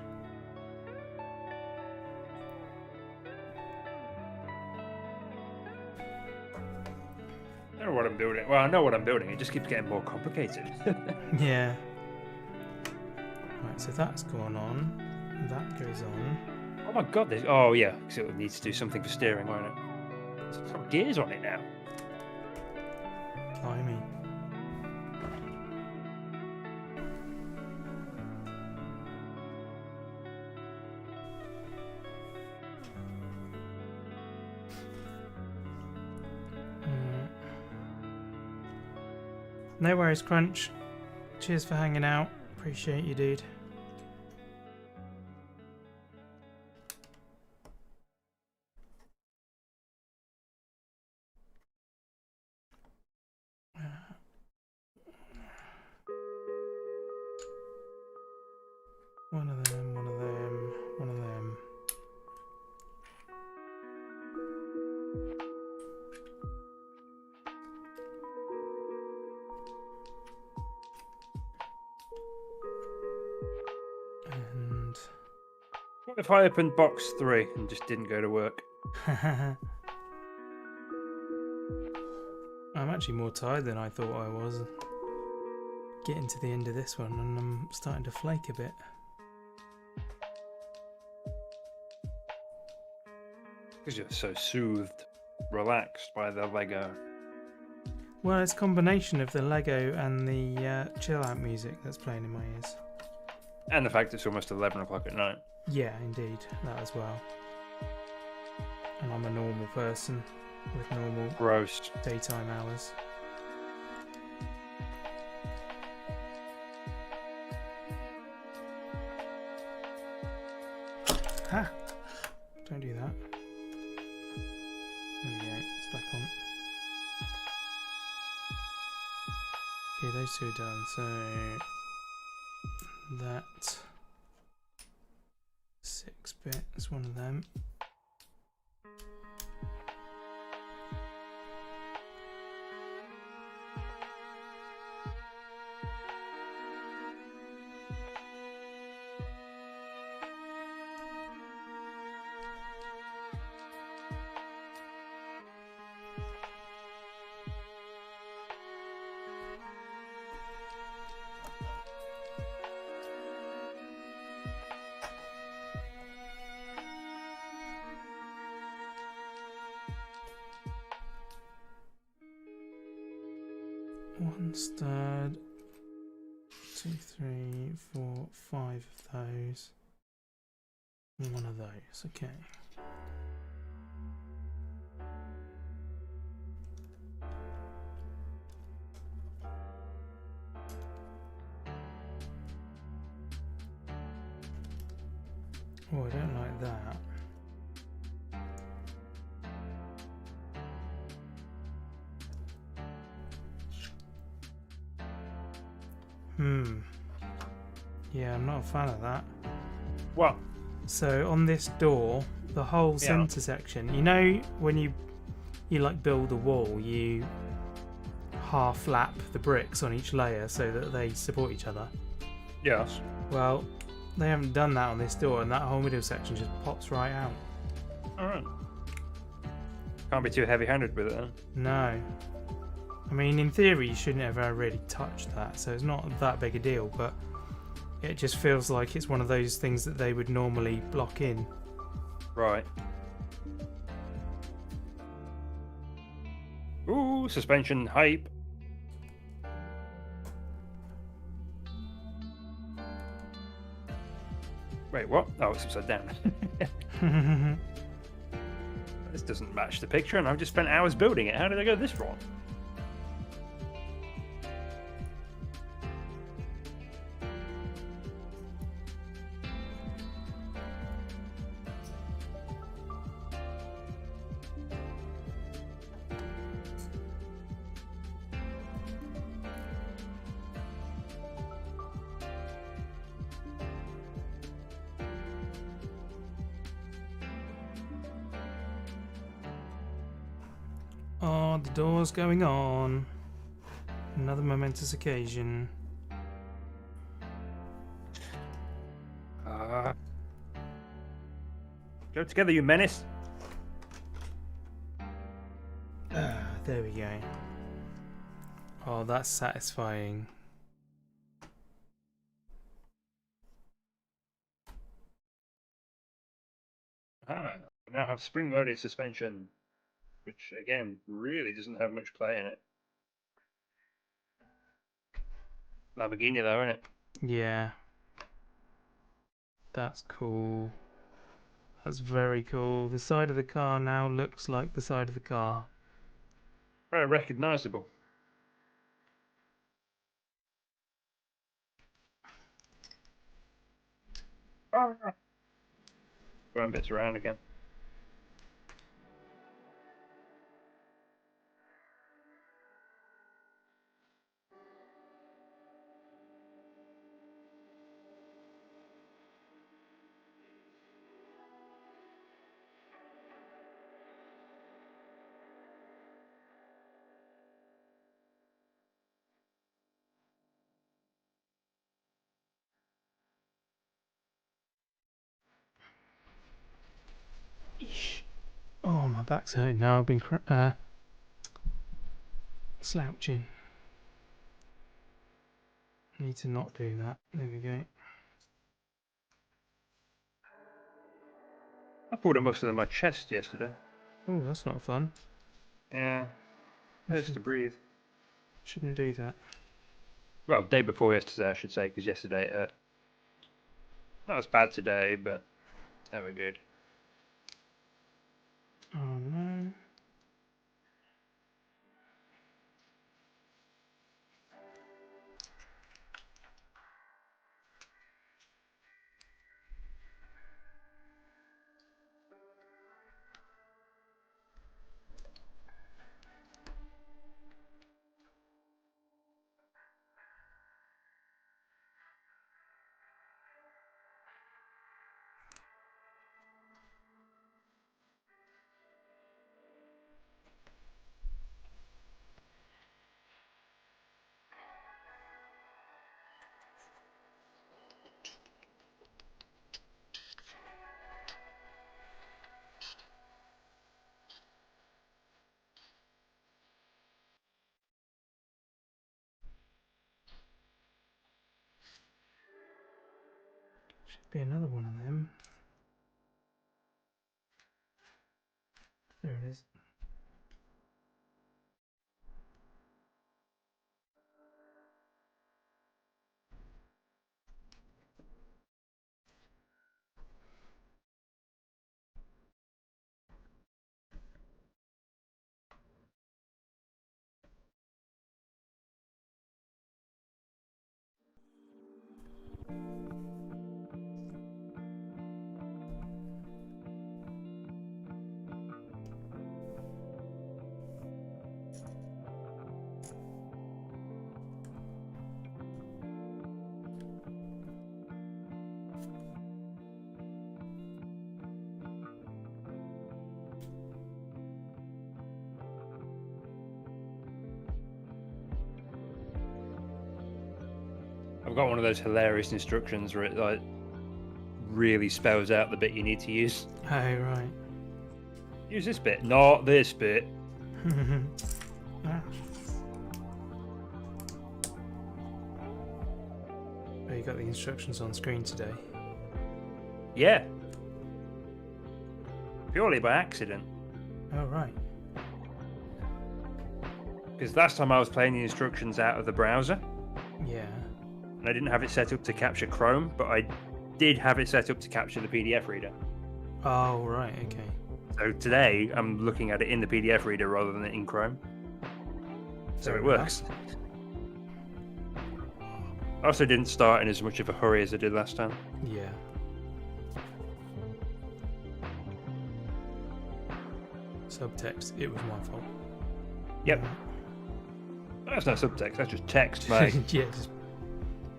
I don't know what I'm building. Well, I know what I'm building. It just keeps getting more complicated. Yeah. Right, so that's gone on. That goes on. Oh my god! Oh yeah, because it needs to do something for steering, won't it? It's got gears on it now. Blimey. No worries, Crunch. Cheers for hanging out. Appreciate you, dude. One of them, one of them, one of them. And What if I opened box 3 and just didn't go to work? I'm actually more tired than I thought I was. Getting to the end of this one and I'm starting to flake a bit. Because you're so soothed, relaxed by the Lego. Well, it's a combination of the Lego and the chill out music that's playing in my ears. And the fact it's almost 11 o'clock at night. Yeah, indeed, that as well. And I'm a normal person with normal Gross. daytime hours. Ha! Don't do that. There we go, it's back on. Okay, those two are done, so that 6-bit is one of them. One stud, 2, 3, 4, 5 of those, and one of those. Okay. Oh, I don't like that. Yeah, I'm not a fan of that. What? So on this door, the whole center section, you know, when you like build a wall, you half lap the bricks on each layer so that they support each other. Yes. Well, they haven't done that on this door, and that whole middle section just pops right out. Alright. Can't be too heavy-handed with it then. No. I mean, in theory, you shouldn't ever really touch that, so it's not that big a deal, but it just feels like it's one of those things that they would normally block in. Right. Ooh, suspension hype. Wait, what? Oh, it's upside down. This doesn't match the picture, and I've just spent hours building it. How did I go this wrong? Oh, the door's going on. Another momentous occasion. Go together, you menace. There we go. Oh, that's satisfying. I now have spring-loaded suspension, which again really doesn't have much play in it. Lamborghini though, isn't it? Yeah. That's cool. That's very cool. The side of the car now looks like the side of the car. Very recognisable. Throwing bits around again. Eesh. Oh, my back's hurting now. I've been slouching. Need to not do that. There we go. I pulled a muscle in my chest yesterday. Oh, that's not fun. Yeah. Hurts to breathe. Shouldn't do that. Well, day before yesterday, I should say, because yesterday it hurt. Not as bad today, but never good. Oh no. Should be another one of them. There it is. got one of those hilarious instructions where it like really spells out the bit you need to use. Oh, right. Use this bit, not this bit. Ah. Oh, you got the instructions on screen today. Yeah. Purely by accident. Oh, right. Because last time I was playing the instructions out of the browser, Yeah. and I didn't have it set up to capture Chrome, but I did have it set up to capture the PDF reader. Oh, right, okay. So today, I'm looking at it in the PDF reader rather than in Chrome. So Fair it works. I also didn't start in as much of a hurry as I did last time. Yeah. Subtext, it was my fault. Yep. That's no subtext, that's just text, mate. Yeah, just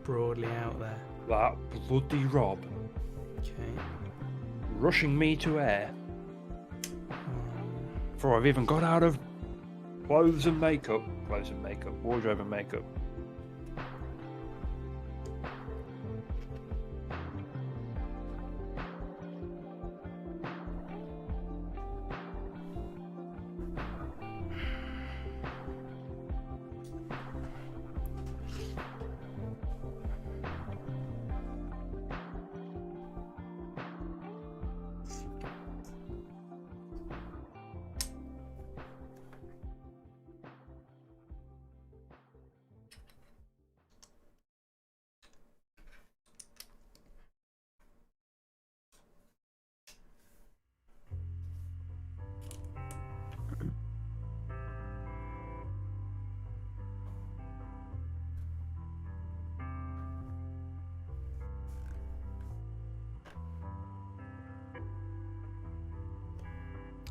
broadly out there. That bloody Rob. Okay. Rushing me to air. Before I've even got out of clothes and makeup, wardrobe and makeup.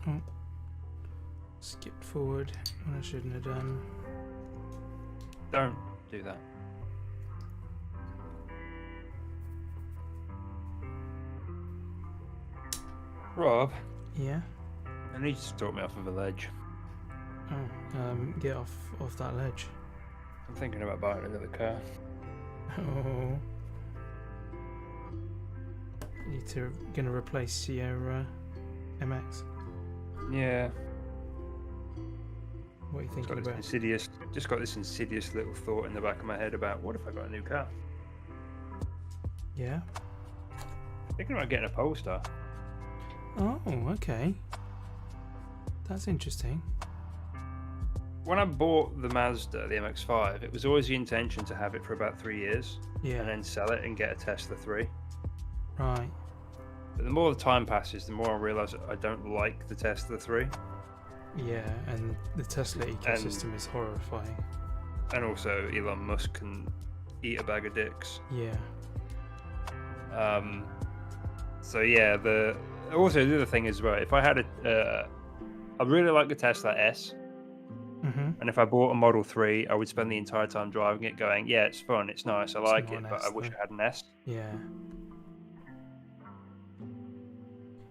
Oh. Skipped forward when I shouldn't have done. Don't do that. Rob, Yeah? I need you to talk me off of a ledge. Oh, get off that ledge. I'm thinking about buying another car. Oh. Gonna replace your MX. Yeah. What are you thinking about? Just got this insidious little thought in the back of my head about what if I got a new car? Yeah? Thinking about getting a Polestar. Oh, okay. That's interesting. When I bought the Mazda, the MX-5, it was always the intention to have it for about 3 years Yeah. and then sell it and get a Tesla 3. Right. But the more the time passes, the more I realise I don't like the Tesla 3. Yeah, and the Tesla ecosystem is horrifying. And also, Elon Musk can eat a bag of dicks. Yeah. So yeah, the other thing is, right, if I had I really like the Tesla S, and if I bought a Model 3, I would spend the entire time driving it going, yeah, it's fun, it's nice, I like it, but I wish I had an S. Yeah.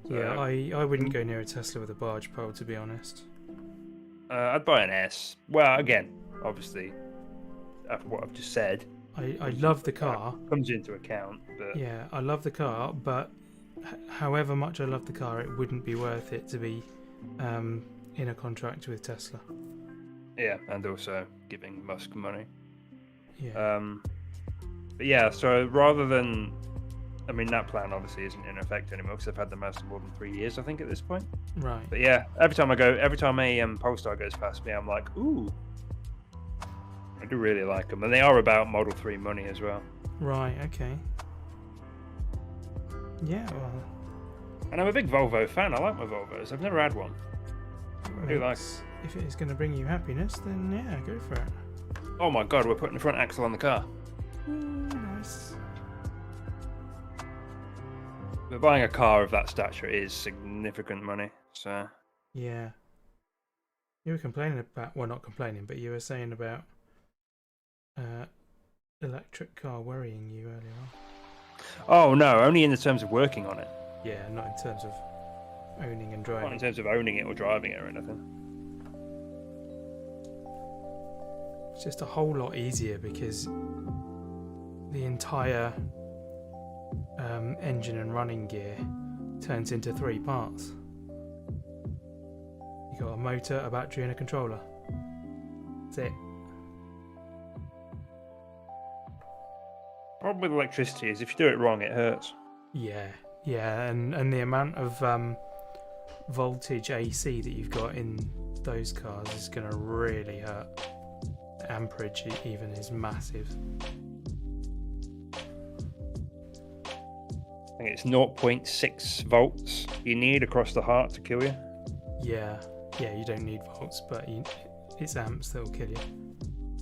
So, Yeah, I wouldn't go near a Tesla with a barge pole, to be honest. I'd buy an S. Well, again, obviously, after what I've just said, I love the car. Comes into account, but yeah, I love the car, but however much I love the car, it wouldn't be worth it to be in a contract with Tesla. Yeah, and also giving Musk money. Yeah. But yeah, so rather than, I mean, that plan obviously isn't in effect anymore because I've had the Mazda more than 3 years, I think, at this point. Right. But yeah, every time a Polestar goes past me, I'm like, ooh, I do really like them, and they are about Model 3 money as well. Right. Okay. Yeah. Well. And I'm a big Volvo fan. I like my Volvos. I've never had one. I do like. If it is going to bring you happiness, then yeah, go for it. Oh my God, we're putting the front axle on the car. Ooh, nice. But buying a car of that stature is significant money. So. Yeah. You were complaining about, well, not complaining, but you were saying about electric car worrying you earlier on. Oh no, only in the terms of working on it. Yeah, not in terms of owning and driving. Not in terms of owning it or driving it or anything. It's just a whole lot easier because the entire engine and running gear turns into 3 parts. You got a motor, a battery, and a controller. That's it. Problem with electricity is if you do it wrong, it hurts. Yeah, and the amount of voltage AC that you've got in those cars is going to really hurt. The amperage even is massive. I think it's 0.6 volts you need across the heart to kill you. Yeah, you don't need volts, but it's amps that'll kill you.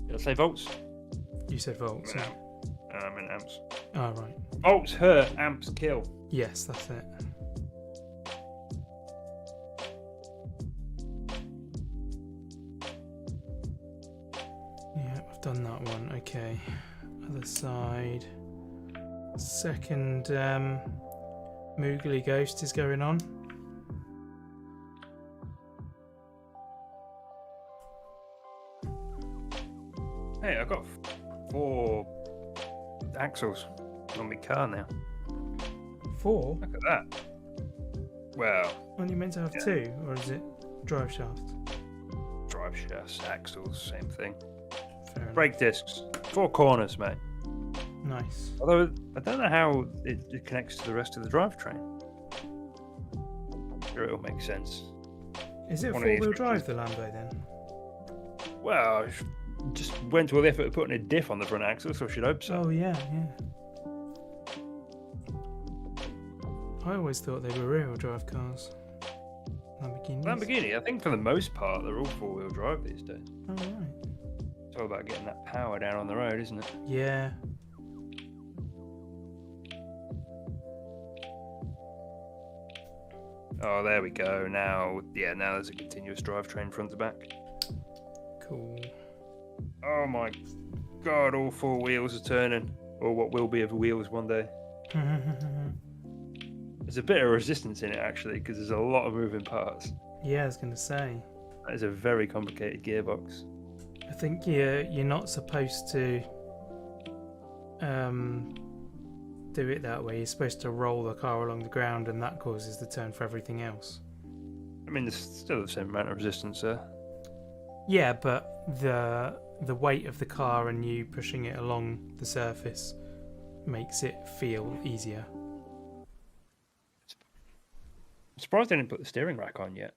Did I say volts? You said volts. I'm in amps. Oh, right. Volts hurt, amps kill. Yes, that's it. Yeah, I've done that one. Okay. Other side. Second Moogly Ghost is going on. Hey, I've got 4 axles on my car now. 4? Look at that. Well, Aren't you meant to have 2, or is it drive shaft? drive shafts, axles, same thing. Fair enough. Brake discs, 4 corners, mate. Nice. Although I don't know how it connects to the rest of the drivetrain. Sure, it'll make sense. Is it One of these 4-wheel drive, pictures. the Lambo, then? Well, I just went to all the effort of putting a diff on the front axle, so I should hope so. Oh, yeah. I always thought they were rear-wheel drive cars. Lamborghinis. Lamborghini, I think for the most part, they're all 4-wheel drive these days. Oh, right. It's all about getting that power down on the road, isn't it? Yeah. Oh, there we go. Now there's a continuous drivetrain front to back. Cool. Oh my god, all 4 wheels are turning. Or what will be of wheels one day. There's a bit of resistance in it, actually, because there's a lot of moving parts. Yeah, I was going to say. That is a very complicated gearbox. I think you're not supposed to do it that way. You're supposed to roll the car along the ground, and that causes the turn for everything else. I mean, there's still the same amount of resistance there. Yeah, but the weight of the car and you pushing it along the surface makes it feel easier. I'm surprised they didn't put the steering rack on yet.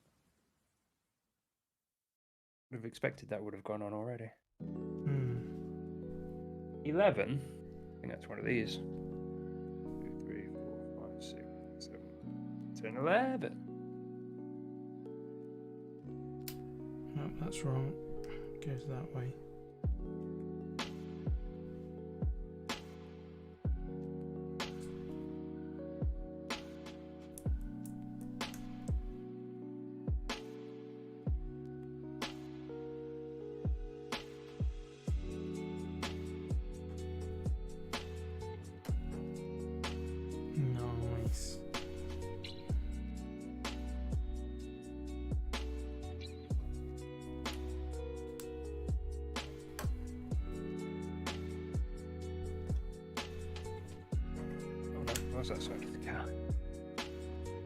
Would have expected that would have gone on already. 11? I think that's one of these. 2, 3, 4, 5, 6, 7, 10, 11. No, that's wrong. It goes that way. Nice. What's that side of the car?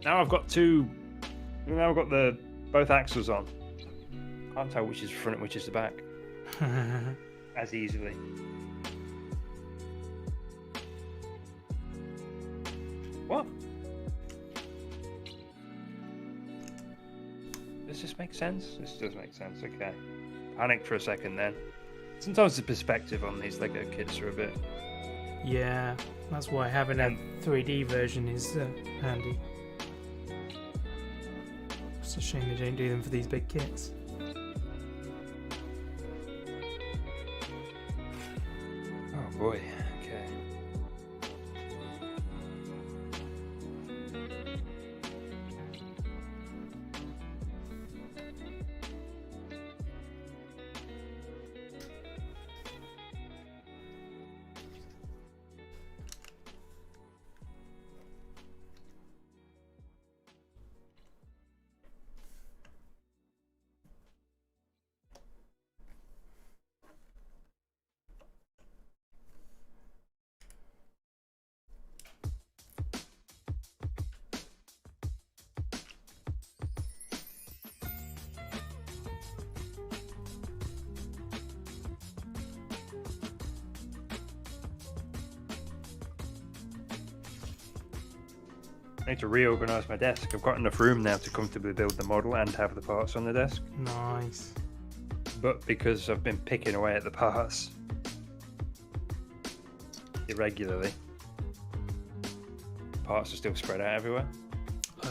Now I've got both axles on. Can't tell which is the front and which is the back as easily. What? Does this make sense? This does make sense. Okay. Panicked for a second then. Sometimes the perspective on these Lego kits are a bit. Yeah, that's why having a 3D version is handy. It's a shame they don't do them for these big kits. Oh boy. Okay. I need to reorganise my desk. I've got enough room now to comfortably build the model and have the parts on the desk. Nice. But because I've been picking away at the parts irregularly, parts are still spread out everywhere. Oh.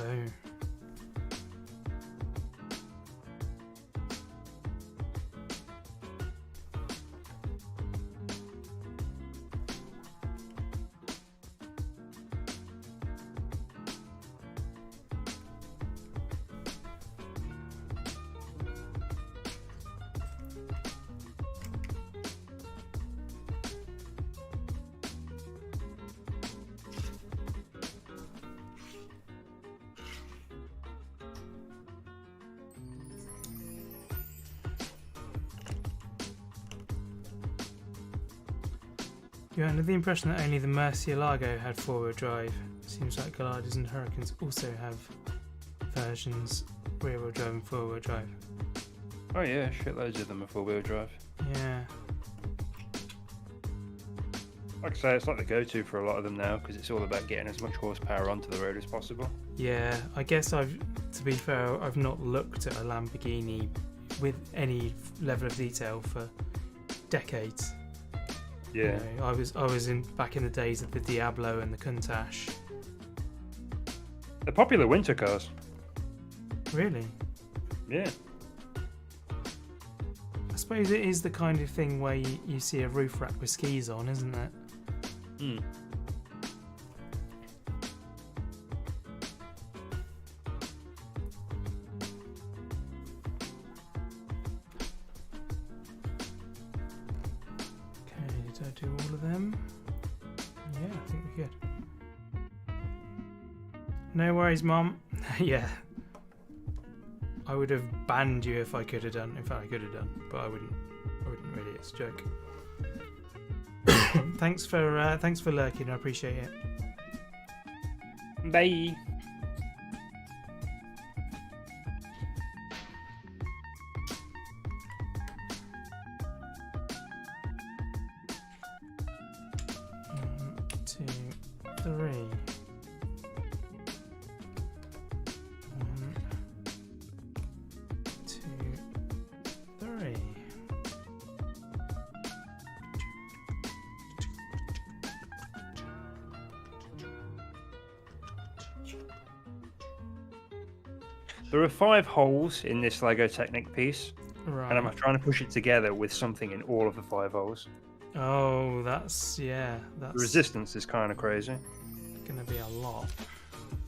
You're under the impression that only the Murcielago had four-wheel drive. Seems like Gliders and Hurricanes also have versions rear-wheel drive and four-wheel drive. Oh yeah, shitloads of them are four-wheel drive. Yeah. Like I say, it's like the go-to for a lot of them now because it's all about getting as much horsepower onto the road as possible. Yeah, I guess to be fair, I've not looked at a Lamborghini with any level of detail for decades. Yeah. You know, I was back in the days of the Diablo and the Countach. They're popular winter cars. Really? Yeah. I suppose it is the kind of thing where you see a roof rack with skis on, isn't it? Hmm. Did I do all of them? Yeah, I think we're good. No worries, Mum. Yeah. I would have banned you if I could have done. In fact, I could have done, but I wouldn't really. It's a joke. Thanks for lurking. I appreciate it. Bye. There are 5 holes in this Lego Technic piece, right. And I'm trying to push it together with something in all of the 5 holes. Oh, that's The resistance is kind of crazy. Gonna be a lot.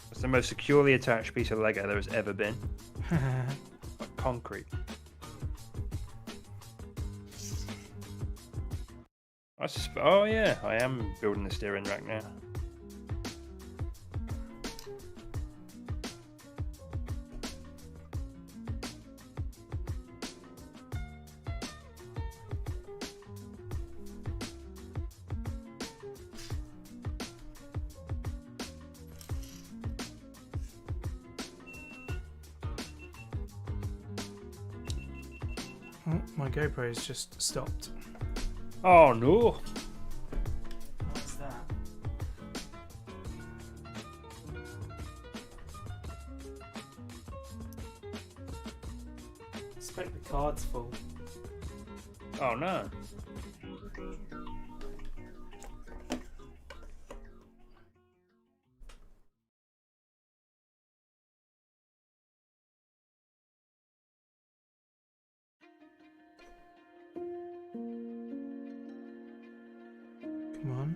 It's the most securely attached piece of Lego there has ever been. Like concrete. Oh yeah, I am building the steering rack now. Oh, my GoPro's just stopped. Oh no! What's that? I expect the card's full. Oh no! Come on.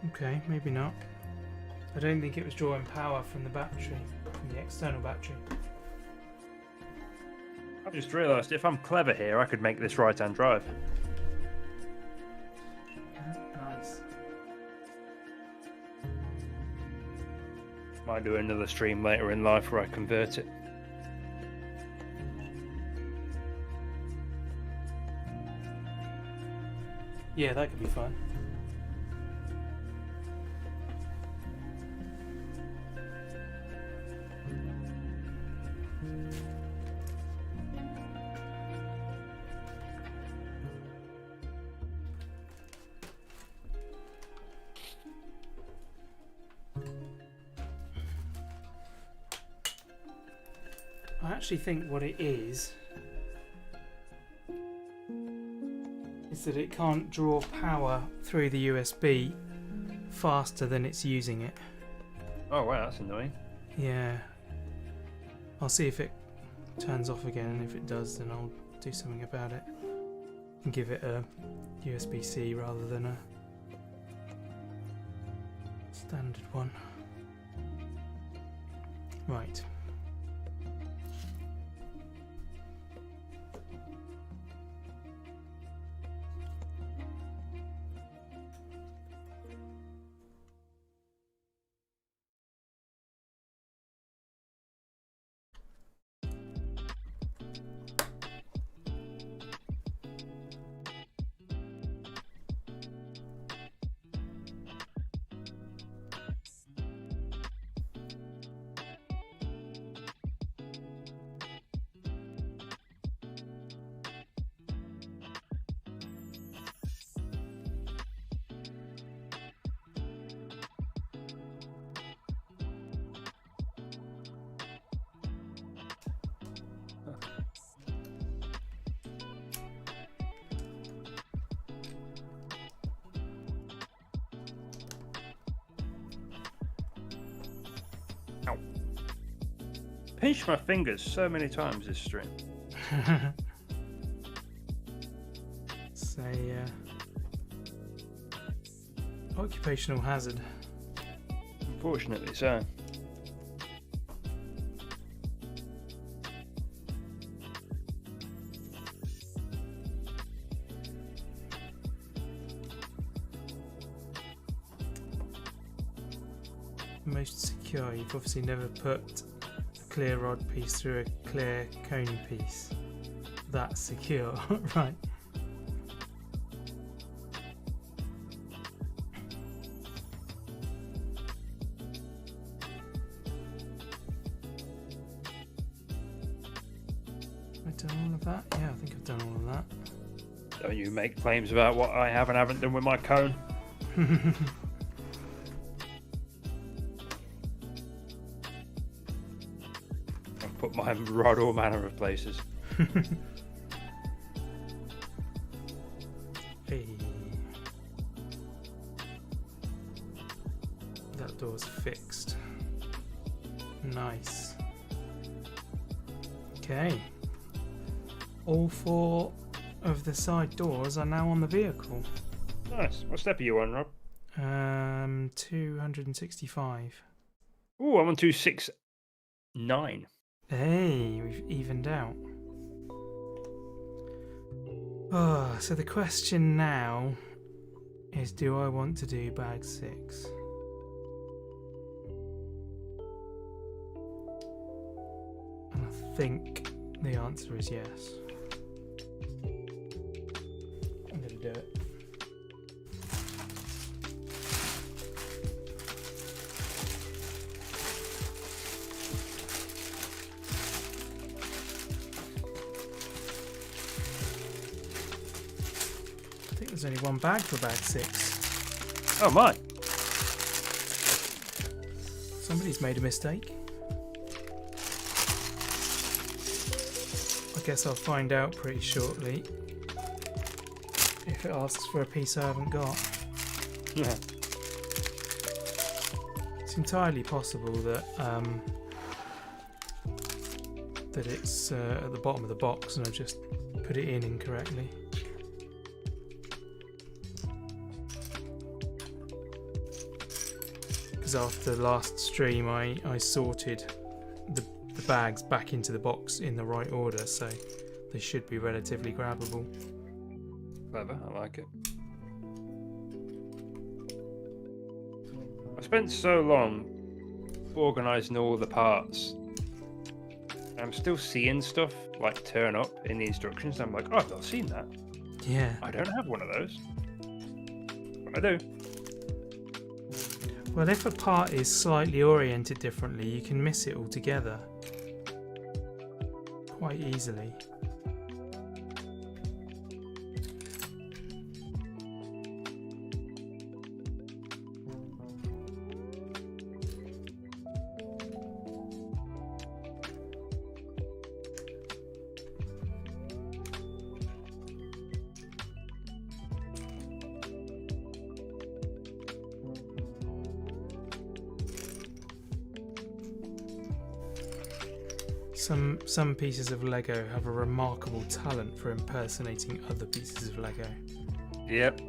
Okay, maybe not. I don't think it was drawing power from the battery, from the external battery. I've just realised if I'm clever here, I could make this right-hand drive. Nice. Might do another stream later in life where I convert it. Yeah, that could be fun. I actually think what it is that it can't draw power through the USB faster than it's using it. Oh wow, that's annoying. Yeah. I'll see if it turns off again, and if it does, then I'll do something about it and give it a USB-C rather than a standard one. Right. Ow. Pinched my fingers so many times this stream. It's a occupational hazard. Unfortunately so. Most secure. You've obviously never put a clear rod piece through a clear cone piece. That's secure, right? I've done all of that? Yeah, I think I've done all of that. Don't you make claims about what I have and haven't done with my cone. Put my rod all manner of places. Hey. That door's fixed. Nice. Okay. All 4 of the side doors are now on the vehicle. Nice. What step are you on, Rob? 265. Ooh, I'm on 269. Hey, we've evened out. Oh, so the question now is, do I want to do bag 6? And I think the answer is yes. I'm going to do it. I think there's only one bag for bag 6. Oh my! Somebody's made a mistake. I guess I'll find out pretty shortly if it asks for a piece I haven't got. Yeah. It's entirely possible that that it's at the bottom of the box and I just put it in incorrectly. Because after the last stream I sorted the bags back into the box in the right order, so they should be relatively grabbable. Clever, I like it. I spent so long organising all the parts. I'm still seeing stuff like turn up in the instructions. I'm like, oh, I've not seen that. Yeah. I don't have one of those. But I do. Well, if a part is slightly oriented differently, you can miss it altogether quite easily. Some pieces of Lego have a remarkable talent for impersonating other pieces of Lego. Yep.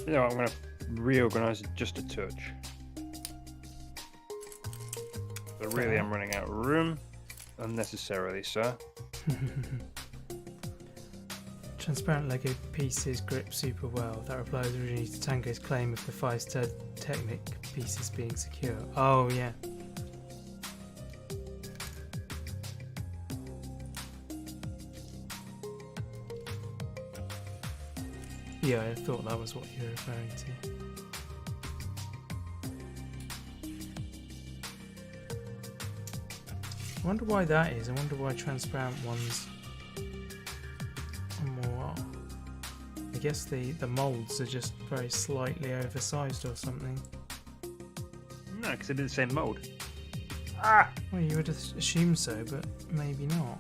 You know, I'm going to reorganize it just a touch. But really, I'm running out of room. Unnecessarily so. Transparent Lego pieces grip super well. That replies originally to Tango's claim of the 5-star Technic pieces being secure. Oh, yeah. Yeah, I thought that was what you were referring to. I wonder why that is. I wonder why transparent ones are more... I guess the moulds are just very slightly oversized or something. No, because they do the same mold. Ah! Well, you would assume so, but maybe not.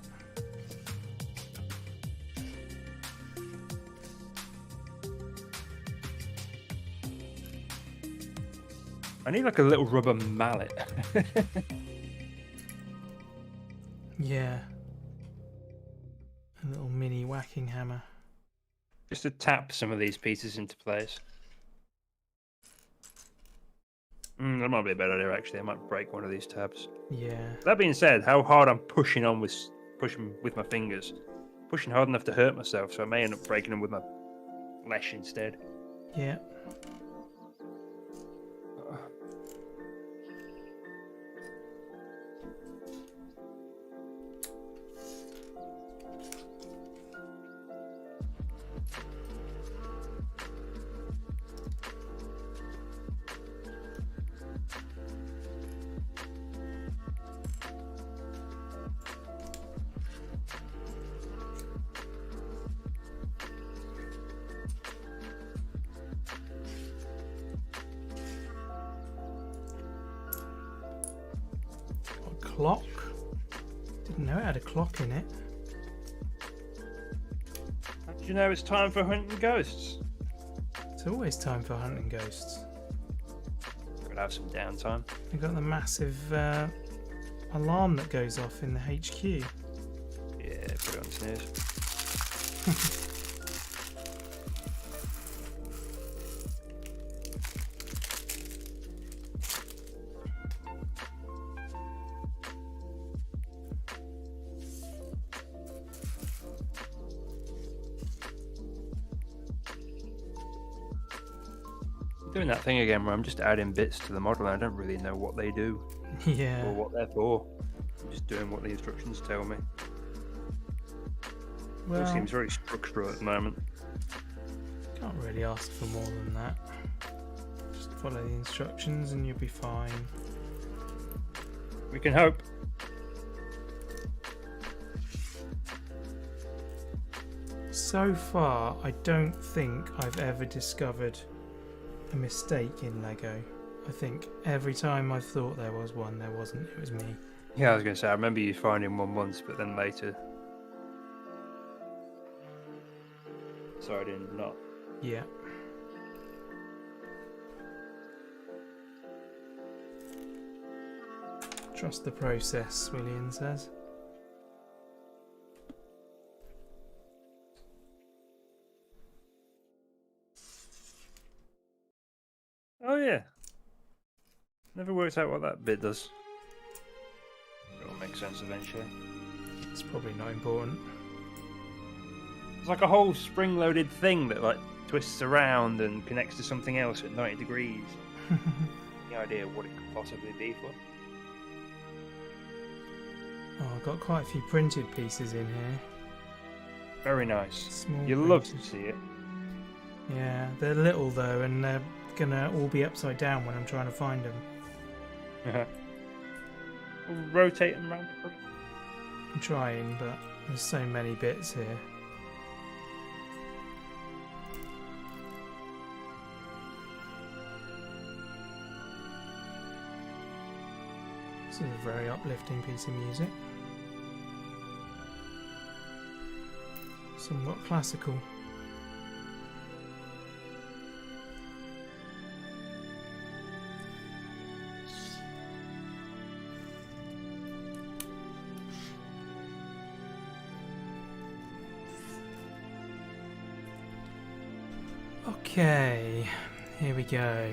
I need like a little rubber mallet. Yeah. A little mini whacking hammer. Just to tap some of these pieces into place. That might be a better idea, actually. I might break one of these tabs. Yeah. That being said, how hard I'm pushing with my fingers. Pushing hard enough to hurt myself, so I may end up breaking them with my flesh instead. Yeah. Clock? Didn't know it had a clock in it. How did you know it's time for hunting ghosts? It's always time for hunting ghosts. Gotta have some downtime. We've got the massive alarm that goes off in the HQ. Yeah, put it on snooze. Doing that thing again where I'm just adding bits to the model and I don't really know what they do. Yeah. Or what they're for. I'm just doing what the instructions tell me. Well, It all seems very structural at the moment. can't really ask for more than that. Just follow the instructions and you'll be fine. We can hope. So far, I don't think I've ever discovered a mistake in Lego. I think every time I thought there was one, there wasn't. It was me. Yeah, I was going to say, I remember you finding one once, but then later... Sorry, I didn't not. Yeah. Trust the process, William says. Oh yeah. Never worked out what that bit does. It'll make sense eventually. It's probably not important. It's like a whole spring-loaded thing that like twists around and connects to something else at 90 degrees. No idea what it could possibly be for. Oh, I've got quite a few printed pieces in here. Very nice. Small You'll love printed. to see it. Yeah, they're little though, and they're gonna all be upside down when I'm trying to find them. We'll rotate them around the room. I'm trying, but there's so many bits here. This is a very uplifting piece of music. Somewhat classical. Okay, here we go.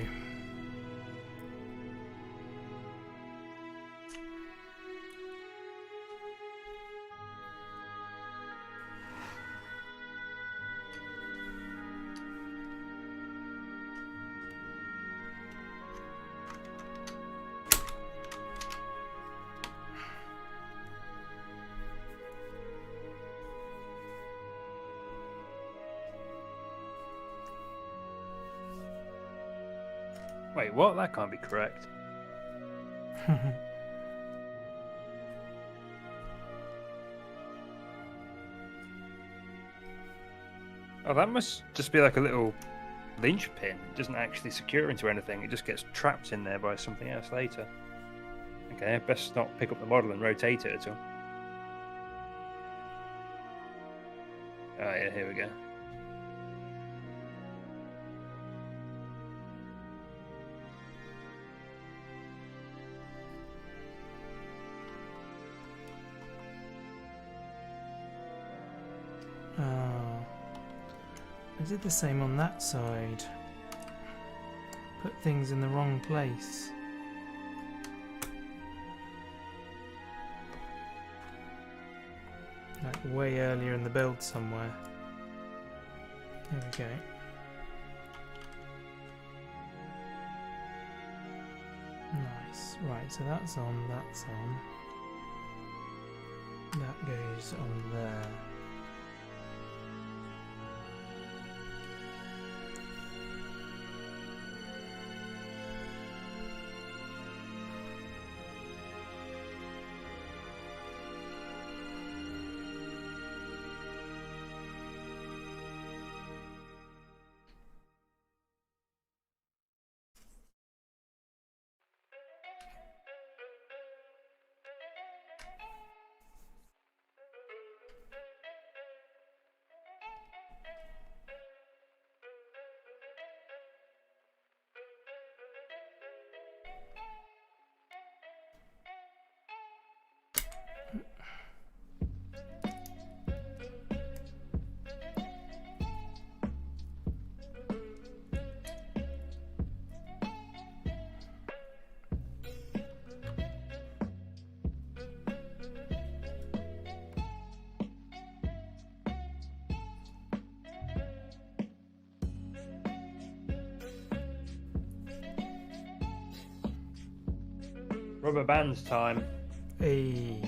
Wait, what? That can't be correct. Oh, that must just be like a little linchpin. It doesn't actually secure into anything. It just gets trapped in there by something else later. Okay, best not pick up the model and rotate it at all. Oh yeah, here we go. Oh, I did the same on that side. Put things in the wrong place. Like way earlier in the build somewhere. There we go. Nice. Right, so that's on, that's on. That goes on there. Rubber bands time. Hey,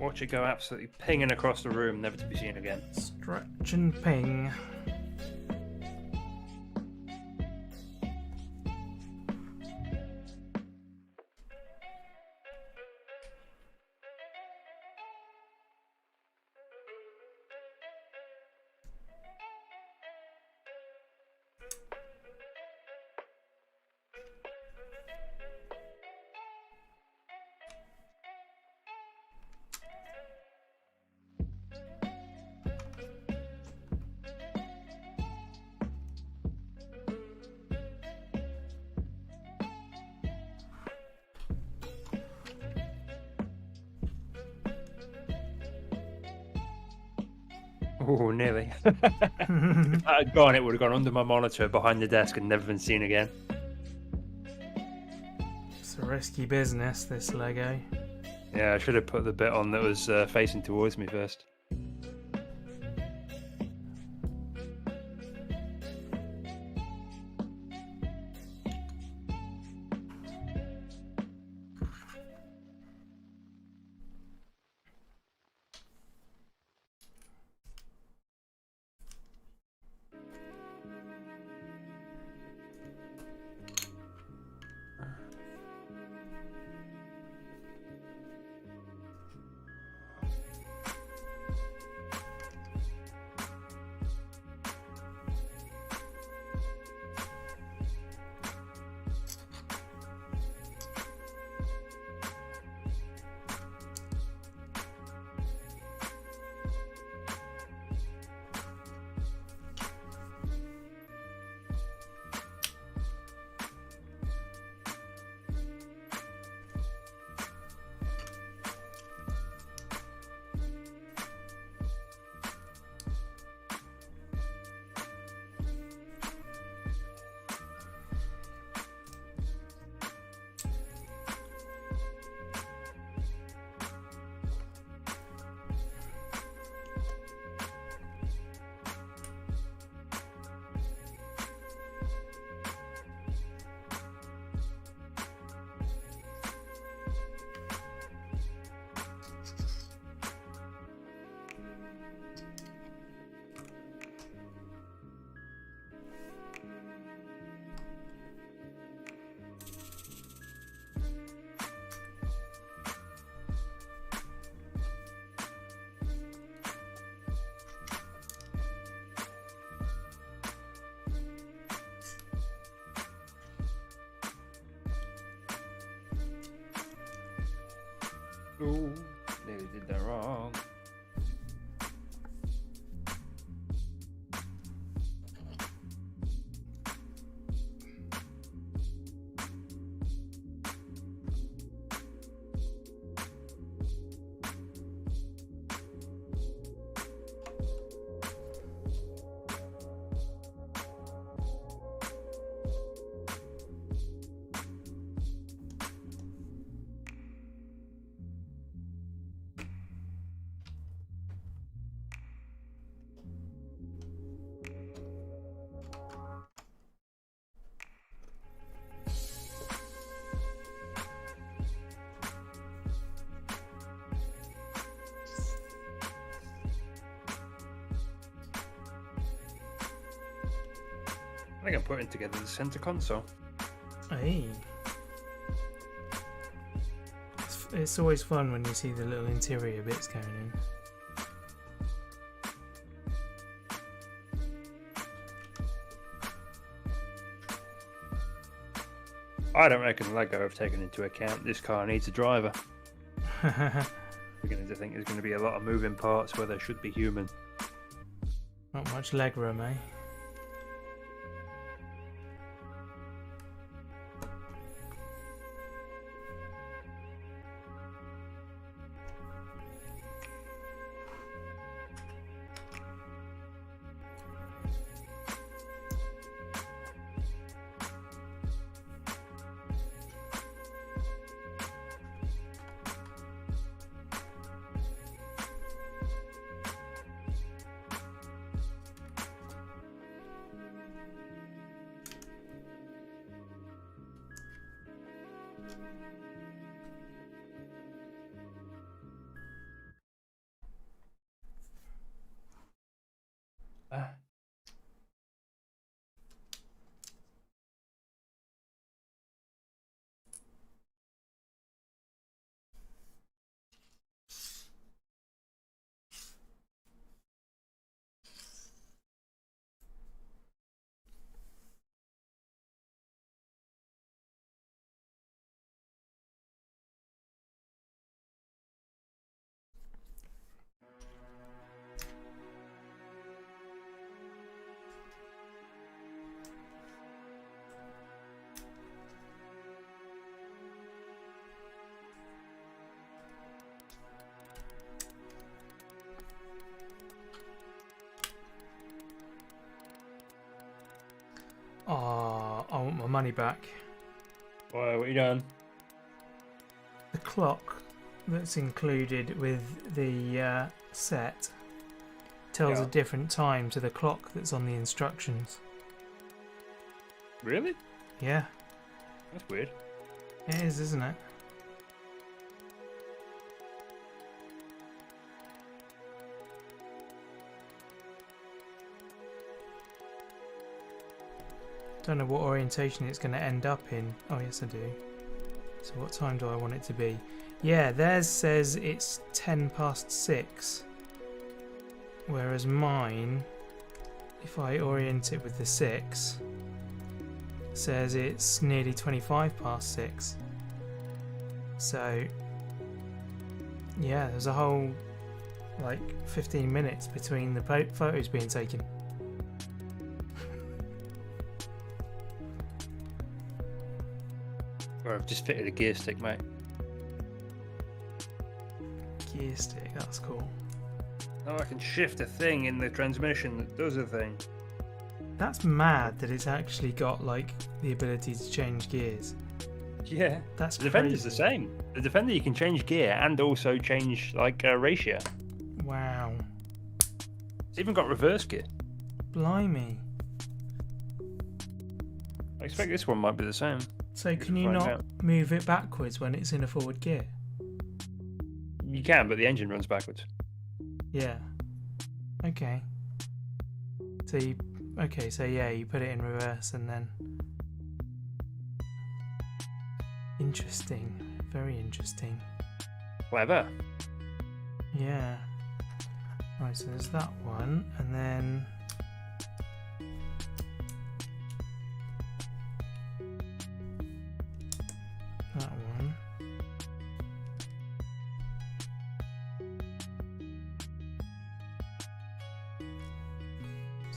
Watch it go absolutely pinging across the room, never to be seen again. stretch and ping. Oh, nearly. If that had gone, it would have gone under my monitor behind the desk and never been seen again. It's a risky business, this Lego. Yeah, I should have put the bit on that was facing towards me first. Ooh, nearly did that wrong. I think I'm putting together the center console. Hey. It's always fun when you see the little interior bits going in. I don't reckon Lego have taken into account this car needs a driver. Beginning to think there's going to be a lot of moving parts where there should be human. Not much legroom, eh? Oh, I want my money back. Why, what you done? The clock that's included with the set tells a different time to the clock that's on the instructions. Really? Yeah. That's weird. It is, isn't it? Don't know what orientation it's going to end up in. Oh yes I do. So what time do I want it to be? Yeah, theirs says it's 6:10, whereas mine, if I orient it with the 6, says it's nearly 6:25. So yeah, there's a whole like 15 minutes between the photos being taken. Or I've just fitted a gear stick, mate. Gear stick, that's cool. Oh, I can shift a thing in the transmission that does a thing. That's mad that it's actually got like the ability to change gears. Yeah. That's the Defender's crazy. the same. The Defender you can change gear and also change like ratio. Wow. It's even got reverse gear. Blimey. I expect this one might be the same. So can you not move it backwards when it's in a forward gear? You can, but the engine runs backwards. Yeah. Okay. So you put it in reverse and then. Interesting. Very interesting. Clever. Yeah. Right, so there's that one, and then that one.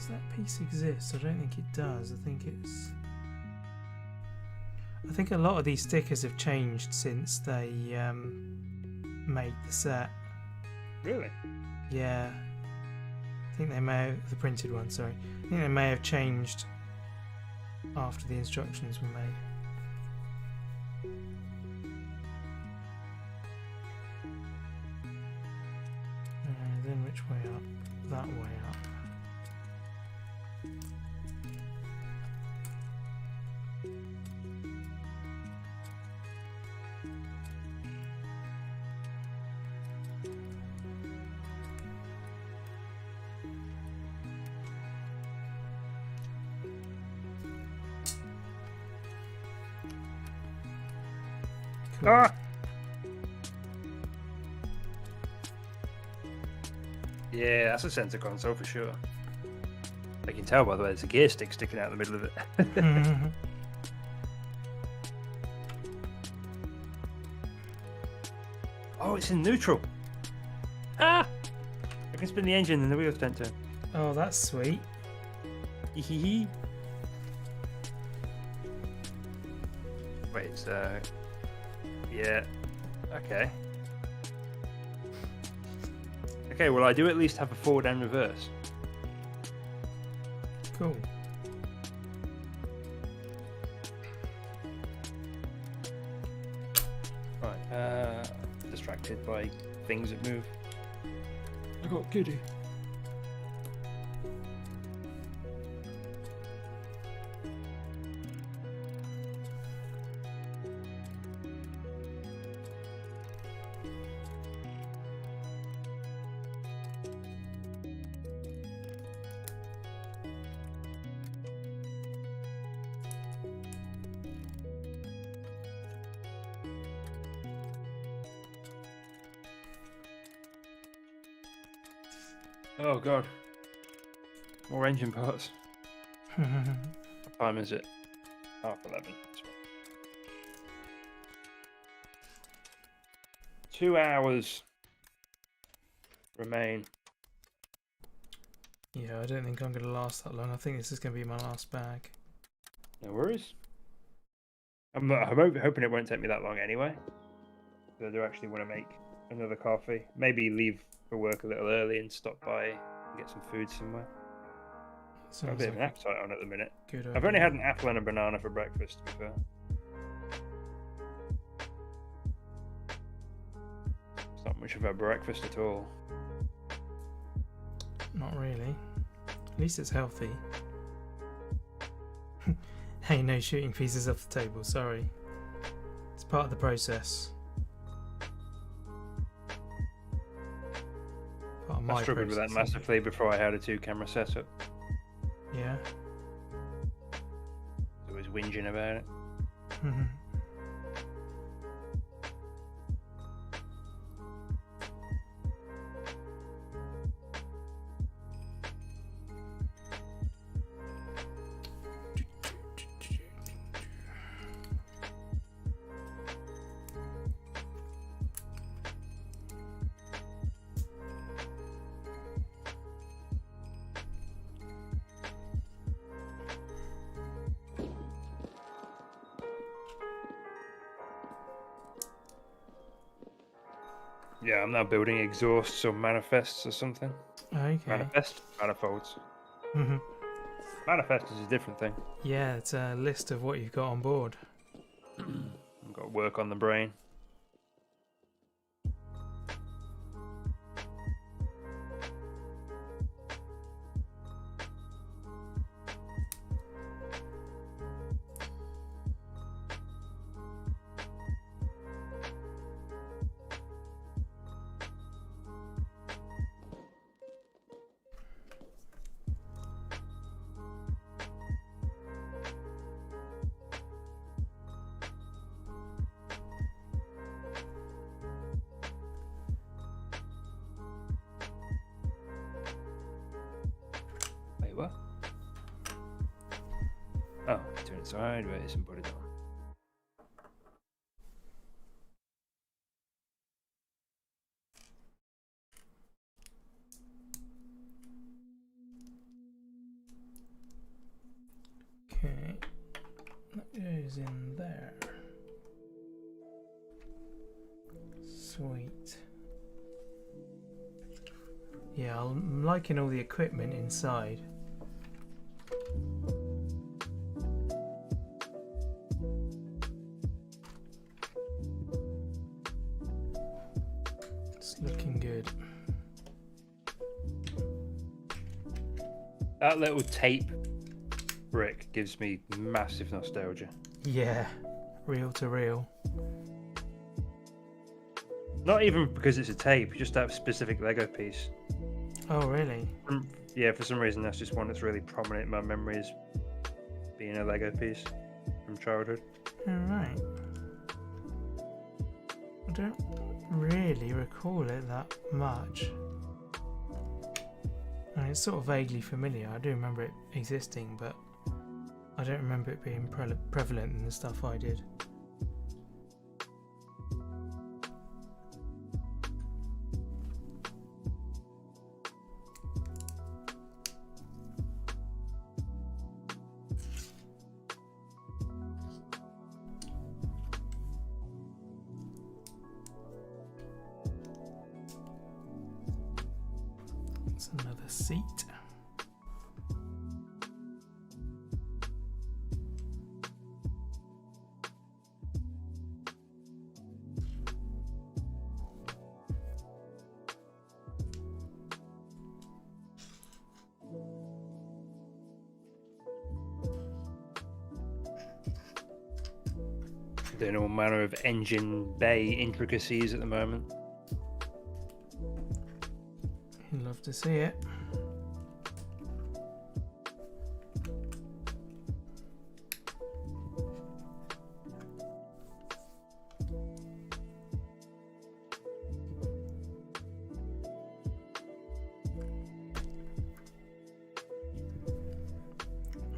Does that piece exist? I don't think it does. I think a lot of these stickers have changed since they made the set. Really? Yeah. I think they may have, the printed one, sorry. I think they may have changed after the instructions were made. Then which way up? That way up. Cool. Ah! Yeah, that's a center console for sure. I can tell by the way there's a gear stick sticking out in the middle of it. Oh, it's in neutral. Ah! I can spin the engine and the wheels don't turn. Oh, that's sweet. Wait, so... Yeah. Okay. Okay, well I do at least have a forward and reverse. Cool. Right, distracted by things that move. I got giddy. Oh god. More engine parts. What time is it? 11:30. 2 hours remain. Yeah, I don't think I'm going to last that long. I think this is going to be my last bag. No worries. I'm hoping it won't take me that long anyway. So I do actually want to make another coffee. Maybe leave for work a little early and stop by and get some food somewhere. Got a bit of an appetite on at the minute. Good I've only had an apple and a banana for breakfast, to be fair. It's not much of a breakfast at all. Not really. At least it's healthy. Hey, no shooting pieces off the table, sorry. It's part of the process. Part of my I struggled with that process, massively before I had a 2-camera setup. Yeah. I was whinging about it. Yeah, I'm now building exhausts or manifests or something. Okay. Manifolds. Manifest is a different thing. Yeah, it's a list of what you've got on board. I've got work on the brain. Wait, what? Oh, turn it sideways and put it on. goes in there. Sweet. Yeah, I'm liking all the equipment inside. It's looking good. That little tape brick gives me massive nostalgia. Yeah, reel to reel. Not even because it's a tape, just that specific Lego piece. Oh, really? Yeah, for some reason that's just one that's really prominent in my memories, being a Lego piece from childhood. Alright. I don't really recall it that much. I mean, it's sort of vaguely familiar. I do remember it existing, but I don't remember it being prevalent in the stuff I did. That's another seat. Doing all manner of engine bay intricacies at the moment. You'd love to see it.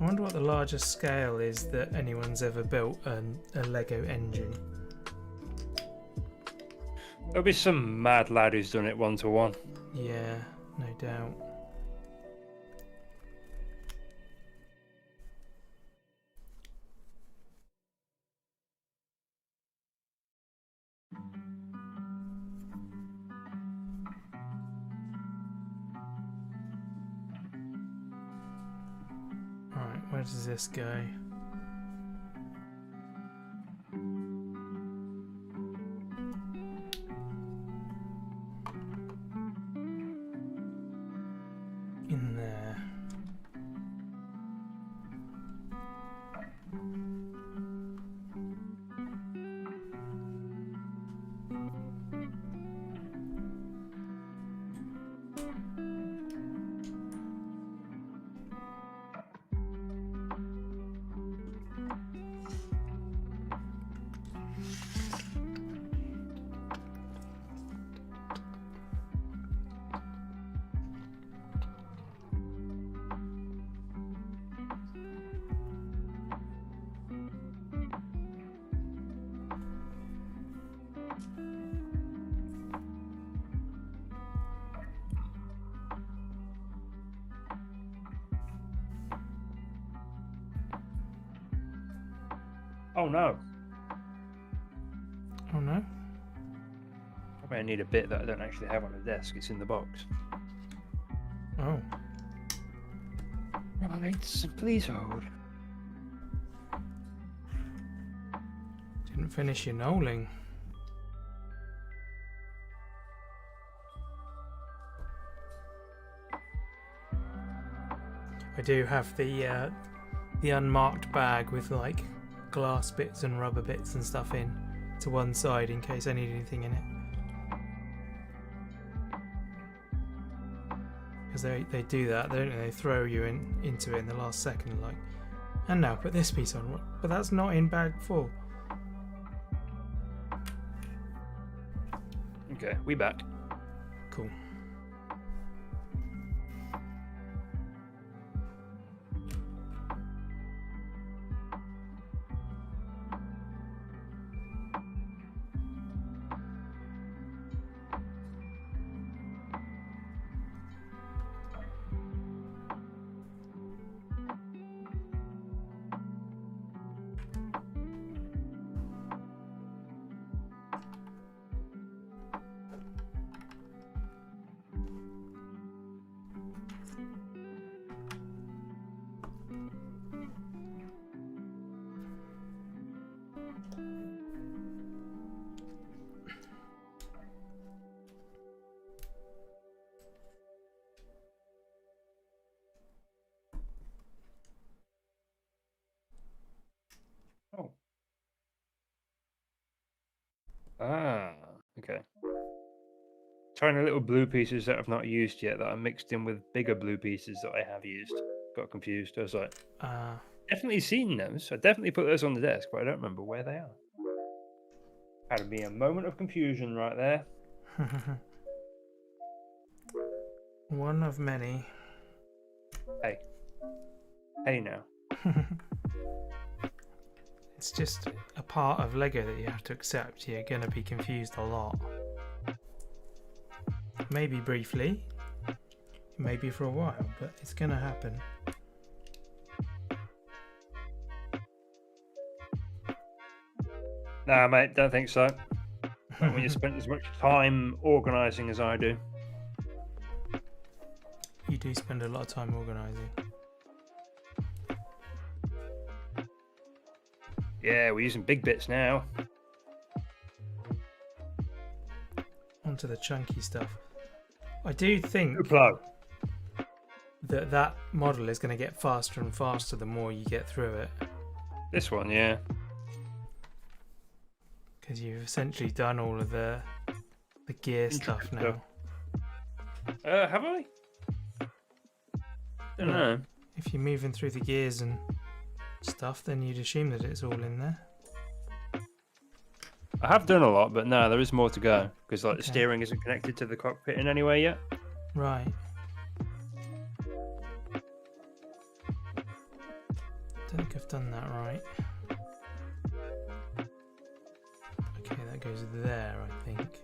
I wonder what the largest scale is that anyone's ever built a Lego engine. There'll be some mad lad who's done it 1-to-1. Yeah, no doubt. Right, where does this go? In there. Oh no. Oh no? I may need a bit that I don't actually have on the desk. It's in the box. Oh. Right, please hold. Didn't finish your knolling. I do have the unmarked bag with like glass bits and rubber bits and stuff in to one side in case I need anything in it. Because they do that, don't they? They throw you into it in the last second, like, and now put this piece on. But that's not in bag 4. Okay, we back. Cool. Oh. Ah, okay. Tiny little blue pieces that I've not used yet that I mixed in with bigger blue pieces that I have used. Got confused. I was like, definitely seen those. I definitely put those on the desk, but I don't remember where they are. Had to be a moment of confusion right there. One of many. Hey. Hey now. It's just a part of Lego that you have to accept. You're going to be confused a lot. Maybe briefly, maybe for a while, but it's going to happen. Nah, mate, don't think so. Not when you spent as much time organising as I do. You do spend a lot of time organising. Yeah, we're using big bits now. Onto the chunky stuff. I do think that model is going to get faster and faster the more you get through it. This one, yeah. Because you've essentially done all of the gear stuff now. Have I? Don't know. If you're moving through the gears and stuff, then you'd assume that it's all in there. I have done a lot, but no, there is more to go because the steering isn't connected to the cockpit in any way yet. Right. Don't think I've done that right. Okay, that goes there, I think.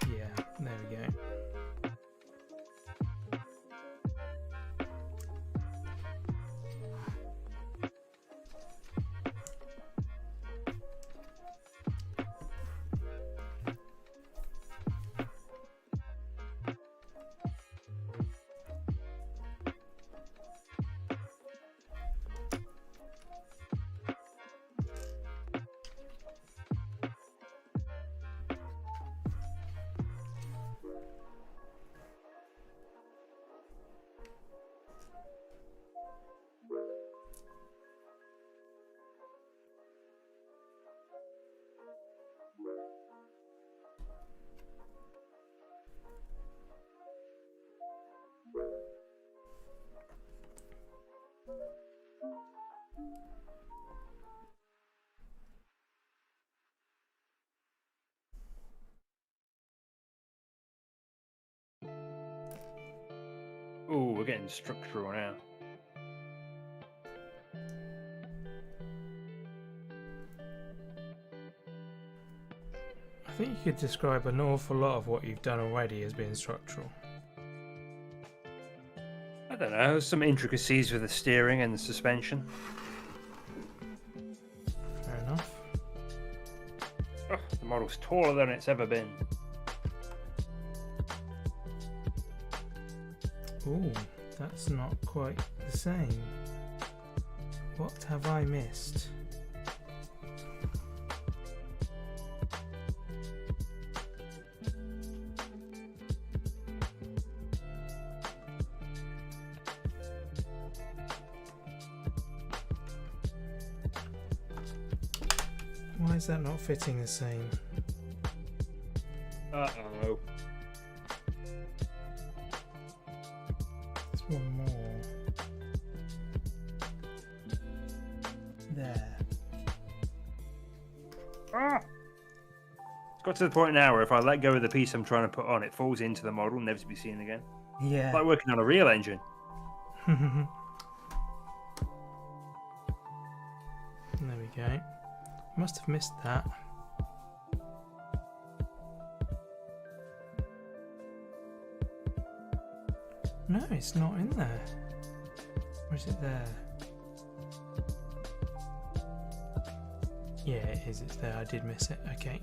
Yeah, there we go. Ooh, we're getting structural now. I think you could describe an awful lot of what you've done already as being structural. I don't know, some intricacies with the steering and the suspension. Fair enough. Oh, the model's taller than it's ever been. Ooh, that's not quite the same. What have I missed? Why is that not fitting the same? Uh-oh. There's one more. There. Ah! It's got to the point now where if I let go of the piece I'm trying to put on, it falls into the model, never to be seen again. Yeah. It's like working on a real engine. There we go. Must have missed that. No, it's not in there. Or is it there? Yeah, it is. It's there. I did miss it. Okay.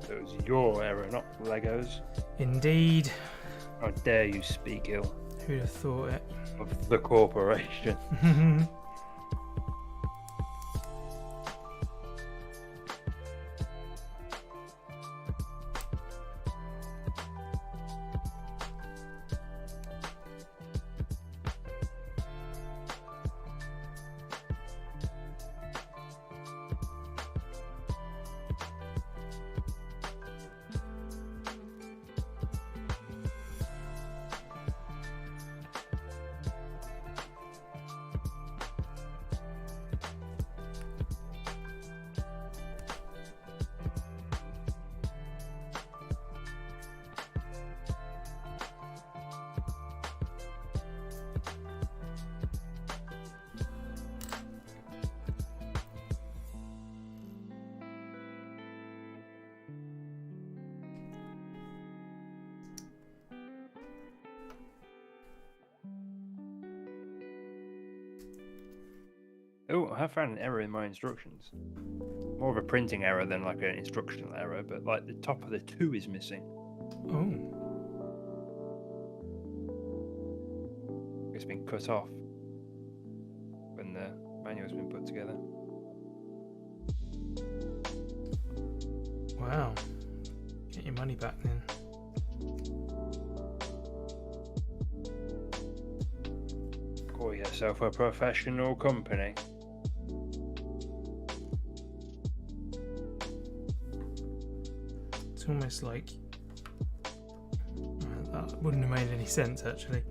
So it was your error, not Lego's. Indeed. How dare you speak ill Who'd have thought it? of the corporation? Oh, I have found an error in my instructions. More of a printing error than like an instructional error, but like the top of the 2 is missing. Oh. It's been cut off when the manual's been put together. Wow. Get your money back then. Call yourself a professional company. It's almost like that wouldn't have made any sense actually.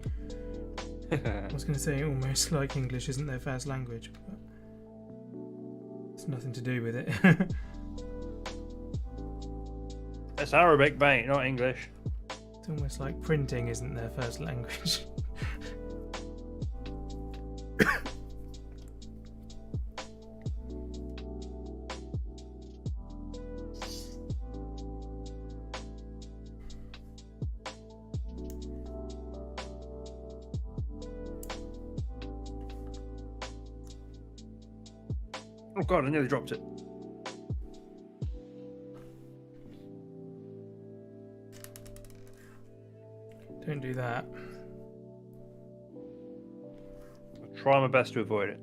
I was going to say almost like English isn't their first language, but it's nothing to do with it. It's Arabic, mate, not English. It's almost like printing isn't their first language. Oh god, I nearly dropped it. Don't do that. I'll try my best to avoid it.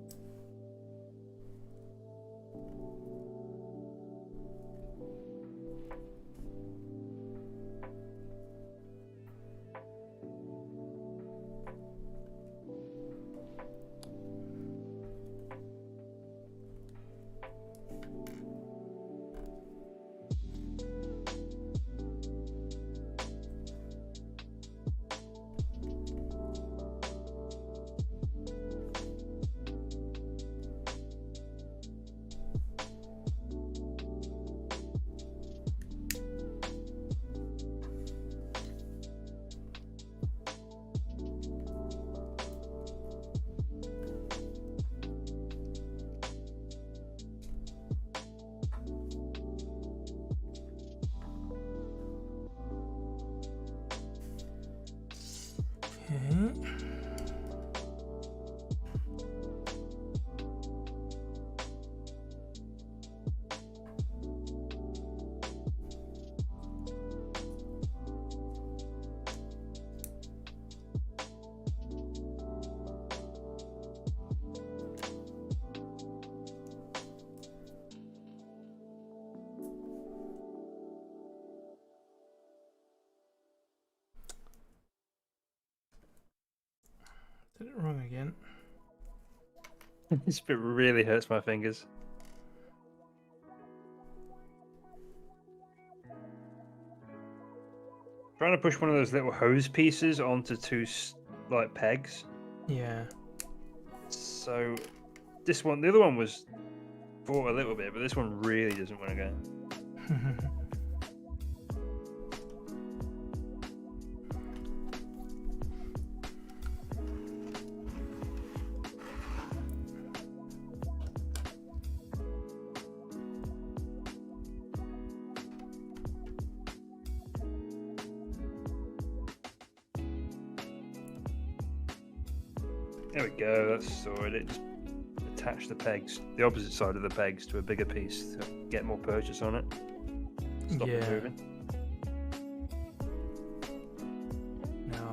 Did it wrong again. This bit really hurts my fingers. Trying to push one of those little hose pieces onto 2 like pegs. Yeah. So this one, the other one was fought a little bit, but this one really doesn't want to go. There we go, that's sorted. It just attached the pegs, the opposite side of the pegs, to a bigger piece to get more purchase on it. Stop it moving. Now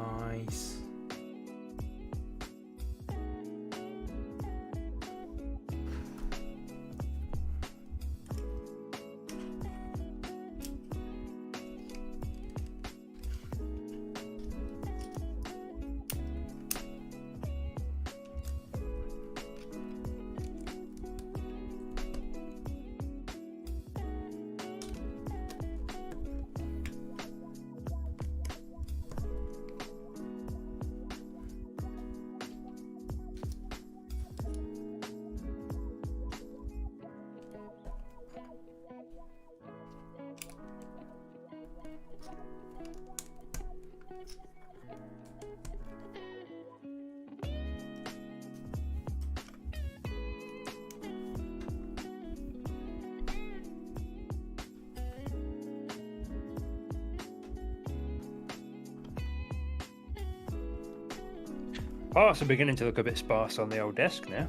Parts are beginning to look a bit sparse on the old desk now.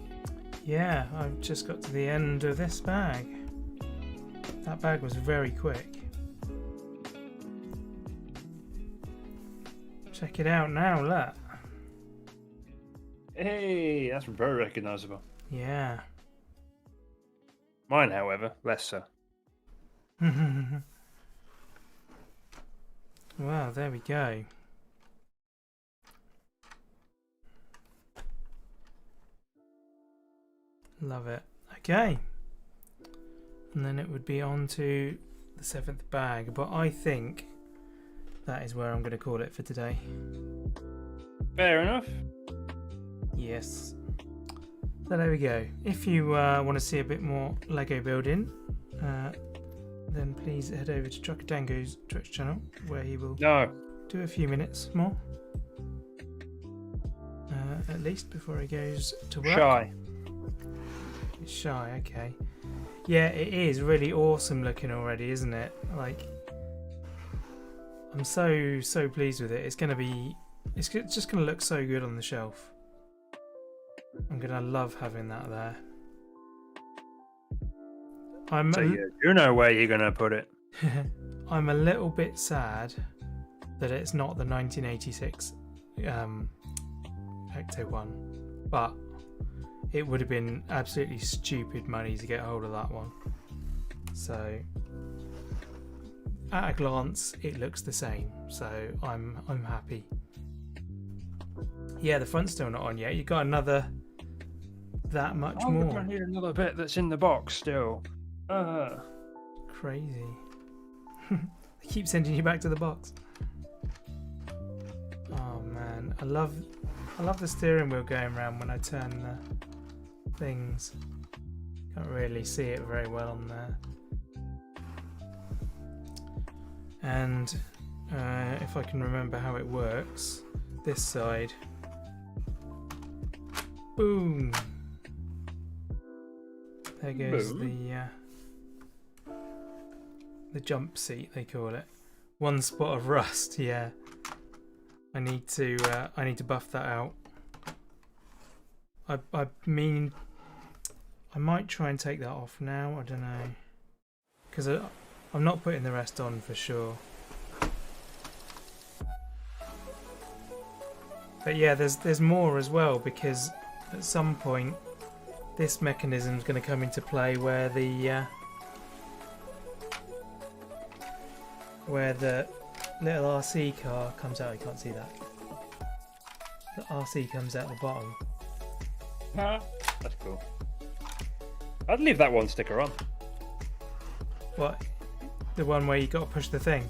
Yeah, I've just got to the end of this bag. That bag was very quick. Check it out now, look. Hey, that's very recognisable. Yeah. Mine, however, less so. Well, there we go. Love it. Okay. And then it would be on to the 7th bag, but I think that is where I'm going to call it for today. Fair enough. Yes. So there we go. If you want to see a bit more Lego building, then please head over to Trucker Dango's Twitch channel, where he will do a few minutes more. At least before he goes to work. Shy. It's shy, okay. Yeah, it is really awesome looking already, isn't it? Like, I'm so pleased with it. It's just gonna look so good on the shelf. I'm gonna love having that there. So you know where you're gonna put it. I'm a little bit sad that it's not the 1986 ECTO-1, but it would have been absolutely stupid money to get hold of that one. So at a glance, it looks the same. So I'm happy. Yeah, the front's still not on yet. You got another that much more. I need another bit that's in the box still. Crazy. They keep sending you back to the box. Oh man, I love the steering wheel going around when I turn the things. Can't really see it very well on there. And if I can remember how it works, this side. Boom. There goes the jump seat, they call it. One spot of rust. Yeah. I need to buff that out. I mean, I might try and take that off now. I don't know, because I'm not putting the rest on for sure. But yeah, there's more as well, because at some point this mechanism is going to come into play where the little RC car comes out. I can't see that. The RC comes out the bottom. That's cool. I'd leave that one sticker on. What? The one where you got to push the thing?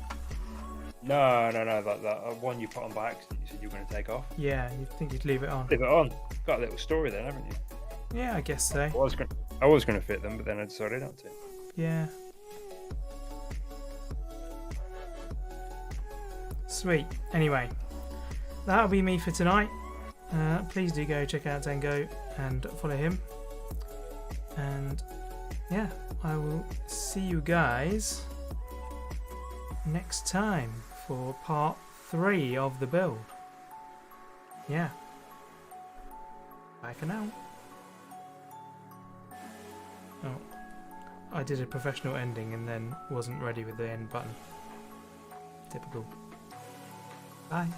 No, that one you put on by accident. You said you were going to take off. Yeah, you think you'd leave it on? Leave it on. Got a little story then, haven't you? Yeah, I guess so. I was going to fit them, but then I decided not to. Yeah. Sweet. Anyway, that'll be me for tonight. Please do go check out Tango and follow him. And yeah, I will see you guys next time for part 3 of the build. Yeah. Bye for now. Oh, I did a professional ending and then wasn't ready with the end button. Typical. Bye.